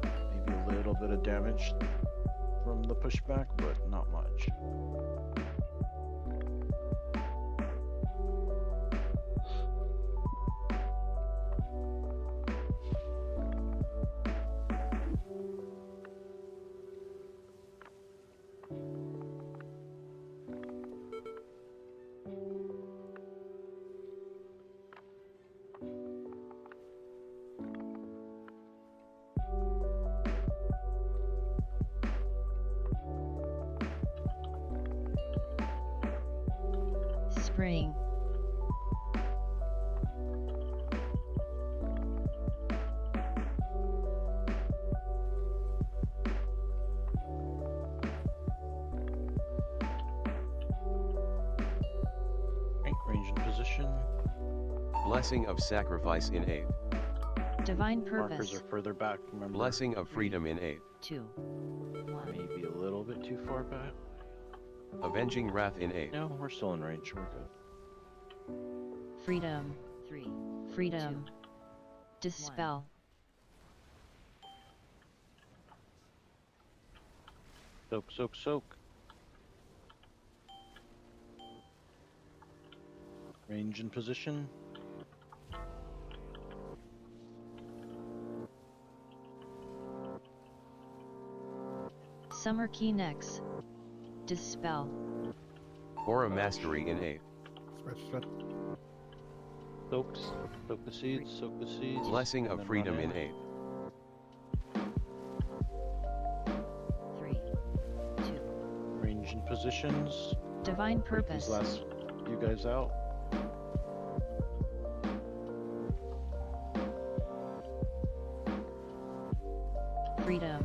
Maybe a little bit of damage from the pushback, but not much. Spring. Range and position. Blessing of Sacrifice in 8. Divine Markers Purpose. are further back, remember. Blessing of Freedom in 8. 2, 1. Maybe a little bit too far back. Avenging Wrath in 8. No, we're still in range. We're good. Freedom. 3. Freedom. Dispel. Soak, soak, soak. Range and position. Summer Key Nex. Dispel. Aura Mastery in 8. Stretch, stretch. Soak the seeds, soak the seeds. Blessing and of then Freedom run in 8. 3, 2. Range and positions. Divine Break Purpose. these last few guys out. Freedom.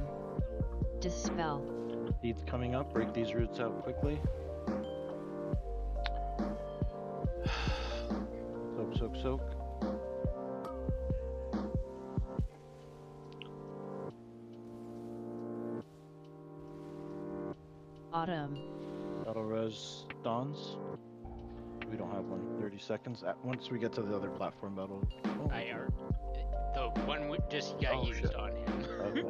Dispel. Seeds coming up. Break these roots out quickly. Soak, soak, soak. Autumn. Auto res dawns. We don't have one. 30 seconds. Once we get to the other platform battle. Oh, The one we just got used shit. on him. Okay.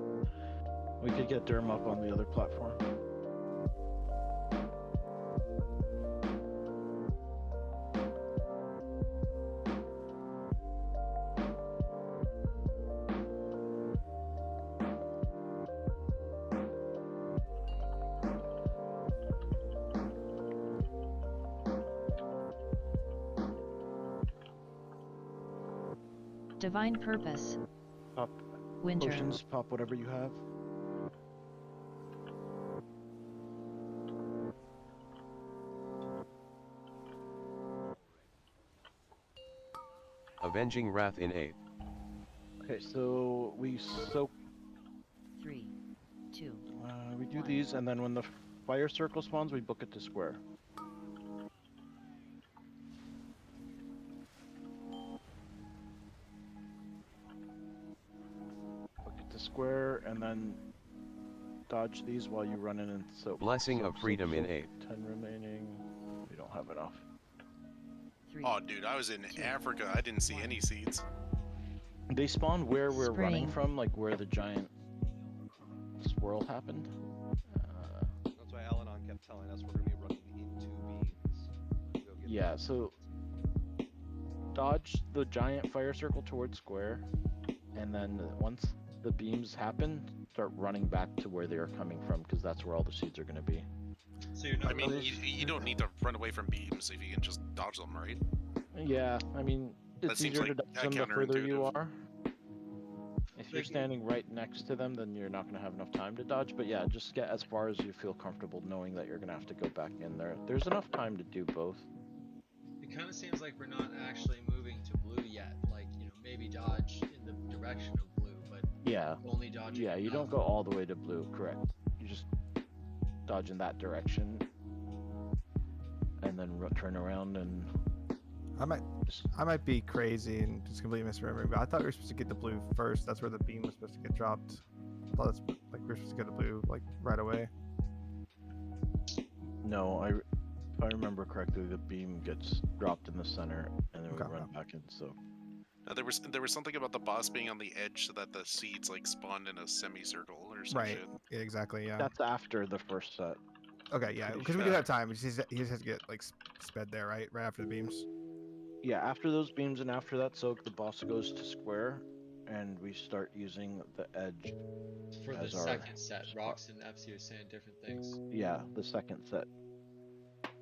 We could get Derm up on the other platform. Divine Purpose. Pop Winter. potions, pop whatever you have. Avenging Wrath in 8. Okay, so we soak. 3, 2. We do these, and then when the fire circle spawns, we book it to square. Book it to square, and then dodge these while you run in and soak. Blessing Soak, of Freedom soak, in soak. 8. 10 remaining. We don't have enough. Oh, dude, I was in Africa. I didn't see any seeds. They spawn where we're running Spring. from, like where the giant swirl happened. That's why Alanon kept telling us we're going to be running into beams. Go get Yeah, them. so dodge the giant fire circle towards square, and then once the beams happen, start running back to where they are coming from, because that's where all the seeds are going to be. So you're not. I mean, you don't need to run away from beams if you can just dodge them, right? Yeah, I mean, That it's seems easier to like dodge them the further you counterintuitive. are. If you're standing right next to them, then you're not going to have enough time to dodge. But yeah, just get as far as you feel comfortable, knowing that you're going to have to go back in there. There's enough time to do both. It kind of seems like we're not actually moving to blue yet. Like, maybe dodge in the direction of blue, but Yeah. only dodging. Yeah, you don't go all the way to blue, correct. You just dodge in that direction, and then turn around and... I might be crazy and just completely misremembering, but I thought we were supposed to get the blue first. That's where the beam was supposed to get dropped. I thought that's like we were supposed to get the blue like right away. No, if I remember correctly, the beam gets dropped in the center, and then we Okay. run back in. So There was something about the boss being on the edge so that the seeds like spawned in a semicircle or some Right. shit. Yeah, exactly. Yeah. that's after the first set. Okay. Yeah. pretty Because we sure. do have time. He just has to get like sped there, right? Right after the beams. Yeah, after those beams and after that soak, the boss goes to square, and we start using the edge For the as our second set, spot. Rox and FC are saying different things. Yeah, the second set.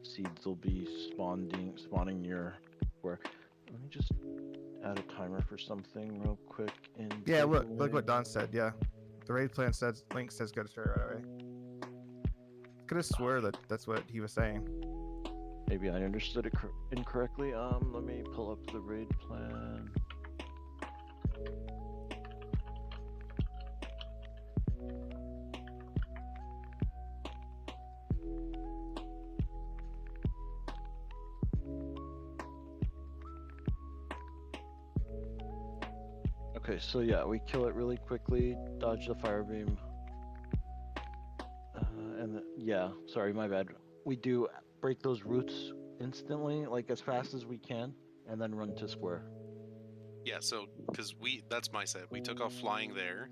Seeds will be spawning near square. Let me just add a timer for something real quick. Yeah. Look what Don said. Yeah. The raid plan says Link says go to straight right away. Could have swear that that's what he was saying. Maybe I understood it incorrectly. Let me pull up the raid plan. Okay, so yeah, we kill it really quickly, dodge the fire beam. Yeah, sorry, my bad. We do break those roots instantly, like as fast as we can, and then run to square. Yeah, so because that's my set. We took off flying there.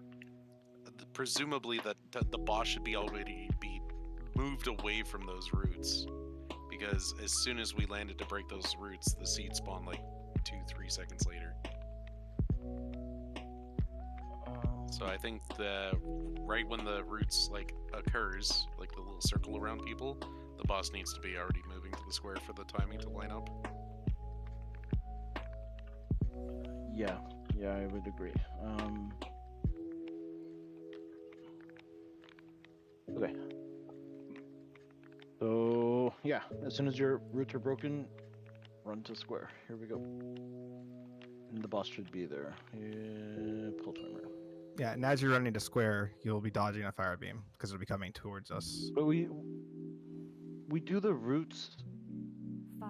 Presumably the boss should be already be moved away from those roots, because as soon as we landed to break those roots, the seed spawned like 2-3 seconds later. So I think right when the roots like occurs, like the little circle around people, the boss needs to be already moving to the square for the timing to line up. Yeah, I would agree. Okay. So yeah, as soon as your roots are broken, run to square. Here we go. And the boss should be there. Yeah, pull timer. Yeah, and as you're running to square, you'll be dodging a fire beam because it'll be coming towards us. But we do the roots 5,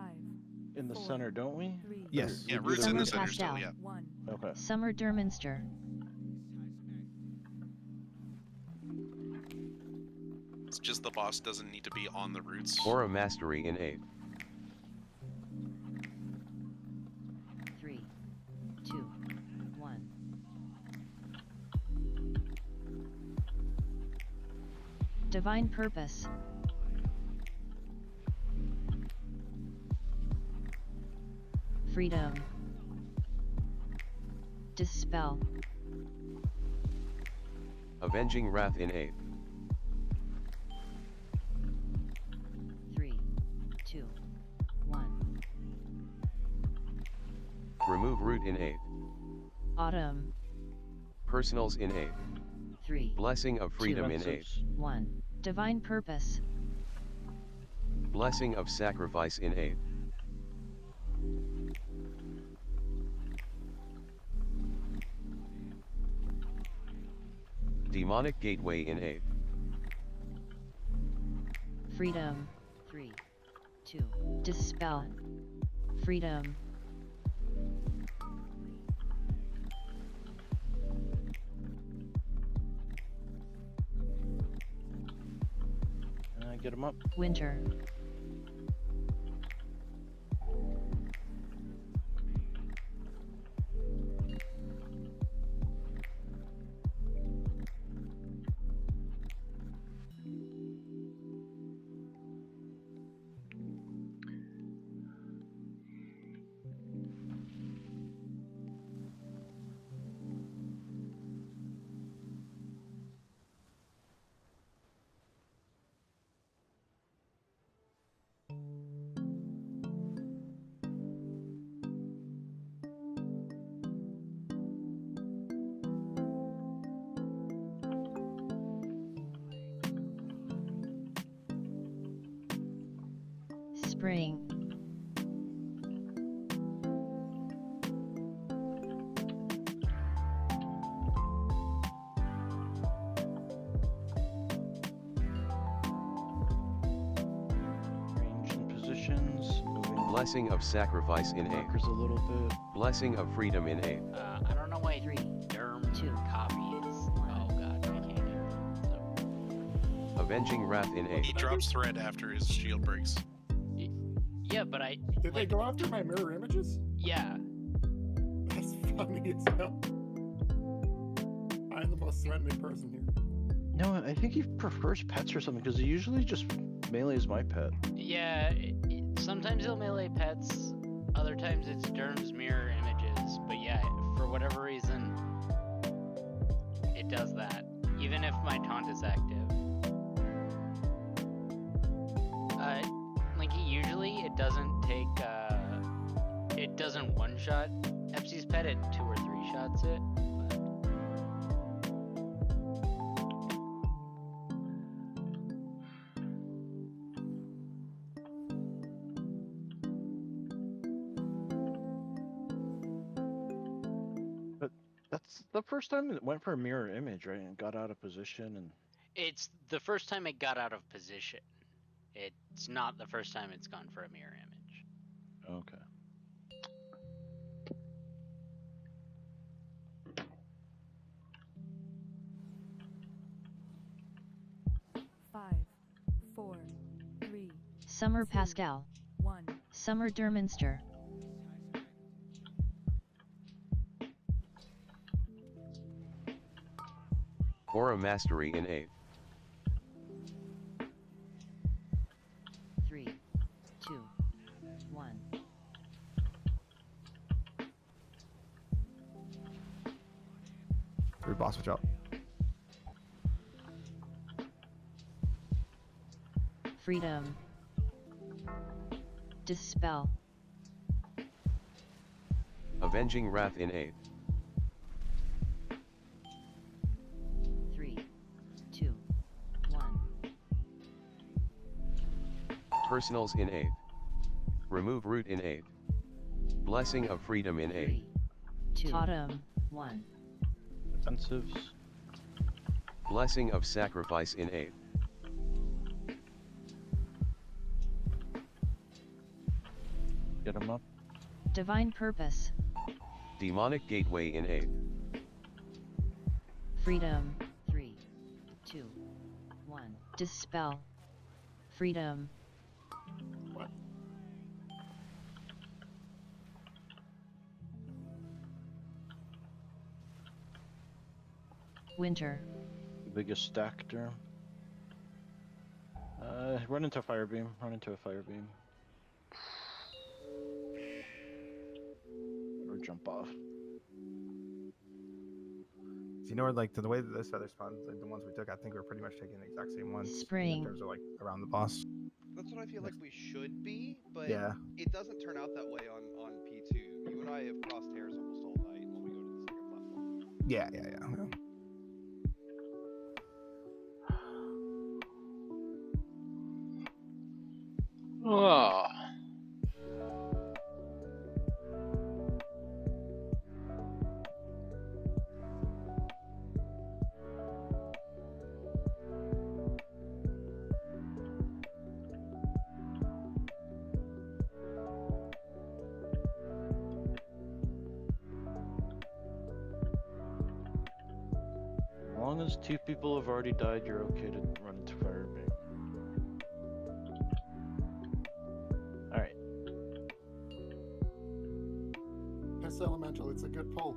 in the 4, center, don't we? 3, Yes. Yeah, We do roots in the Summer center still, Pastel. yeah. 1. Okay. Summer Derminster. It's just the boss doesn't need to be on the roots. Aura Mastery in 8. 3, 2, 1. Divine Purpose. Freedom. Dispel. Avenging Wrath in 8. 3, 2, 1. Remove Root in 8. Autumn. Personals in 8. 3, Blessing of Freedom in 8. 1. Divine Purpose. Blessing of Sacrifice in 8. Demonic Gateway in 8. Freedom. 3, 2. Dispel. Freedom. Get him up. Winter. Spring. Range and positions. Moving Blessing of sacrifice in 8. markers a little bit. Blessing of freedom in 8. I don't know why 3, Derm 2, copy is. Oh god, I can't get it. So. Avenging wrath in 8. He drops thread after his shield breaks. Yeah, but I. Did they go after my mirror images? Yeah. That's funny as hell. I'm the most threatening person here. No, I think he prefers pets or something because he usually just melees my pet. Yeah, sometimes he'll melee pets, other times it's Derm's mirror images, but yeah, for whatever reason, it does that, even if my taunt is active. Like, usually it doesn't take, it doesn't one-shot Epsi's pet, it 2 or 3 shots it. That's the first time it went for a mirror image, right? And got out of position and. It's the first time it got out of position. It's not the first time it's gone for a mirror image. Okay. Five, four, three, Summer Pascal. 1. Summer Derminster. Aura mastery in 8. 3, 2, 1. Three boss, watch out. Freedom. Dispel. Avenging wrath in 8. 3, 2, 1. Personals in 8. Remove root in 8. Blessing of freedom in 8. 3, 2. Autumn. 1. Defensives. Blessing of sacrifice in 8. Get him up. Divine Purpose. Demonic gateway in 8. Freedom. 3, 2, 1. Dispel. Freedom. What? Winter. Biggest stack there. Run into a fire beam. Run into a fire beam. Or jump off. So you know where, like, the way that this feather spawns, like the ones we took, I think we're pretty much taking the exact same ones. Spring. In terms of, like, around the boss. That's what I feel like we should be, but Yeah. it doesn't turn out that way on P2. You and I have crossed hairs almost all night when we go to the second platform. Yeah. Oh. As long as 2 people have already died, you're okay to run into fire beam. Alright. Piss Elemental, it's a good pull.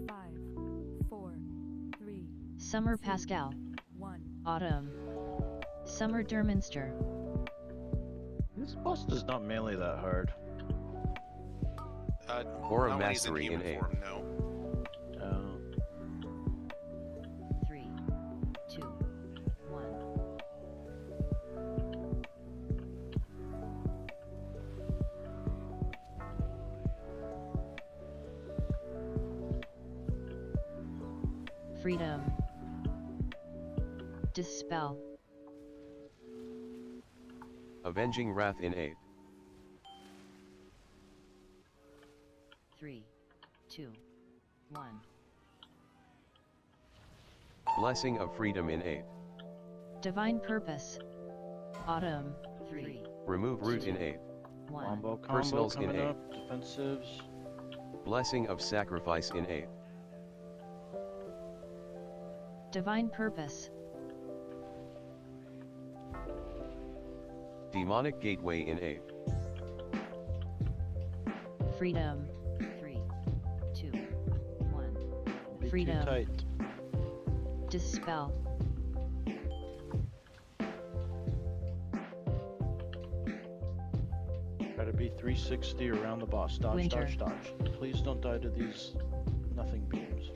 Five, four, three, Summer Pascal. 1. Autumn. Summer Derminster. This boss does not melee that hard. Aura not when he's in mastery in human 8. form, no. 3, 2, 1. Freedom. Dispel. Avenging Wrath in 8. 3, 2, 1. Blessing of Freedom in 8. Divine Purpose. Autumn. 3. Remove Root in 8. 1. Combo Personals in coming 8. up. Defensives. Blessing of Sacrifice in 8. Divine Purpose. Demonic Gateway in 8. Freedom. 3, 2, 1. Be Freedom. too tight. Dispel. Gotta be 360 around the boss. Dodge, Winter. dodge, dodge. Please don't die to these nothing beams.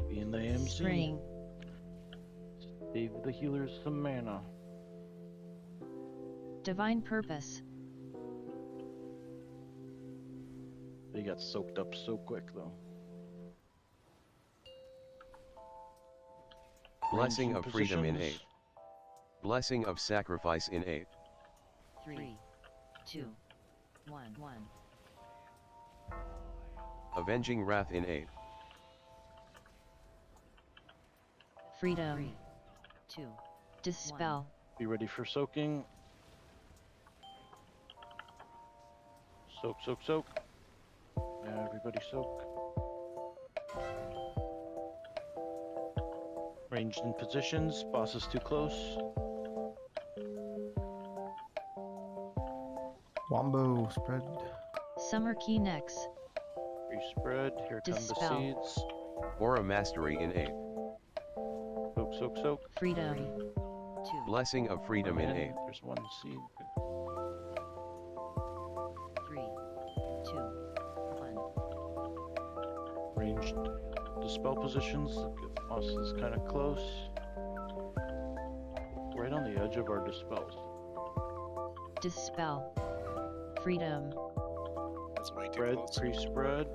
Be in the MC. Spring. Save the healers some mana. Divine Purpose. They got soaked up so quick though. Blessing of Ranging Freedom in 8. positions. Blessing of Sacrifice in 8. 3, 2, 1. Avenging Wrath in 8. Freedom. 3, 2. Dispel. Be ready for soaking. Soak, soak, soak. Everybody soak. Ranged in positions. Boss is too close. Wombo spread. Summer Key Nex. Respread. Here come the Dispel. seeds. Aura Mastery in 8. Soak, soak, soak. Freedom. 2. Blessing of Freedom in 8. There's one seed. 3, 2, 1. Ranged dispel positions. The boss is kind of close. Right on the edge of our dispels. Dispel. Freedom. That's way too Spread, close. pre-spread.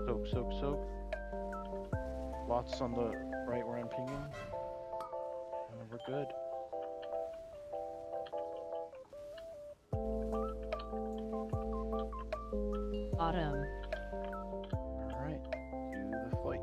Soak, soak, soak. Lots on the right where I'm pinging. And we're good. Autumn. Alright, do the fight.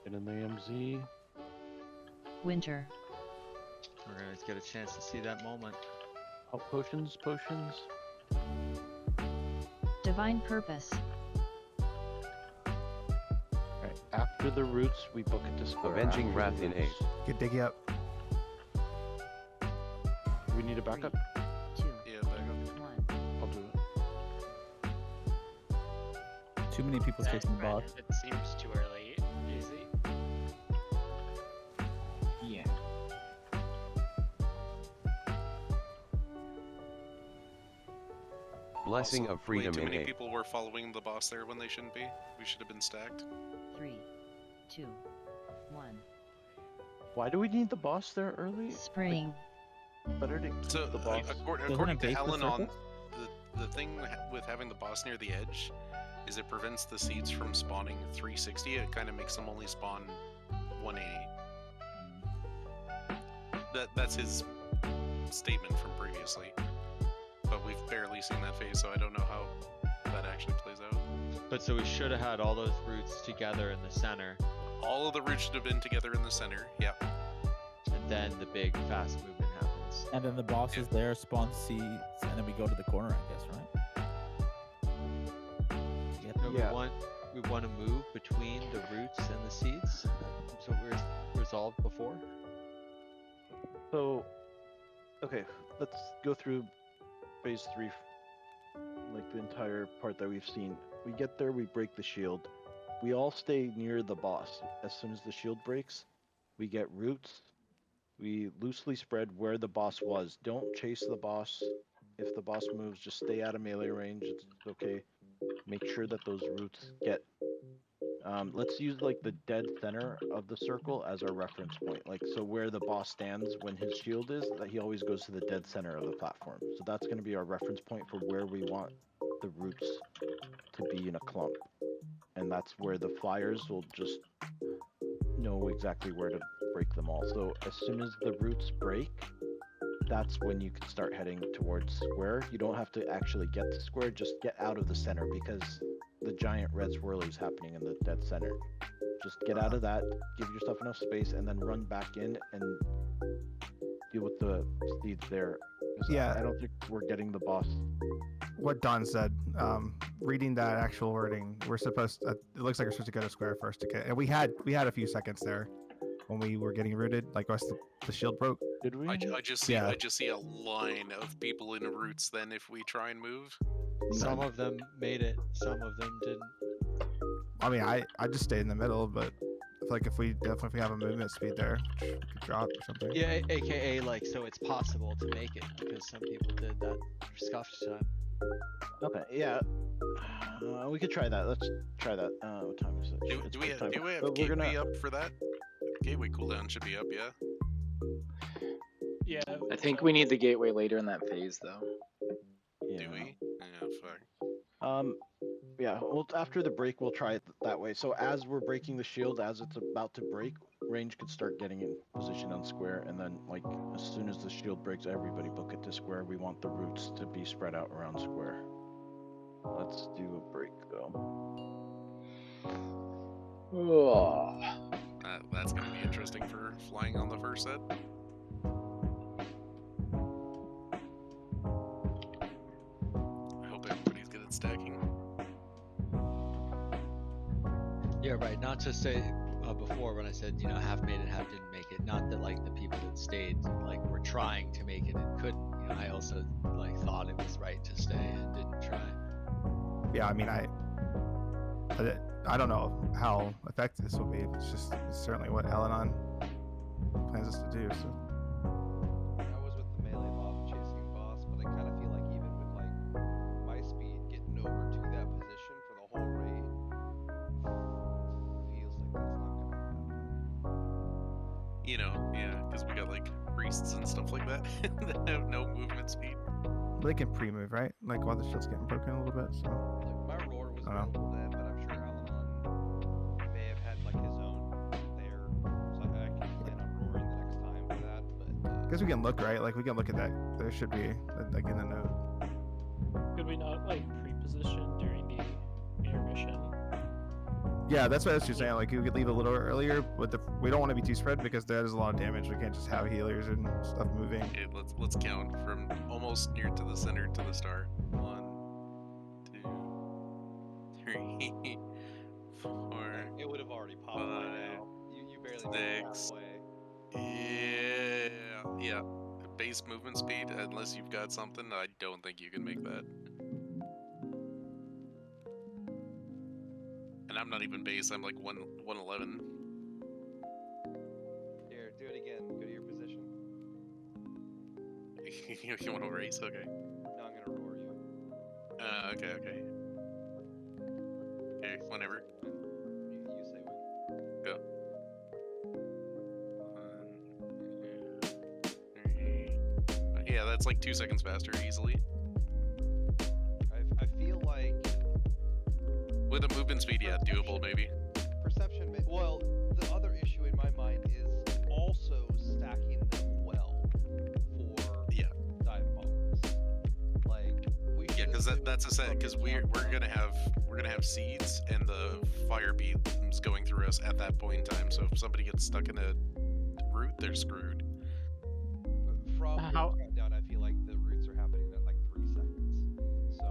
Get in the MZ. Winter. We're gonna get a chance to see that moment. Oh, potions, potions. Divine Purpose. Alright, after the roots, we book it to square. Avenging after Wrath the in 8. roots. Get Diggy up. We need a backup? 2, Yeah, back up. 1. I'll do it. Too many people chasing the boss. It seems too early. Easy. Yeah. Blessing Also, of Freedom way too in many 8. people were following the boss there when they shouldn't be. We should have been stacked. 3, 2, 1. Why do we need the boss there early? Spring. Better to keep So, the boss. according to base the Helen, on circles? the thing with having the boss near the edge is it prevents the seeds from spawning 360. It kind of makes them only spawn 180. that's his statement from previously. But we've barely seen that phase, so I don't know how that actually plays out. But so we should have had all those roots together in the center. All of the roots should have been together in the center. Yeah. And then the big fast movement happens. And then the boss is there, spawns seeds, and then we go to the corner, I guess, right? No, we want to move between the roots and the seeds. That's what we resolved before. So, okay, let's go through phase 3, like the entire part that we've seen. We get there, we break the shield. We all stay near the boss. As soon as the shield breaks, we get roots. We loosely spread where the boss was. Don't chase the boss. If the boss moves, just stay out of melee range. It's okay. Make sure that those roots get... let's use like the dead center of the circle as our reference point. Like, so where the boss stands when his shield is, that he always goes to the dead center of the platform. So that's going to be our reference point for where we want the roots to be in a clump. And that's where the flyers will just know exactly where to break them all. So as soon as the roots break, that's when you can start heading towards square. You don't have to actually get to square, just get out of the center because the giant red swirly is happening in the dead center. Just get out of that, give yourself enough space, and then run back in and deal with the seeds there. Yeah. I don't think we're getting the boss. What Don said, reading that actual wording, we're supposed to, it looks like we're supposed to go to square first to get, and we had a few seconds there when we were getting rooted, like once the shield broke. Did we? I just see a line of people in roots then if we try and move. Some of them made it, some of them didn't. I mean, I just stayed in the middle, but I feel like if we have a movement speed there, we could drop or something. Yeah, aka like, so it's possible to make it because some people did that for scuffed time. Okay, yeah. We could try that. Let's try that. What time is it? Do we have gateway up for that? Gateway cooldown should be up, yeah? Yeah. I think we need the gateway later in that phase, though. Yeah. Do we? Yeah, fuck. Yeah, well, after the break, we'll try it that way. So as we're breaking the shield, as it's about to break, range could start getting in position on square, and then, like, as soon as the shield breaks, everybody book it to square. We want the roots to be spread out around square. Let's do a break, though. That's gonna be interesting for flying on the first set. I hope everybody's good at stacking. Yeah, right. Not to say before when I said, you know, half made it, half didn't make it. Not that like the people that stayed like were trying to make it and couldn't. You know, I also like thought it was right to stay and didn't try. Yeah, I mean, I don't know how effective this will be. It's certainly what Elenon plans us to do. So. I was with the melee mob chasing boss, but I kind of feel like even with like my speed getting over to that position for the whole raid, feels like that's not gonna happen. You know, yeah, because we got like priests and stuff like that that have no movement speed. They can pre-move, right? Like while the shield's getting broken a little bit. So. Like my roar was available then, but I'm sure Alanon may have had like his own there, so I can plan on roaring the next time for that. But Because we can look, right? Like we can look at that. There should be like in the note. Could we not like pre-position during the intermission? Yeah, that's what I was just saying. Like we could leave a little earlier, but we don't want to be too spread because that is a lot of damage. We can't just have healers and stuff moving. Okay, let's count from almost near to the center to the star. 1, 2, 3, 4. it would have already popped by now. You barely made it 6. halfway. Yeah. Base movement speed, unless you've got something, I don't think you can make that. And I'm not even base, I'm like 111. Here, do it again. Go to your position. You want to race? Okay. No, I'm gonna roar you. Okay. Okay, whenever. You say when. Go. 1, 2, 3. Yeah, that's like 2 seconds faster easily. I feel like with a movement speed, yeah, doable maybe. Perception. Well, the other issue in my mind is also stacking them well. Because that's a set. Because we're gonna have seeds and the fire beams going through us at that point in time. So if somebody gets stuck in a root, they're screwed. From the How- countdown, I feel like the roots are happening at like 3 seconds. So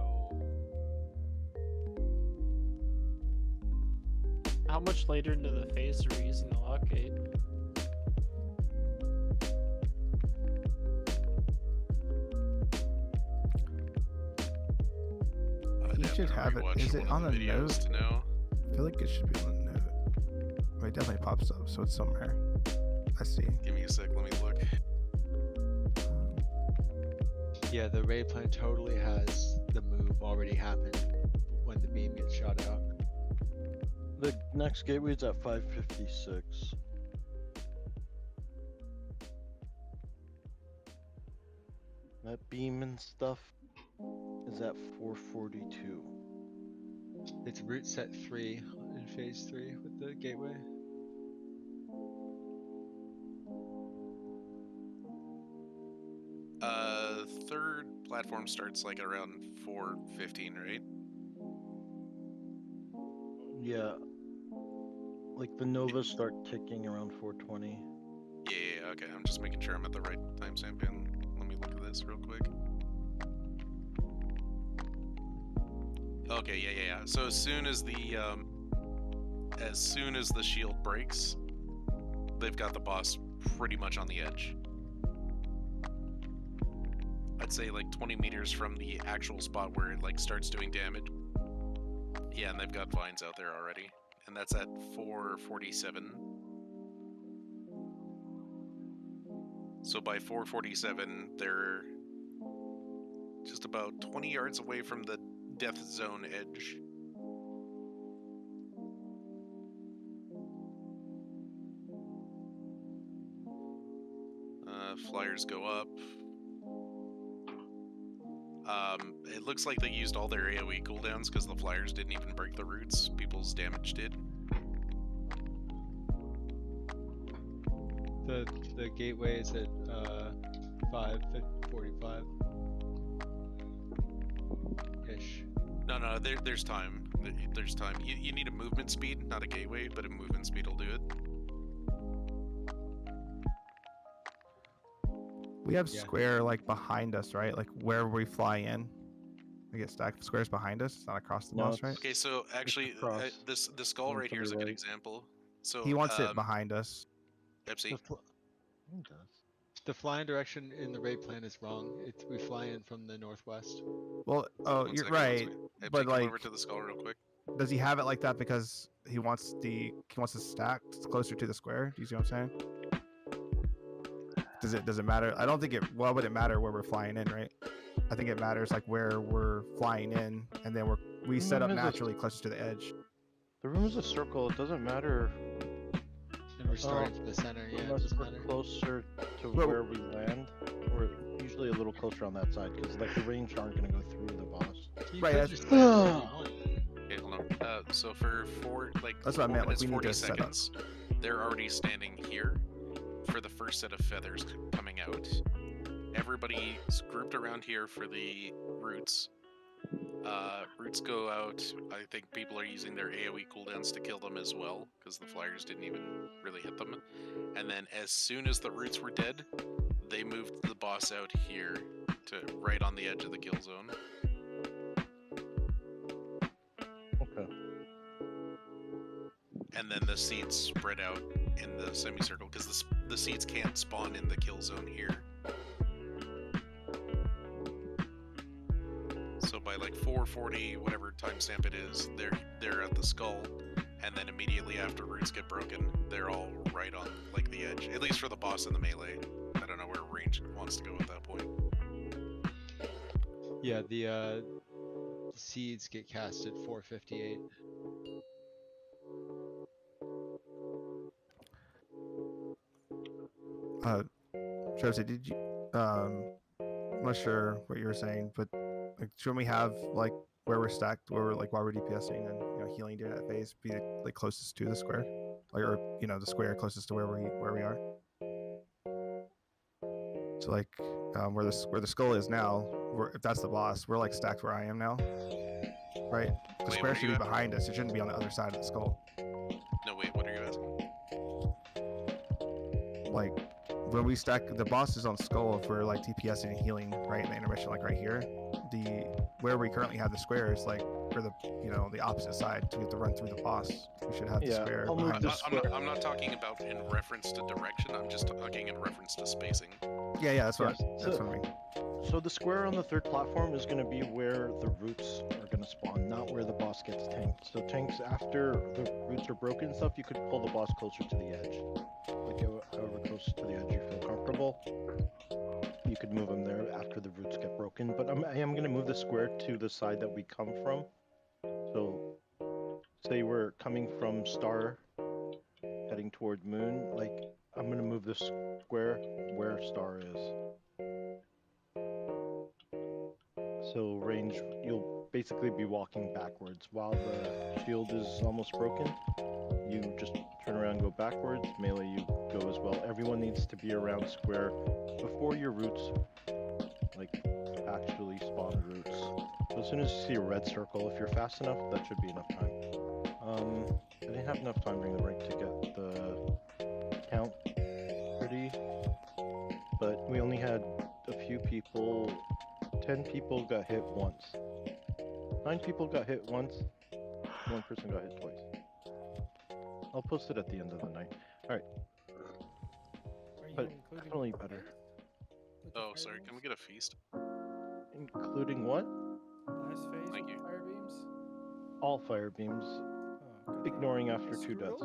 How much later into the phase are we using the lock gate? You should have it. Is it on the note? To know. I feel like it should be on the note. Well, it definitely pops up, so it's somewhere. I see. Give me a sec. Let me look. Yeah, the raid plan totally has the move already happened when the beam gets shot out. The next gateway's at 556. That beam and stuff is at 442. It's route set 3 in phase 3 with the gateway. Third platform starts like around 4:15, right? Yeah. Like the Novas start ticking around 420. Yeah, okay. I'm just making sure I'm at the right timestamp, and let me look at this real quick. Okay, yeah. So as soon as the shield breaks, they've got the boss pretty much on the edge. I'd say like 20 meters from the actual spot where it like starts doing damage. Yeah, and they've got vines out there already. And that's at 447. So by 447, they're just about 20 yards away from the death zone edge. Flyers go up. It looks like they used all their AoE cooldowns because the flyers didn't even break the roots. People's damage did. The gateway is at 5:45 ish. No, there's time. There's time. You need a movement speed, not a gateway, but a movement speed will do it. We have square like behind us, right? Like where we fly in. We get stacked squares behind us. It's not across the boss, right? Okay, so actually, the skull right here is a good example. So He wants it behind us. Pepsi. The flying direction in the raid plan is wrong. We fly in from the northwest. Well, oh, One you're second, right. Pepsi, But come like, over to the skull real quick. does he have it like that because he wants to stack closer to the square? Do you see what I'm saying? Does it matter? I don't think it. Well, would it matter where we're flying in, right? I think it matters like where we're flying in, and then we set up naturally closer to the edge. The room is a circle. It doesn't matter. And we're starting from the center. Yeah, it Unless doesn't we're matter. closer to where we land. We're usually a little closer on that side because like the range aren't going to go through the boss. Right. Okay, hold on. So for That's what I meant, like, minutes, we need 40 to set up. seconds, they're already standing here for the first set of feathers coming out. Everybody's grouped around here for the roots. Roots go out. I think people are using their AoE cooldowns to kill them as well, because the flyers didn't even really hit them. And then as soon as the roots were dead, they moved the boss out here to right on the edge of the kill zone. Okay. And then the seeds spread out in the semicircle, because the seeds can't spawn in the kill zone here. So by like 4:40, whatever timestamp it is, they're at the skull, and then immediately after roots get broken, they're all right on like the edge. At least for the boss in the melee. I don't know where range wants to go at that point. Yeah, the seeds get cast at 4:58. Travis, did you? I'm not sure what you were saying, but like, shouldn't we have like where we're stacked, where we're like while we're DPSing and healing during that phase, be like closest to the square, like or the square closest to where we are. So like where the skull is now, if that's the boss, we're like stacked where I am now, right? The Wait, square where should you be at? behind us. It shouldn't be on the other side of the skull. No, wait, what are you asking? Like when we stack, the boss is on skull if we're like DPSing and healing, right? In the intermission, like right here. Where we currently have the square is like for the the opposite side. So we have to run through the boss. We should have the square behind us. I'm not talking about in reference to direction. I'm just talking in reference to spacing. Yeah, that's what Yes. I mean. So the square on the third platform is going to be where the roots are going to spawn, not where the boss gets tanked. So tanks, after the roots are broken and stuff, you could pull the boss closer to the edge. Like however close to the edge you feel comfortable. You could move them there after the roots get broken. But I am going to move the square to the side that we come from. So say we're coming from Star, heading toward Moon. Like I'm going to move the square where Star is. So range, you'll basically be walking backwards. While the shield is almost broken, you just turn around, go backwards. Melee, you go as well. Everyone needs to be around square before your roots, like, actually spawn roots. So as soon as you see a red circle, if you're fast enough, that should be enough time. I didn't have enough time during the break to get the count ready, but we only had a few people. 10 people got hit once. 9 people got hit once. 1 person got hit twice. I'll post it at the end of the night. Alright. But definitely better. Oh, sorry. Can we get a feast? Including what? Last phase Thank you. fire beams? All fire beams. Ignoring after 2 deaths.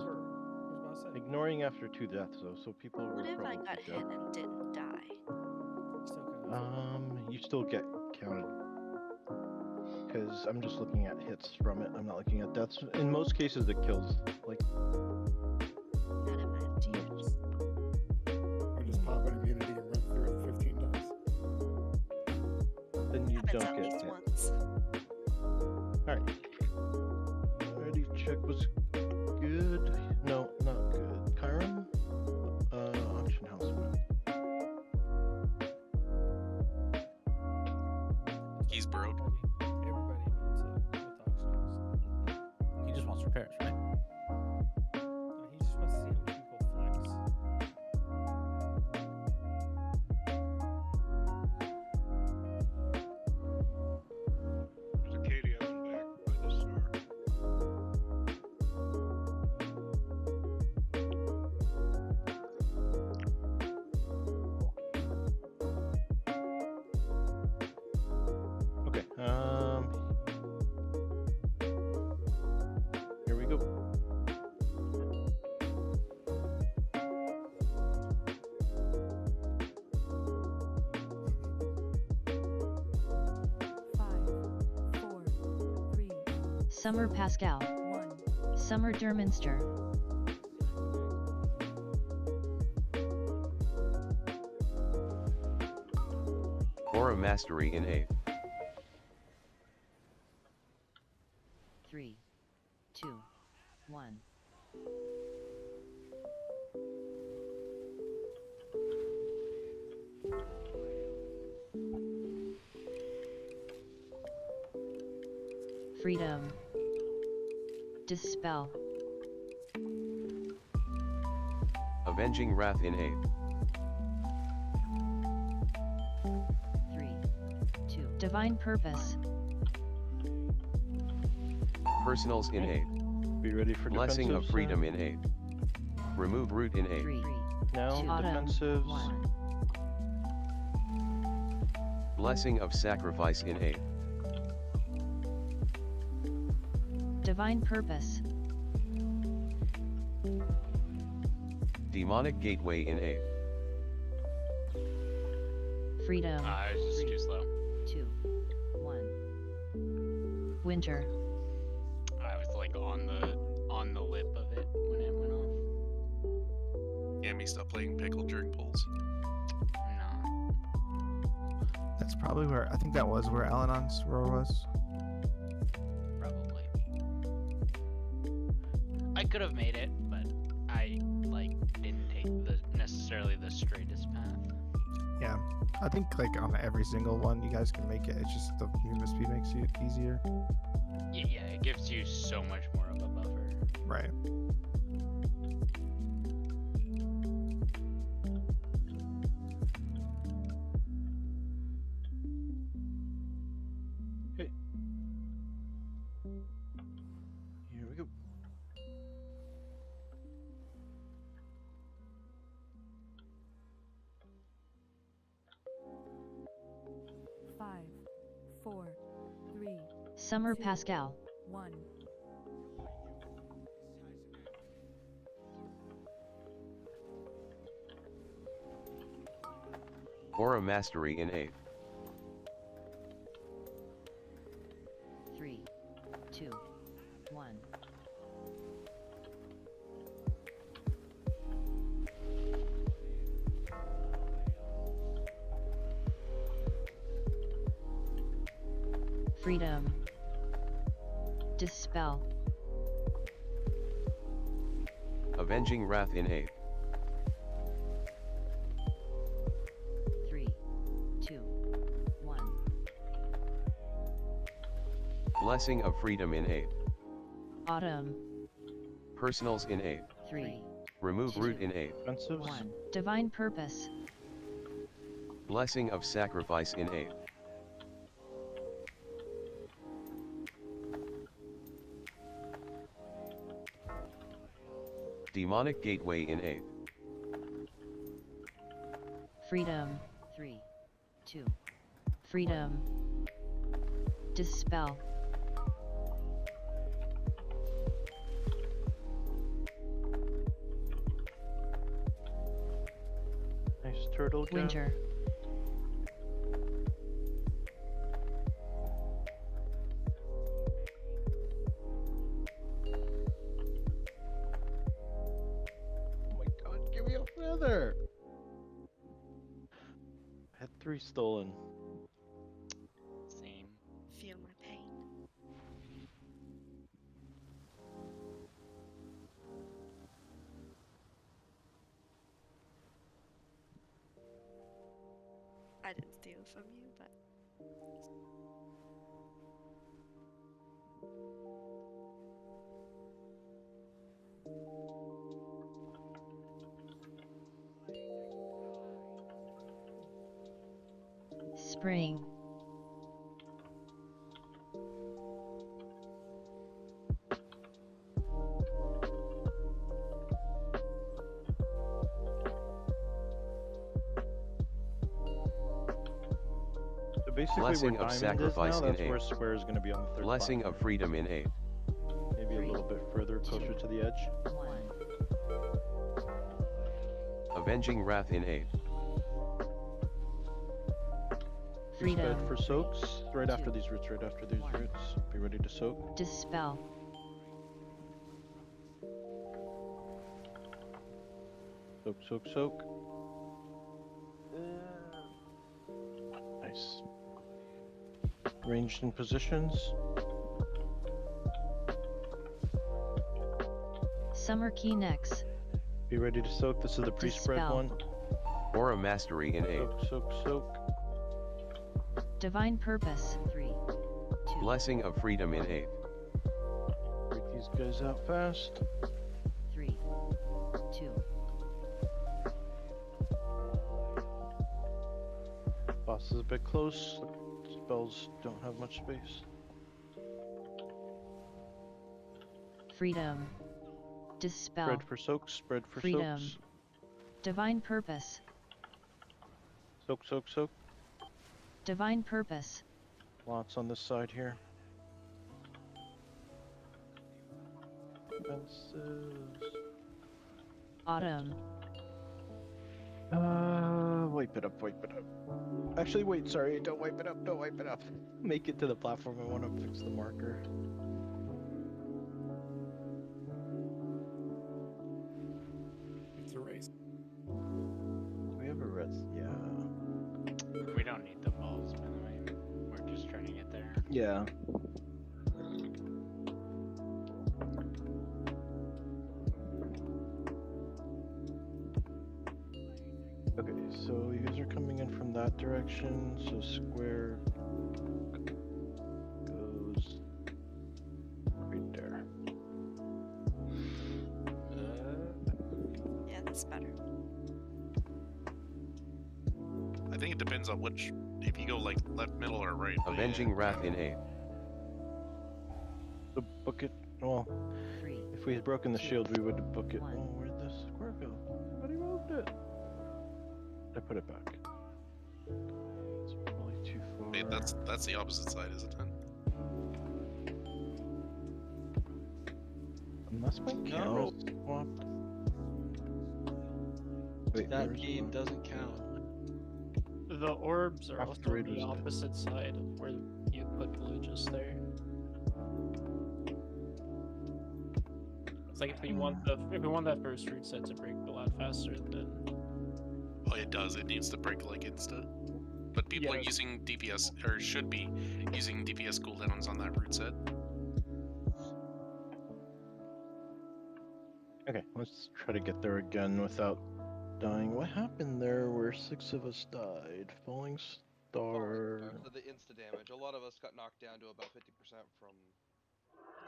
Ignoring after 2 deaths though, so people were What if I probably got hit and didn't die? You still get counted. Because I'm just looking at hits from it, I'm not looking at deaths. In most cases it kills, like... Not in my FTS. Or just pop an immunity and run through it 15 times. Then you Happens don't at get least hit. once. Alright. Ready check was good. No, not good. Chiron? Auction house man. He's broke. He just wants repairs, right? He just wants to see how many people flex. There's a KDS back by the star. Okay, here we go. Summer Pascal. Summer Derminster. Aura Mastery in 8th. 3, 2, 1. Freedom. Dispel. Avenging Wrath in 8th. 3, 2. Divine Purpose. Personals in 8th. Be ready for Blessing of defensives, Freedom in 8th. Remove Root in 8th. 3, Now, 2, defensives. 1. Blessing of Sacrifice in 8th. Divine Purpose. Demonic Gateway in 8th. Freedom. I was just too slow. 2, 1. Winter. I was like on the lip of it when it went off. Yami, stop playing pickle during pulls. No. That's probably where I think that was where Alanon's roar was. Probably. I could have made it, but I like didn't take necessarily the straightest path. Yeah. I think like on every single one, you guys can make it. It's just the movement speed makes it easier. Yeah, it gives you so much more of a buffer. Right. Okay. Here we go. Five, four, three, Summer two, Pascal. 1. Aura Mastery in 8th. 3, 2, 1. Freedom. Dispel. Avenging Wrath in 8th. 3, 2, 1. Blessing of Freedom in 8th. Autumn. Personals in 8th. 3, Remove Root in 8th. 1. Divine Purpose. Blessing of Sacrifice in 8th. Demonic Gateway in 8th. Freedom. 3, 2. Freedom. Dispel. Nice turtle jump. Winter. Oh my god, give me a feather! I had 3 stolen. Same. Feel my pain. I didn't steal from you, but Spring. So basically, Blessing where of diamond Sacrifice is now, in that's where 8th. square is going to be on the third Blessing of Freedom in 8th. platform. Maybe a little bit further, closer to the edge. 1. Avenging Wrath in 8th. Freedom. Spread for soaks. Right after these roots, right after these roots. Be ready to soak. Dispel. Soak, soak, soak. Nice. Ranged in positions. Summer Key Nex. Be ready to soak. This is the pre-spread Dispel. one. Aura Mastery in 8th. Soak, soak, soak. Divine Purpose. 3, 2. Blessing of Freedom in 8th. Break these guys out fast. 3, 2. Boss is a bit close. Spells don't have much space. Freedom. Dispel. Spread for soaks. Spread for Freedom. soaks. Divine Purpose. Soak, soak, soak. Divine Purpose. Lots on this side here. Fences. Autumn. Wipe it up, wipe it up. Actually, wait, sorry, don't wipe it up, don't wipe it up. Make it to the platform, I want to fix the marker. It's a race. Do we have a rest? Yeah. We don't need the balls, by the way. We're just trying to get there. Yeah. Okay, Okay, so you guys are coming in from that direction, so square goes right there. Yeah, that's better. I think it depends on which. If you go like left, middle, or right. Avenging Wrath in 8th. The book it. Well, if we had broken the shield, we would have booked it. Oh, where'd the square go? Somebody moved it. I put it back. It's probably too far. Wait, that's the opposite side, isn't it? Unless my camera's swapped. Wait, That where's beam the- doesn't count. The orbs are also After on the Raiders. opposite side of where you put blue just there. It's like if we want that first root set to break a lot faster, then Oh, it does. It needs to break like insta. But people are Yeah. using DPS, or should be using DPS cooldowns on that root set. Okay, let's try to get there again without dying. What happened there where 6 of us died? Falling Star. So the insta damage. A lot of us got knocked down to about 50% from.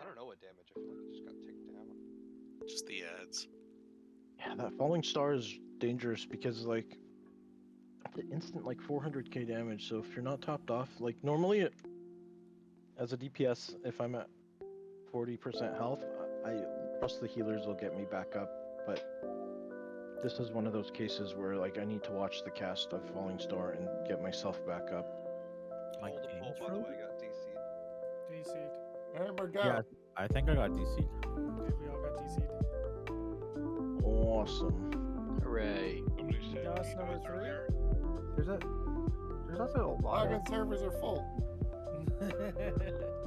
I don't know what damage. I feel like it just got ticked down. Just the ads. Yeah, that Falling Star is dangerous because, like, it's an instant, like, 400k damage. So if you're not topped off, like, normally, as a DPS, if I'm at 40% health, I trust the healers will get me back up. But this is one of those cases where, like, I need to watch the cast of Falling Star and get myself back up. Like Hold the damage poll, by the roll? way, got DC'd. DC'd. Amber, go. Yeah, I think I got DC'd. Okay, we all got DC'd. Awesome. Hooray. Somebody said DOS DDoS number 3? earlier. There's also a lot Login of servers are full.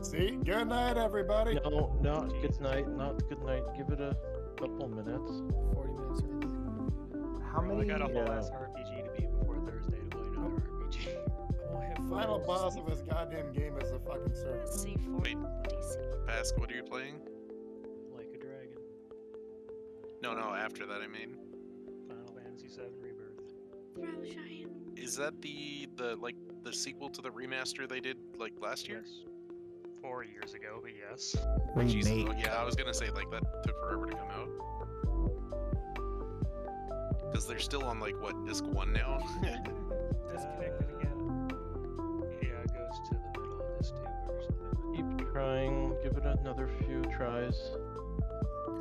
See? Good night, everybody. No, not good night, not good night. Give it a couple minutes. 40 minutes early. how Bro, many I got a whole Yeah. ass RPG to beat before Thursday to play another RPG. I won't have fun. Final boss of this goddamn game is the fucking server. C4 Wait. DC. Bask, what are you playing? Like a dragon. No, after that I mean. Final Fantasy VII Rebirth. Bro, giant. Is that the sequel to the remaster they did like last year? Yes. 4 years ago, but yes. Jesus. remake? Oh, yeah, I was gonna say like that took forever to come out. Because they're still on like what, disc 1 now? Disconnected again. Yeah, it goes to the middle of this tube or something. Keep trying. Give it another few tries.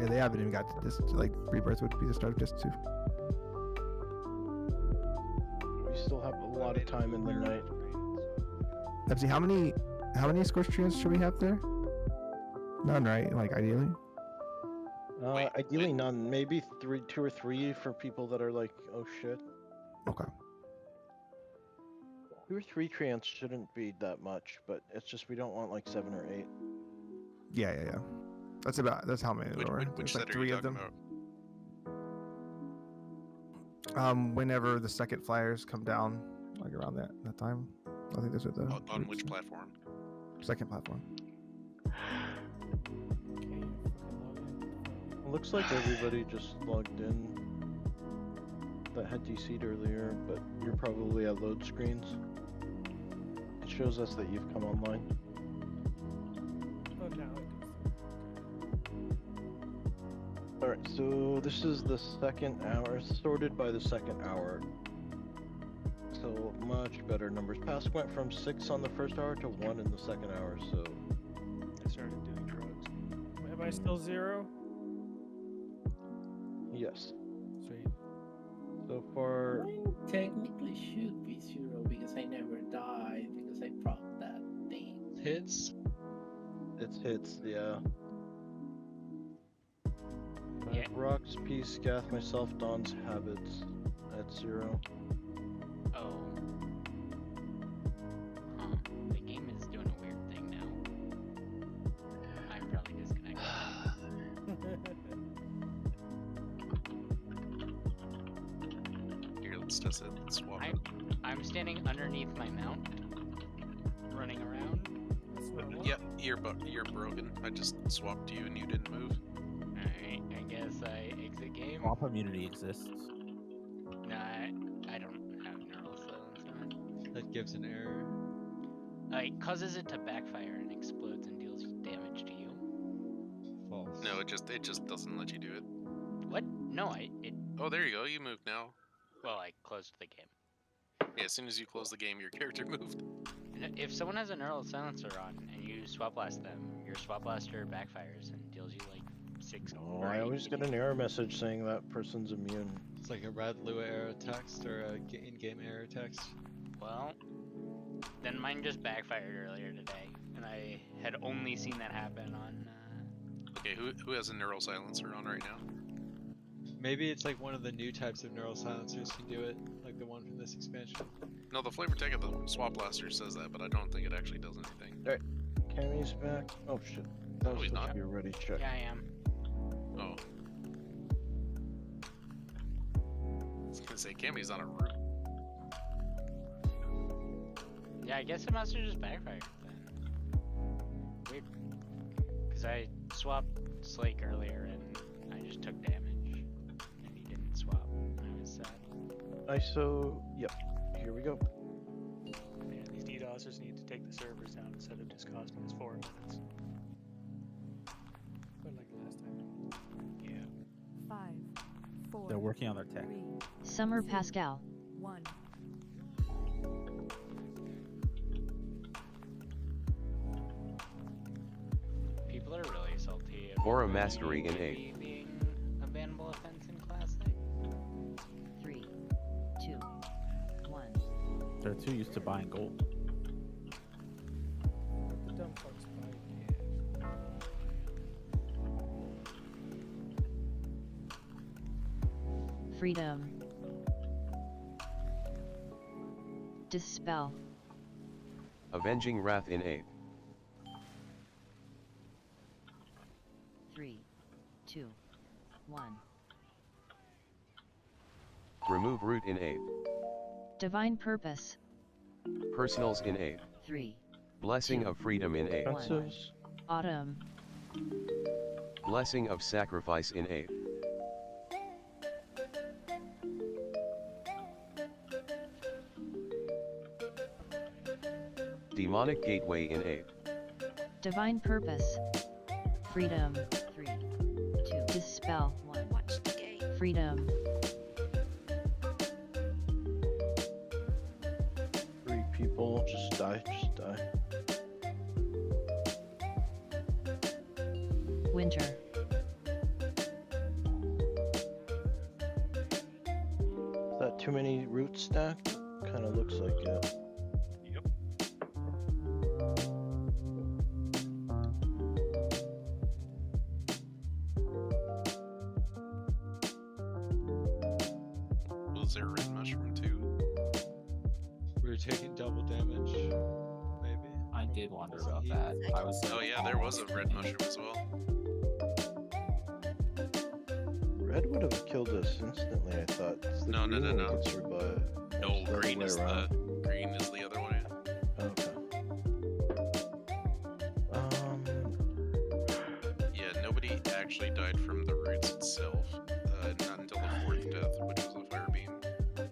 Yeah, they haven't even got to this. Like Rebirth would be the start of disc 2. We still have a lot of time in the night. Pepsi, how many scorched trees should we have there? None, right? Like ideally. Ideally none. Maybe 2 or 3 for people that are like, oh shit. Okay. 2 or 3 treants shouldn't be that much, but it's just we don't want like 7 or 8. Yeah. That's how many there were. Which There's set like are 3 you of talking them. about? Whenever the second flyers come down, like around that time. I think those are the On which platform? second platform. Looks like everybody just logged in that had DC'd earlier, but you're probably at load screens. It shows us that you've come online. Oh, now it goes. Alright, so this is the second hour, sorted by the second hour. So much better numbers. Pass went from 6 on the first hour to 1 in the second hour, so I started doing drugs. Am I still 0? yes. Sweet. So far, Mine technically should be 0 because I never died because I propped that thing. Hits. it's hits, yeah. Yeah. Rocks, Peace, Gath, myself, Don's Habits at 0. Oh. Huh. The game is doing a weird thing now. I'm probably disconnected. Here, let's test it. Let's swap it. I'm standing underneath my mount, running around. That's normal. Yeah, you're broken. I just swapped you and you didn't move. Alright, I guess I exit game. Swap immunity exists. Nah, I don't gives an error. It causes it to backfire and explodes and deals damage to you. False. No, it just doesn't let you do it. What? No, it. Oh, there you go. You moved now. Well, I closed the game. Yeah, as soon as you close the game, your character moved. If someone has a neural silencer on and you swap blast them, your swap blaster backfires and deals you like 6. Oh, or I 8 always get an error message saying that person's immune. It's like a red Lua error text or a in-game error text. Well, then mine just backfired earlier today, and I had only seen that happen on. Okay, who has a neural silencer on right now? Maybe it's like one of the new types of neural silencers can do it, like the one from this expansion. No, the flavor tech of the swap blaster says that, but I don't think it actually does anything. Alright, Cammy's back. Oh shit. That was he's supposed not? to be a ready check. Yeah, I am. Oh. I was gonna say, Cammy's on a route. Yeah, I guess it must have just backfired then. Weird. Because I swapped Slake earlier and I just took damage. And he didn't swap. And I was sad. ISO, yep. Here we go. Yeah, these DDoSers need to take the servers down instead of just costing us 4 minutes. But like last time. Yeah. 5, 4. They're working on their tech. 3, Summer Pascal. 1. People are really salty. Aura Mastery in 8. Being a bannable offense in Classic. 3, 2, 1. They're too used to buying gold. The dumb fucks buy Freedom. Dispel. Avenging Wrath in 8. 3, 2, 1. Remove root in 8. Divine Purpose. Personals in 8. 3, Blessing of Freedom in 8. 1. Autumn. Blessing of Sacrifice in 8. Demonic Gateway in 8. Divine Purpose. Freedom. 3, 2. Dispel. 1. Watch the gate. Freedom. 3 people, just die, just die. Winter. Is that too many roots stacked? Kinda looks like it. Yep. Was there a red mushroom too? We were taking double damage, maybe. I did wonder about that. I was. Oh yeah, there was a red mushroom as well. Red would have killed us instantly, I thought. It's the No, no, green no, one no. could survive. No, It's the other green way is around. the other way. Okay. Yeah, nobody actually died from the roots itself. Not until the 4th death, which was a fire beam.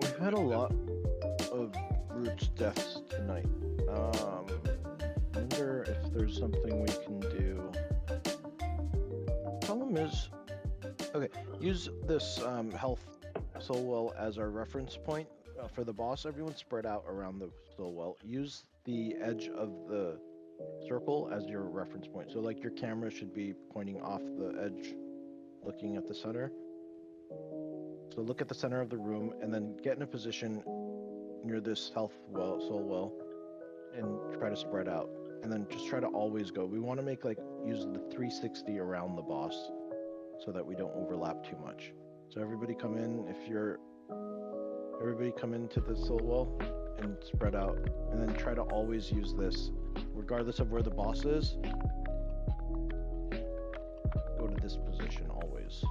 We've had a lot of roots deaths tonight. Wonder if there's something we can do. Problem is, okay, use this health soul well as our reference point for the boss. Everyone spread out around the soul well. Use the edge of the circle as your reference point. So like your camera should be pointing off the edge, looking at the center. So look at the center of the room and then get in a position near this health well, soul well, and try to spread out. And then just try to always go. We want to make use the 360 around the boss so that we don't overlap too much. So everybody come in everybody come into the soul well and spread out. And then try to always use this. Regardless of where the boss is, go to this position always.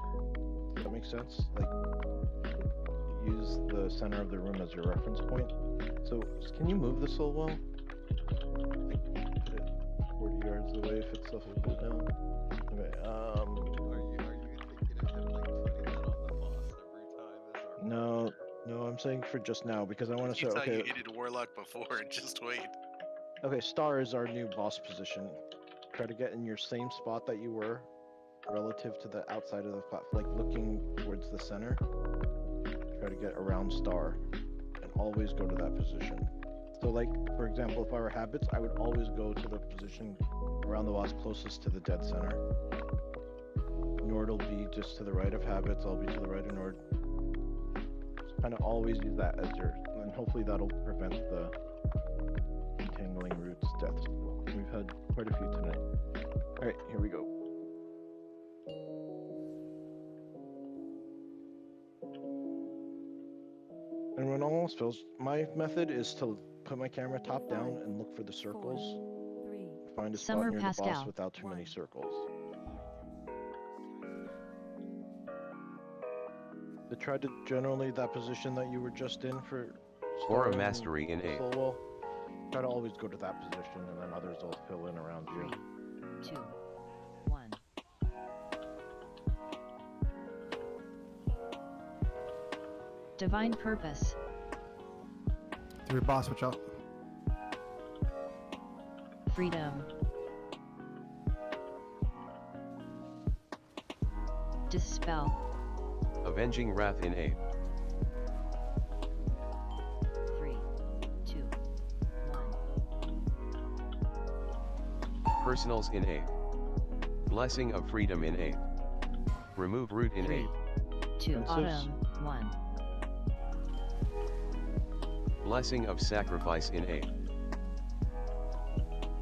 Does that make sense? Use the center of the room as your reference point. So, can you move the soul well? Put it 40 yards away if it's a cooldown. Okay, Are you thinking of him putting that on the boss every time as our no, No, I'm saying for just now because I want to say It's how you okay. hated Warlock before. Just wait. Okay, Star is our new boss position. Try to get in your same spot that you were, relative to the outside of the platform, like looking towards the center. Try to get around Star, and always go to that position. So, like for example, if I were habits, I would always go to the position around the boss closest to the dead center. Nord will be just to the right of habits. I'll be to the right of Nord. Kind of always use that as your, and hopefully that'll prevent the entangling roots deaths. We've had quite a few tonight. All right, here we go. And when almost fills, my method is to put my camera top down and look for the circles. Find a spot Summer near the boss Pascal. without too many circles. They tried to generally that position that you were just in for Aura Star and Mastery in 8. Solwell. Try to always go to that position, and then others will fill in around you. 2, 1. Divine Purpose. 3 boss, watch out. Freedom. Dispel. Avenging Wrath in 8. 3, 2, 1. Personals in 8. Blessing of Freedom in 8. Remove Root in 8. 2, Princess. Autumn. 1. Blessing of Sacrifice in 8.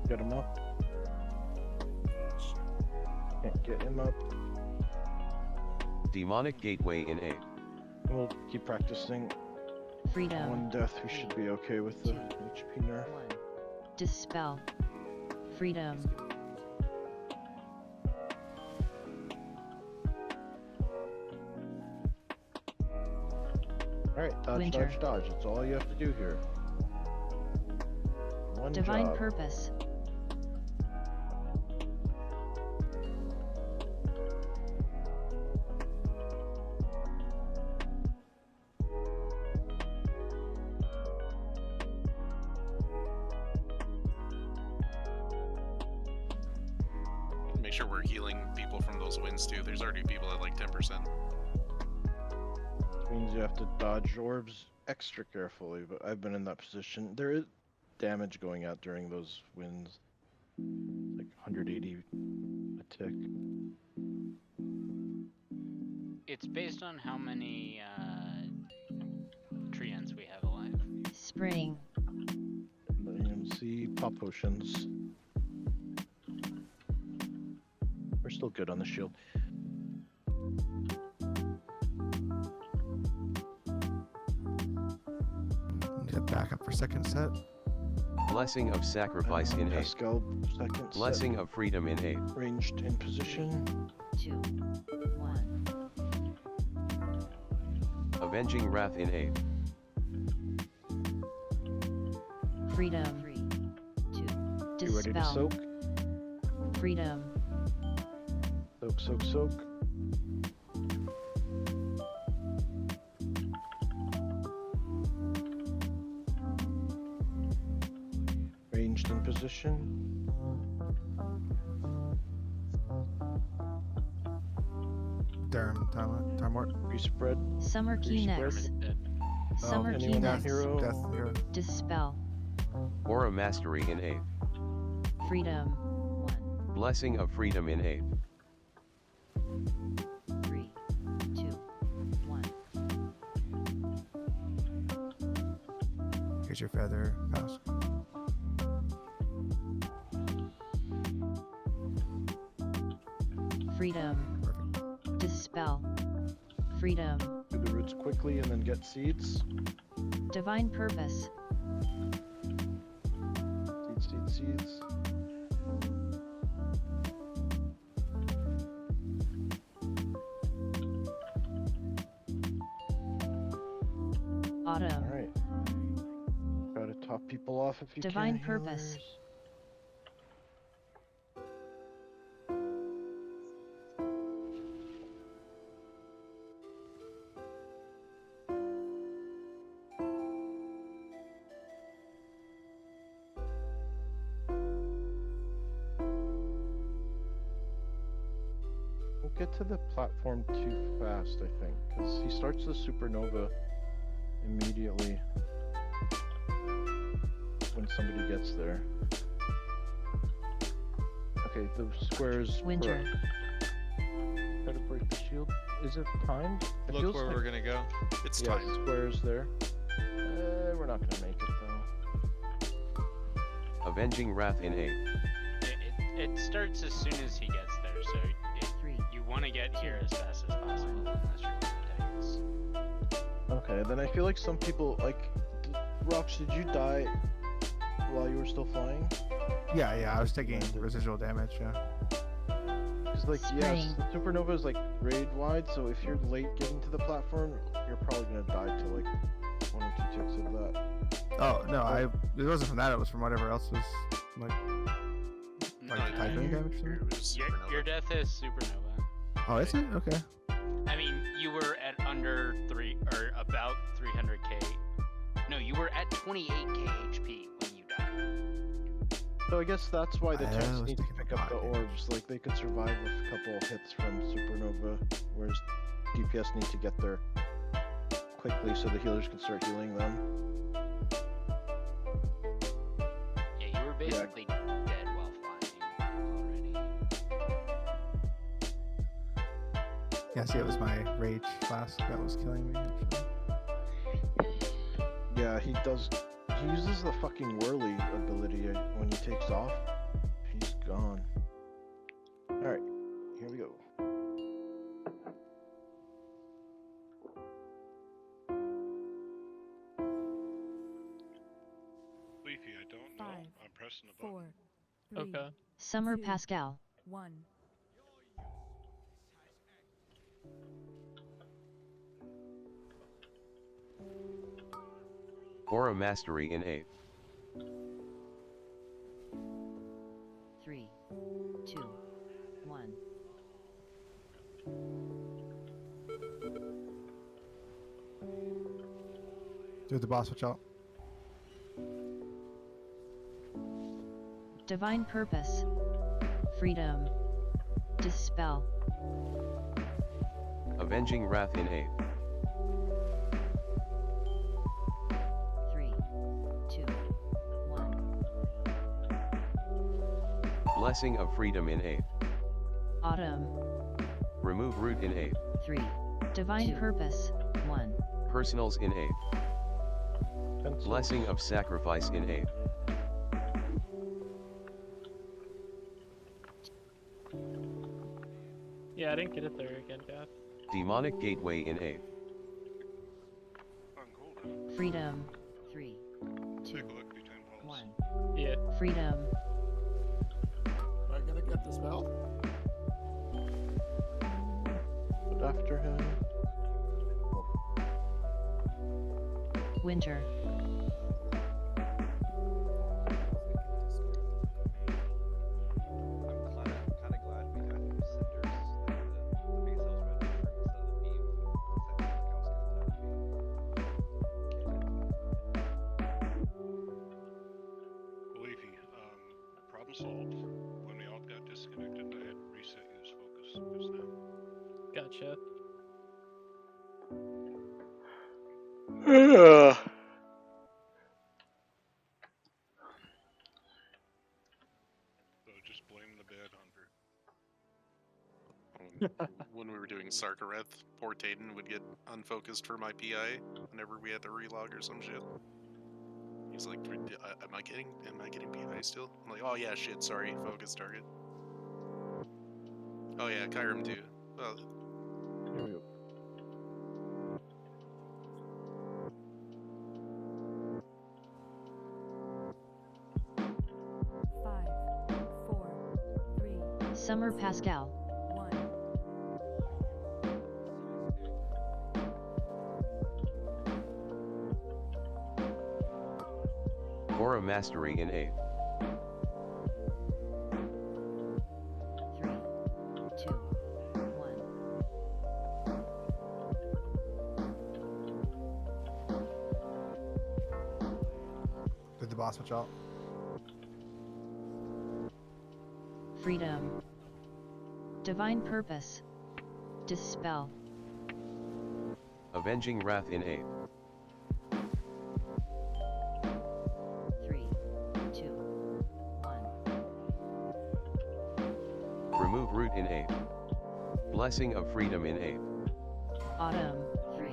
Get him up. Can't get him up. Demonic Gateway in 8. We'll keep practicing. Freedom. One death, we should be okay with the HP nerf. 1. Dispel. Freedom. Alright, dodge, Winter. dodge, dodge. That's all you have to do here. One Divine job. Purpose. Make sure we're healing people from those wins too. There's already people at like 10%. Means you have to dodge orbs extra carefully, but I've been in that position. There is damage going out during those winds. Like 180 a tick. It's based on how many treants we have alive. Spring. AMC, pop potions. We're still good on the shield. Need a backup for second set. Blessing of Sacrifice in 8. Pascal, second Blessing set. of Freedom in 8. Ranged in position. 2, 1. Avenging Wrath in 8. Freedom. 3, 2. You ready to Dispel. soak? Freedom. Soak, soak, soak. Ranged in position. Durham, time warp. Respread. Summer Key next. Summer Key anyone got next. hero? Death hero. Dispel. Aura Mastery in 8. Freedom. 1, Blessing of Freedom in 8. 3, 2, 1. Here's your feather. Pass. Freedom. Dispel. Freedom. Do the roots quickly and then get seeds. Divine Purpose. Seeds, seeds, seeds. Autumn. Alright. Gotta top people off if you Divine can. Purpose. healers. get to the platform too fast, I think, because he starts the supernova immediately when somebody gets there. Okay, the squares. Winter. Try to break the shield. Is it timed? It Look feels where like... we're gonna go. It's yeah, timed. squares there. We're not gonna make it though. Avenging Wrath in 8. It starts as soon as he gets there, so you want to get here as fast as possible, unless you're tanks. Okay, then I feel like some people like. Rox, did you die while you were still flying? Yeah, I was taking residual damage. Yeah. Because like, yes, the supernova is like grade wide, so if you're late getting to the platform, you're probably gonna die to like 1 or 2 ticks of that. Oh no, it wasn't from that. It was from whatever else was like typhoon damage. Or something? Your death is supernova. Oh, is it? Okay. I mean, you were at under 3 or about 300k. No, you were at 28k HP when you died. So I guess that's why the I tanks was need to thinking pick up the orbs. Like they could survive a couple hits from supernova, whereas DPS need to get there quickly so the healers can start healing them. Yeah, you were basically dead while flying already. Yeah, see, it was my rage flask that was killing me. Actually. Yeah, he does. He uses the fucking whirly ability when he takes off. He's gone. Alright, here we go. Leafy, I don't know. 5, I'm pressing a 4, button. 3, Okay. Summer 2, Pascal. 1. Aura Mastery in 8. 3, 2, 1. Do the boss, watch out. Divine Purpose. Freedom. Dispel. Avenging Wrath in 8. 3, 2, 1. Blessing of Freedom in 8. Autumn. Remove Root in 8. 3. Divine Purpose. 1. Personals in 8. Blessing of Sacrifice in 8. Yeah, I didn't get it there again, Gav. Demonic Gateway in 8. Freedom. 3, 2, 1. Yeah. Freedom. Am I gonna get the spell? But after him. Winter. Kind of glad we got cinders the base house red mushroom instead of the beam. I feel like I was gonna Leafy, problem solved. When we all got disconnected, I had to reset use focus just now. Gotcha. So just blame the bad hunter. When we were doing Sarkareth, poor Tayden would get unfocused for my PI whenever we had to relog or some shit. He's like, am I getting PI still? I'm like, oh yeah, shit, sorry, focus target. Oh yeah, Kyrim too. Well, Here we go. Summer Pascal. 1. Aura Mastery in 8. 3, 2, 1. Did the boss, watch out. Freedom. Divine Purpose. Dispel. Avenging Wrath in 8th. 3, 2, 1. Remove Root in 8th. Blessing of Freedom in 8th. Autumn. 3.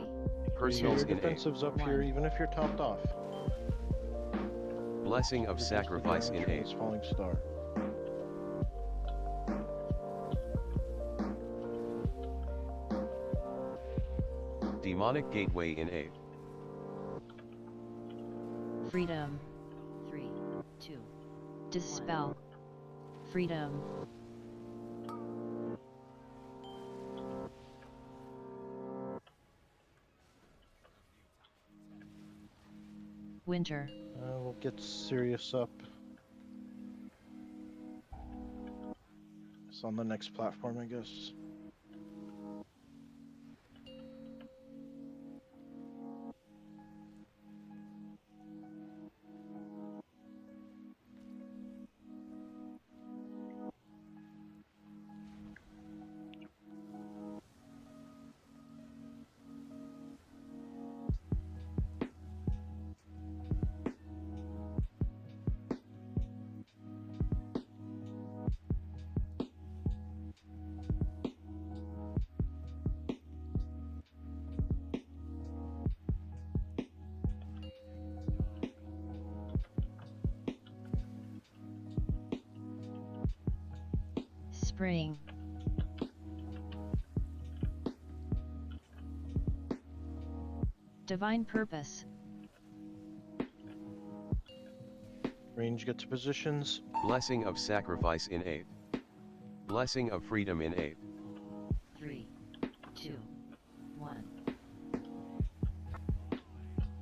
Personals your in 8th. defensives up here, even if you're topped off. Blessing of Sacrifice in 8th. Falling Star. Demonic Gateway in 8th. Freedom. 3, 2. Dispel. Freedom. Winter. We'll get Sirius up. It's on the next platform, I guess. Spring. Divine Purpose. Range get to positions. Blessing of Sacrifice in 8th. Blessing of Freedom in 8th. 3, 2, 1.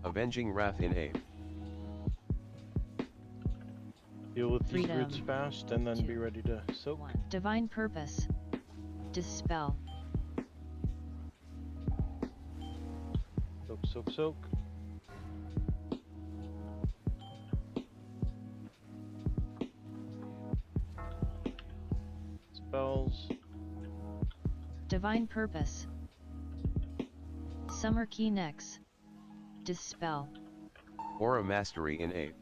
Avenging Wrath in 8th. Deal with these Freedom. roots fast and then be ready to soak. Divine Purpose. Dispel. Soak, soak, soak. Spells. Divine Purpose. Summer Key Nex. Dispel. Aura Mastery in 8th.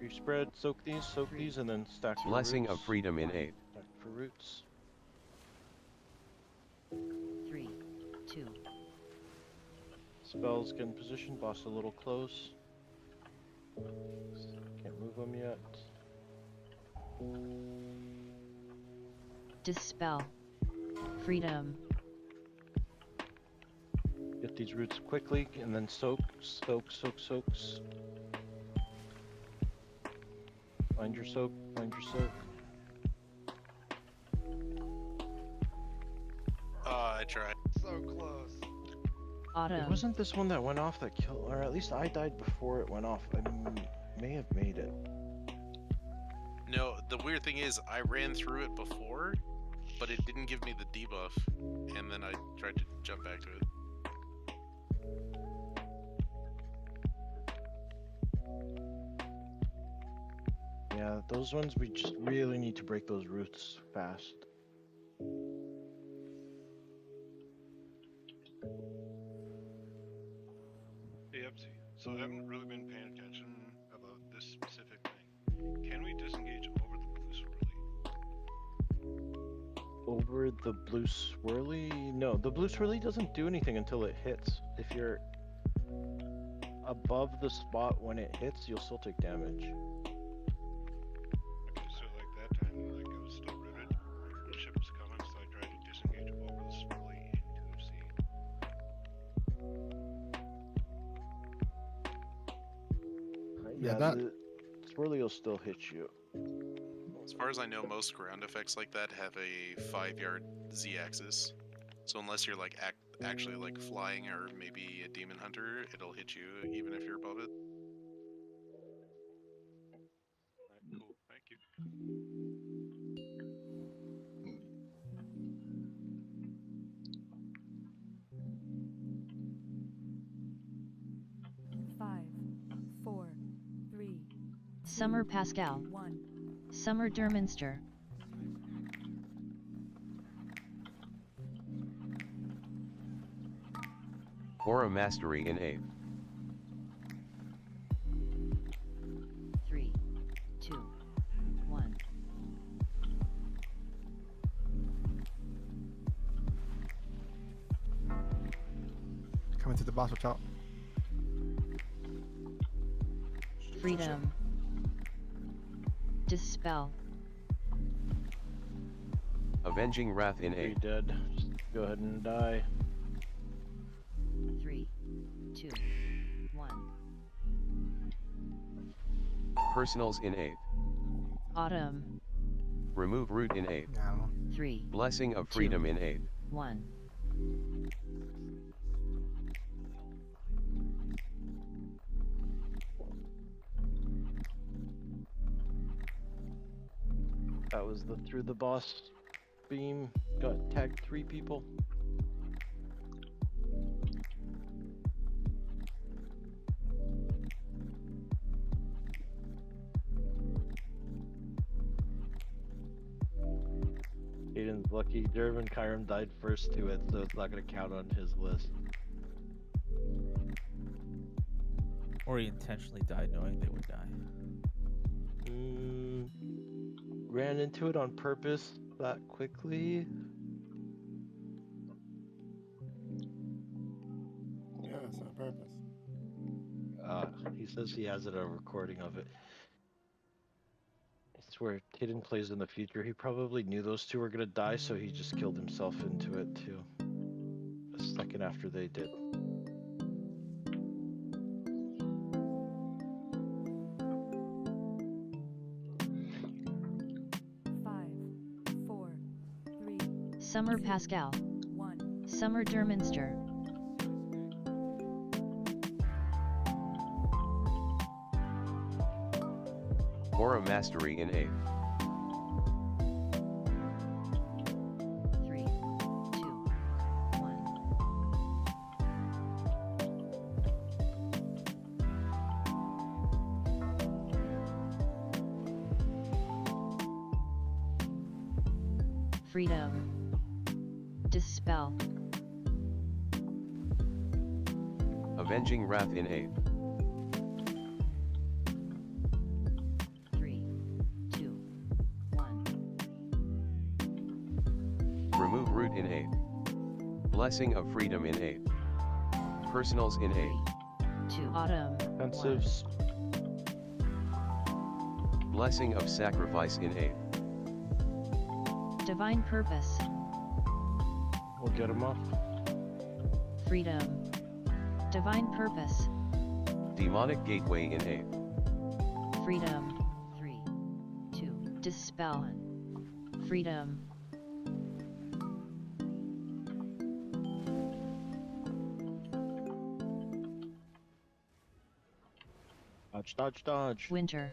You spread, soak these, and then stack your Blessing roots. of Freedom in 8th. Stack for roots. 3, 2. Spells get in position, boss a little close. Can't move them yet. Dispel. Freedom. Get these roots quickly, and then soaks. Find your soak, I tried. So close. Autumn. It wasn't this one that went off that killed, or at least I died before it went off. I may have made it. No, the weird thing is I ran through it before, but it didn't give me the debuff, and then I tried to jump back to it. Yeah, those ones we just really need to break those roots fast. Hey, Epsy. So I haven't really been paying attention about this specific thing. Can we disengage over the blue swirly? Over the blue swirly? No, the blue swirly doesn't do anything until it hits. If you're above the spot when it hits, you'll still take damage. Okay, so like that time, like I was still rooted. The ship was coming, so I tried to disengage over the swirly into C. Yeah, that- the swirly will still hit you. As far as I know, most ground effects like that have a 5-yard Z-axis. So unless you're like actually like flying or maybe a demon hunter, it'll hit you even if you're above it. Alright, cool. Thank you. Five, four, three, Summer Pascal. 1. Summer Derminster. Aura Mastery in 8th. 3, 2, 1. Coming to the boss, watch out. Freedom. Dispel. Avenging Wrath in 8th. Dead. Just go ahead and die. 3, 2, 1. Personals in 8th. Autumn. Remove root in 8th. 3, Blessing of Freedom in 8th. 1. That was the through the boss beam. Got tagged 3 people. Aiden's lucky. Dervin Kyram died first to it, so it's not going to count on his list. Or he intentionally died knowing they would die. Ran into it on purpose that quickly. Yeah, it's on purpose. He says he has it a recording of it. I swear, Tayden plays in the future. He probably knew those 2 were gonna die, so he just killed himself into it too. A second after they did. Summer Pascal. 1. Summer Derminster. Aura Mastery in 8th. 3, 2, 1. Freedom. Dispel. Avenging Wrath in 8th. 3, 2, 1. Remove root in 8th. Blessing of Freedom in 8th. Personals in 8th. 2. Autumn. Offensives. Blessing of Sacrifice in 8th. Divine Purpose. We'll get him off. Freedom. Divine Purpose. Demonic Gateway in 8th. Freedom. 3, 2. Dispel. Freedom. Dodge, dodge, dodge. Winter.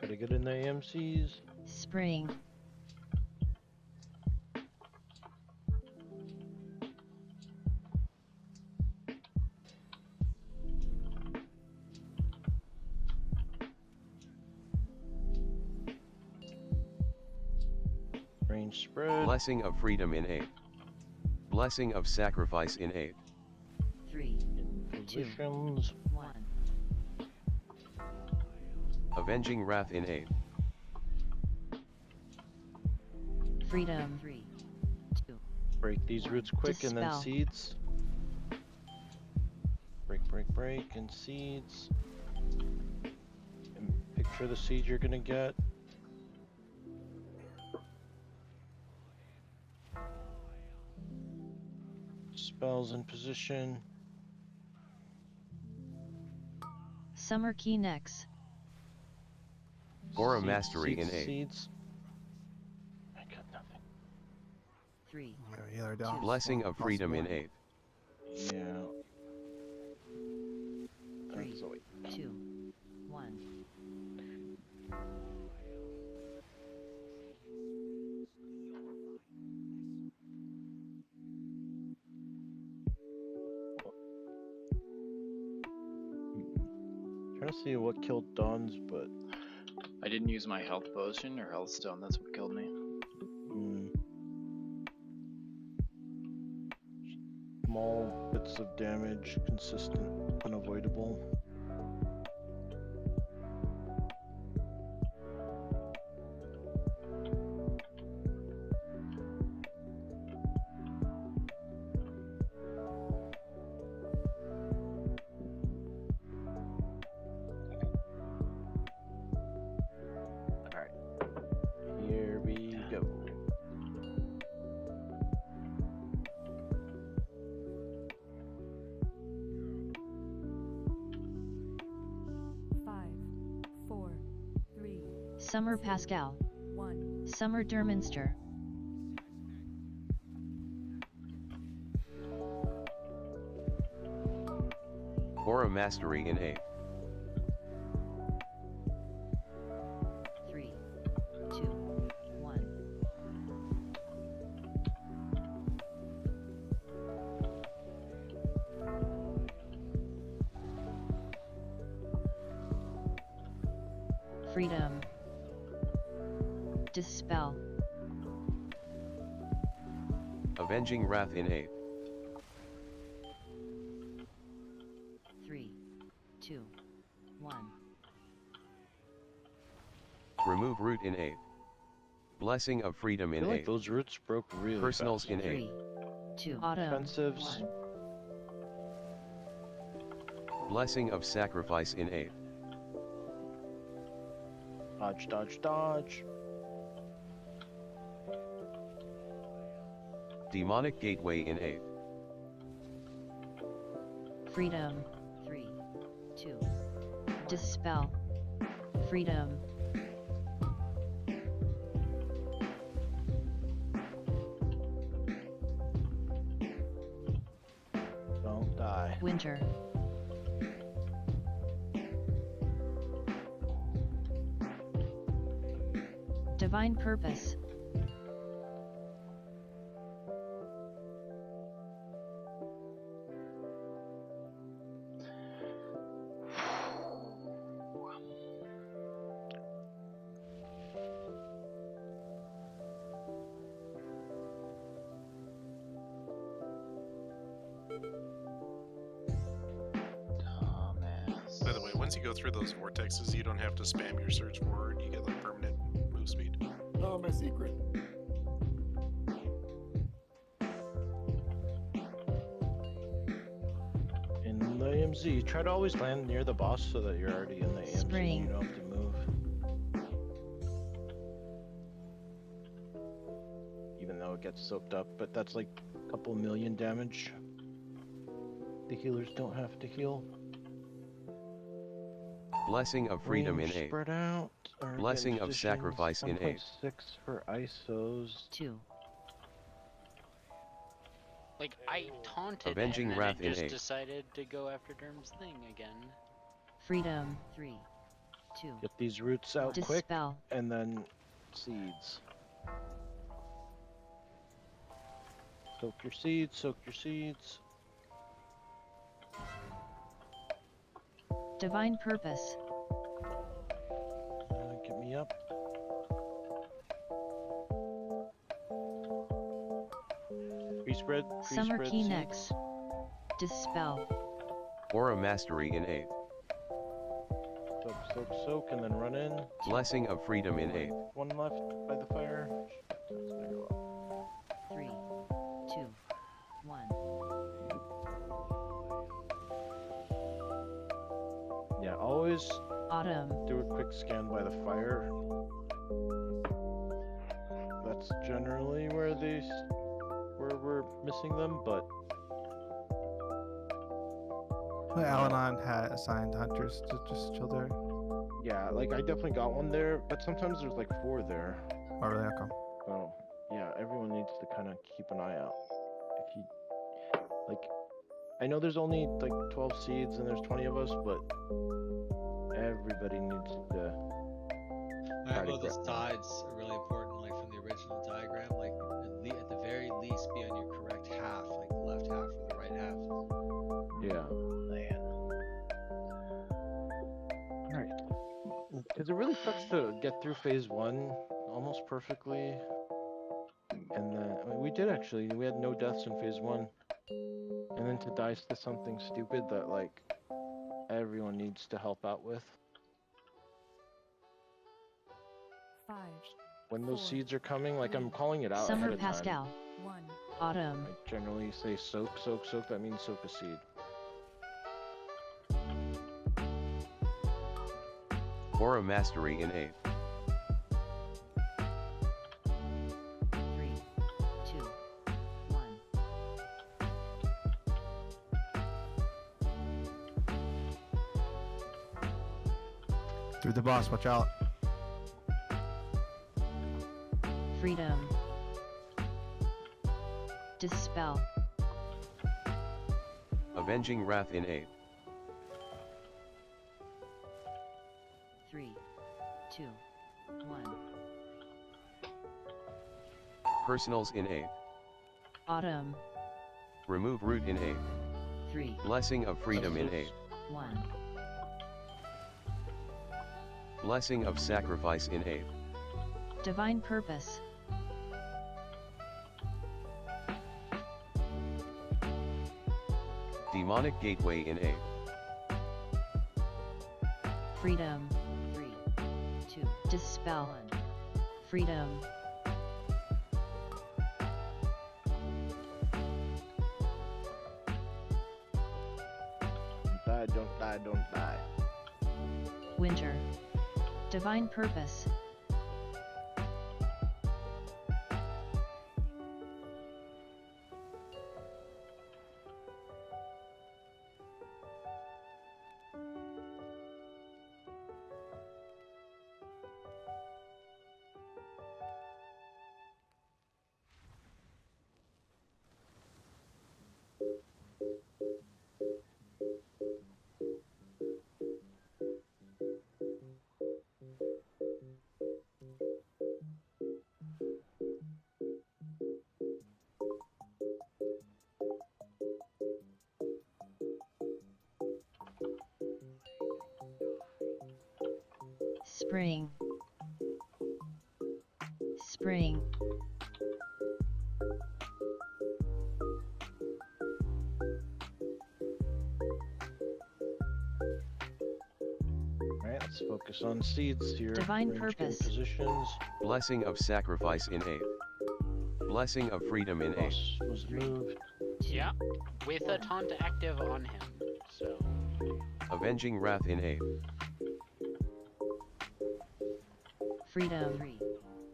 Gotta get in the AMCs. Spring. Range spread. Blessing of Freedom in 8th. Blessing of Sacrifice in 8th. 3, 2, Positions. 1. Avenging Wrath in 8th. Freedom. 3, 2. Break these roots quick and then Dispel. seeds. Break, break, break, and seeds. And picture the seed you're gonna get. Spells in position. Summer key next. Aura Seeds, Mastery seeds, in 8. Seeds. I got nothing. 3. Yeah, they're down. Blessing of Freedom in 8. Yeah. 3, So wait. 2, 1. Trying to see what killed Dawn's, but I didn't use my health potion or health stone. That's what killed me. Small bits of damage, consistent, unavoidable. Alright, here we go. Five, four, three, Summer Pascal. 1. Summer Derminster. Aura Mastery in 8. 3, 2, 1. Freedom. Dispel. Avenging Wrath in 8. 3, 2, 1. Remove Root in 8. Blessing of Freedom I in feel 8. like those roots broke really Personals fast. in 8. 3, 2. Autumn. Defensives. 1. Blessing of Sacrifice in 8. Dodge, dodge, dodge. Demonic Gateway in 8. Freedom. 3, 2. Dispel. Freedom. Don't die. Winter. Divine Purpose. By the way, once you go through those vortexes, you don't have to spam your search forward. You get like permanent move speed. Oh, my secret. In the AMZ, try to always land near the boss so that you're already in the AMZ and Spring. you don't have to move. Even though it gets soaked up, but that's like a couple million damage. The healers don't have to heal. Blessing of Freedom in Range 8. Spread out. Blessing of Organizations, Sacrifice in 8. 1.6 for ISOs. 2. Like, I taunted Avenging and then Wrath it in just 8. decided to go after Derm's thing again. Freedom. 3, 2. Get these roots out quick, Dispel. and then seeds. Soak your seeds, soak your seeds. Divine Purpose. Get me up. Pre-spread, Summer pre-spread key seeds. next. Dispel. Aura Mastery in 8. Soak, soak, soak, and then run in. Blessing of Freedom in 8. One left by the fire. 3, 2, 1. Yeah, always Autumn. do a quick scan by the fire. That's generally where where we're missing them, but Al-Anon had assigned hunters to just chill there. Yeah, like I definitely got one there, but sometimes there's like 4 there. Oh, really? Okay. So yeah, everyone needs to kind of keep an eye out. If you like, I know there's only like 12 seeds and there's 20 of us, but everybody needs to. Alright, well, the sides are really important, like from the original diagram, like at the very least be on your correct half, like the left half or the right half. Yeah. Man. Alright. Because it really sucks to get through phase 1 almost perfectly. And then, I mean, we did actually, we had no deaths in phase 1. And then to dice to something stupid that, like, everyone needs to help out with. 5. When those seeds are coming, like, I'm calling it out Summer ahead of time. pastel. 1. Autumn. I generally say soak, soak, soak. That means soak a seed. Aura Mastery in 8. 3, 2, 1. Through the boss, watch out. Freedom. Dispel. Avenging Wrath in 8. 3, 2, 1. Personals in 8. Autumn. Remove Root in 8. 3, Blessing of Freedom in 8. 1. Blessing of Sacrifice in 8. Divine purpose. Demonic Gateway in 8. Freedom. 3, 2. Dispel. 1. Freedom. Die, don't die, don't die. Winter. Divine purpose. Spring. Spring. Alright, let's focus on seeds here. Divine Range game purpose. Positions. Blessing of Sacrifice in 8. Blessing of Freedom in 8. Boss was moved. Yeah, with a taunt active on him, so. Avenging Wrath in 8. Freedom. 3,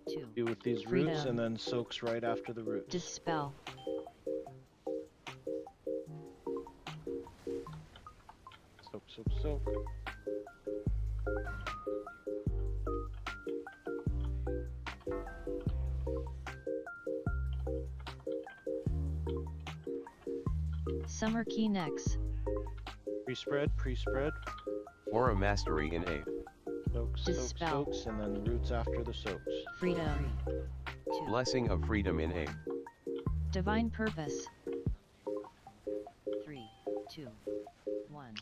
2. Do with these Freedom. roots and then soaks right after the roots. Dispel. Soak, soak, soak. Summer key necks. Pre-spread, pre-spread. Aura Mastery in 8. Soaks, soaks, Dispel. soaks, and then roots after the soaks. Freedom. 2. Blessing of Freedom in 8. Divine purpose. 3, 2, 1.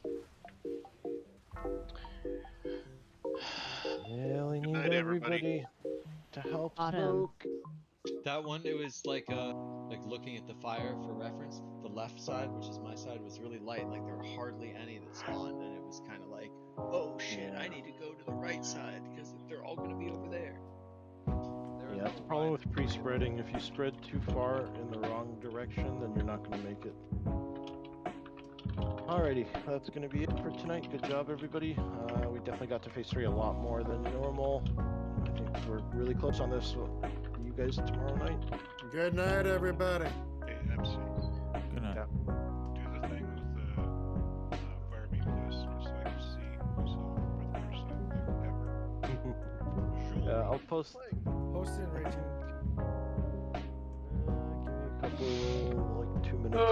Really need night, everybody. everybody to help Autumn. smoke. That one, it was like looking at the fire for reference. The left side, which is my side, was really light. Like there were hardly any that spawned, and it was kind of like, oh shit, I need to go to the right side because they're all gonna be over there. Yeah, that's the problem with pre-spreading. If you spread too far in the wrong direction, then you're not gonna make it. Alrighty, that's gonna be it for tonight. Good job, everybody. We definitely got to phase 3 a lot more than normal. I think we're really close on this. So see you guys tomorrow night. Good night, everybody. Hey, MC. Good night. Yeah. Do the thing with the I'll post. Post it right here. Give me a couple, like 2 minutes.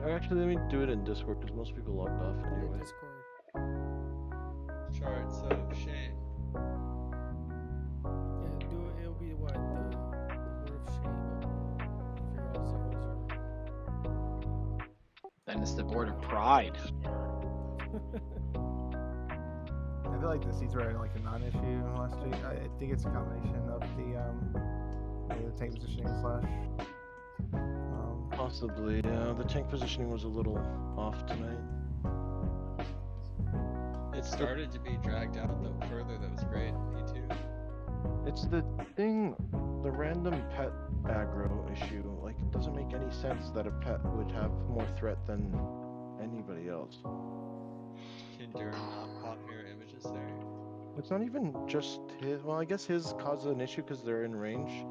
Actually, let me do it in Discord because most people logged off anyway. Discord. Shards of shame. Yeah, do it. It'll be what? The word of shame. If you're all 0, 0. Then it's the board of pride. I feel like the seats were like a non-issue last week. I think it's a combination of the tank positioning slash. Possibly, yeah. The tank positioning was a little off tonight. It started to be dragged out though further. That was great. Me too. It's the thing, the random pet aggro issue. Like, it doesn't make any sense that a pet would have more threat than anybody else. Can Durham not pop mirror images there? It's not even just his. Well, I guess his causes an issue because they're in range.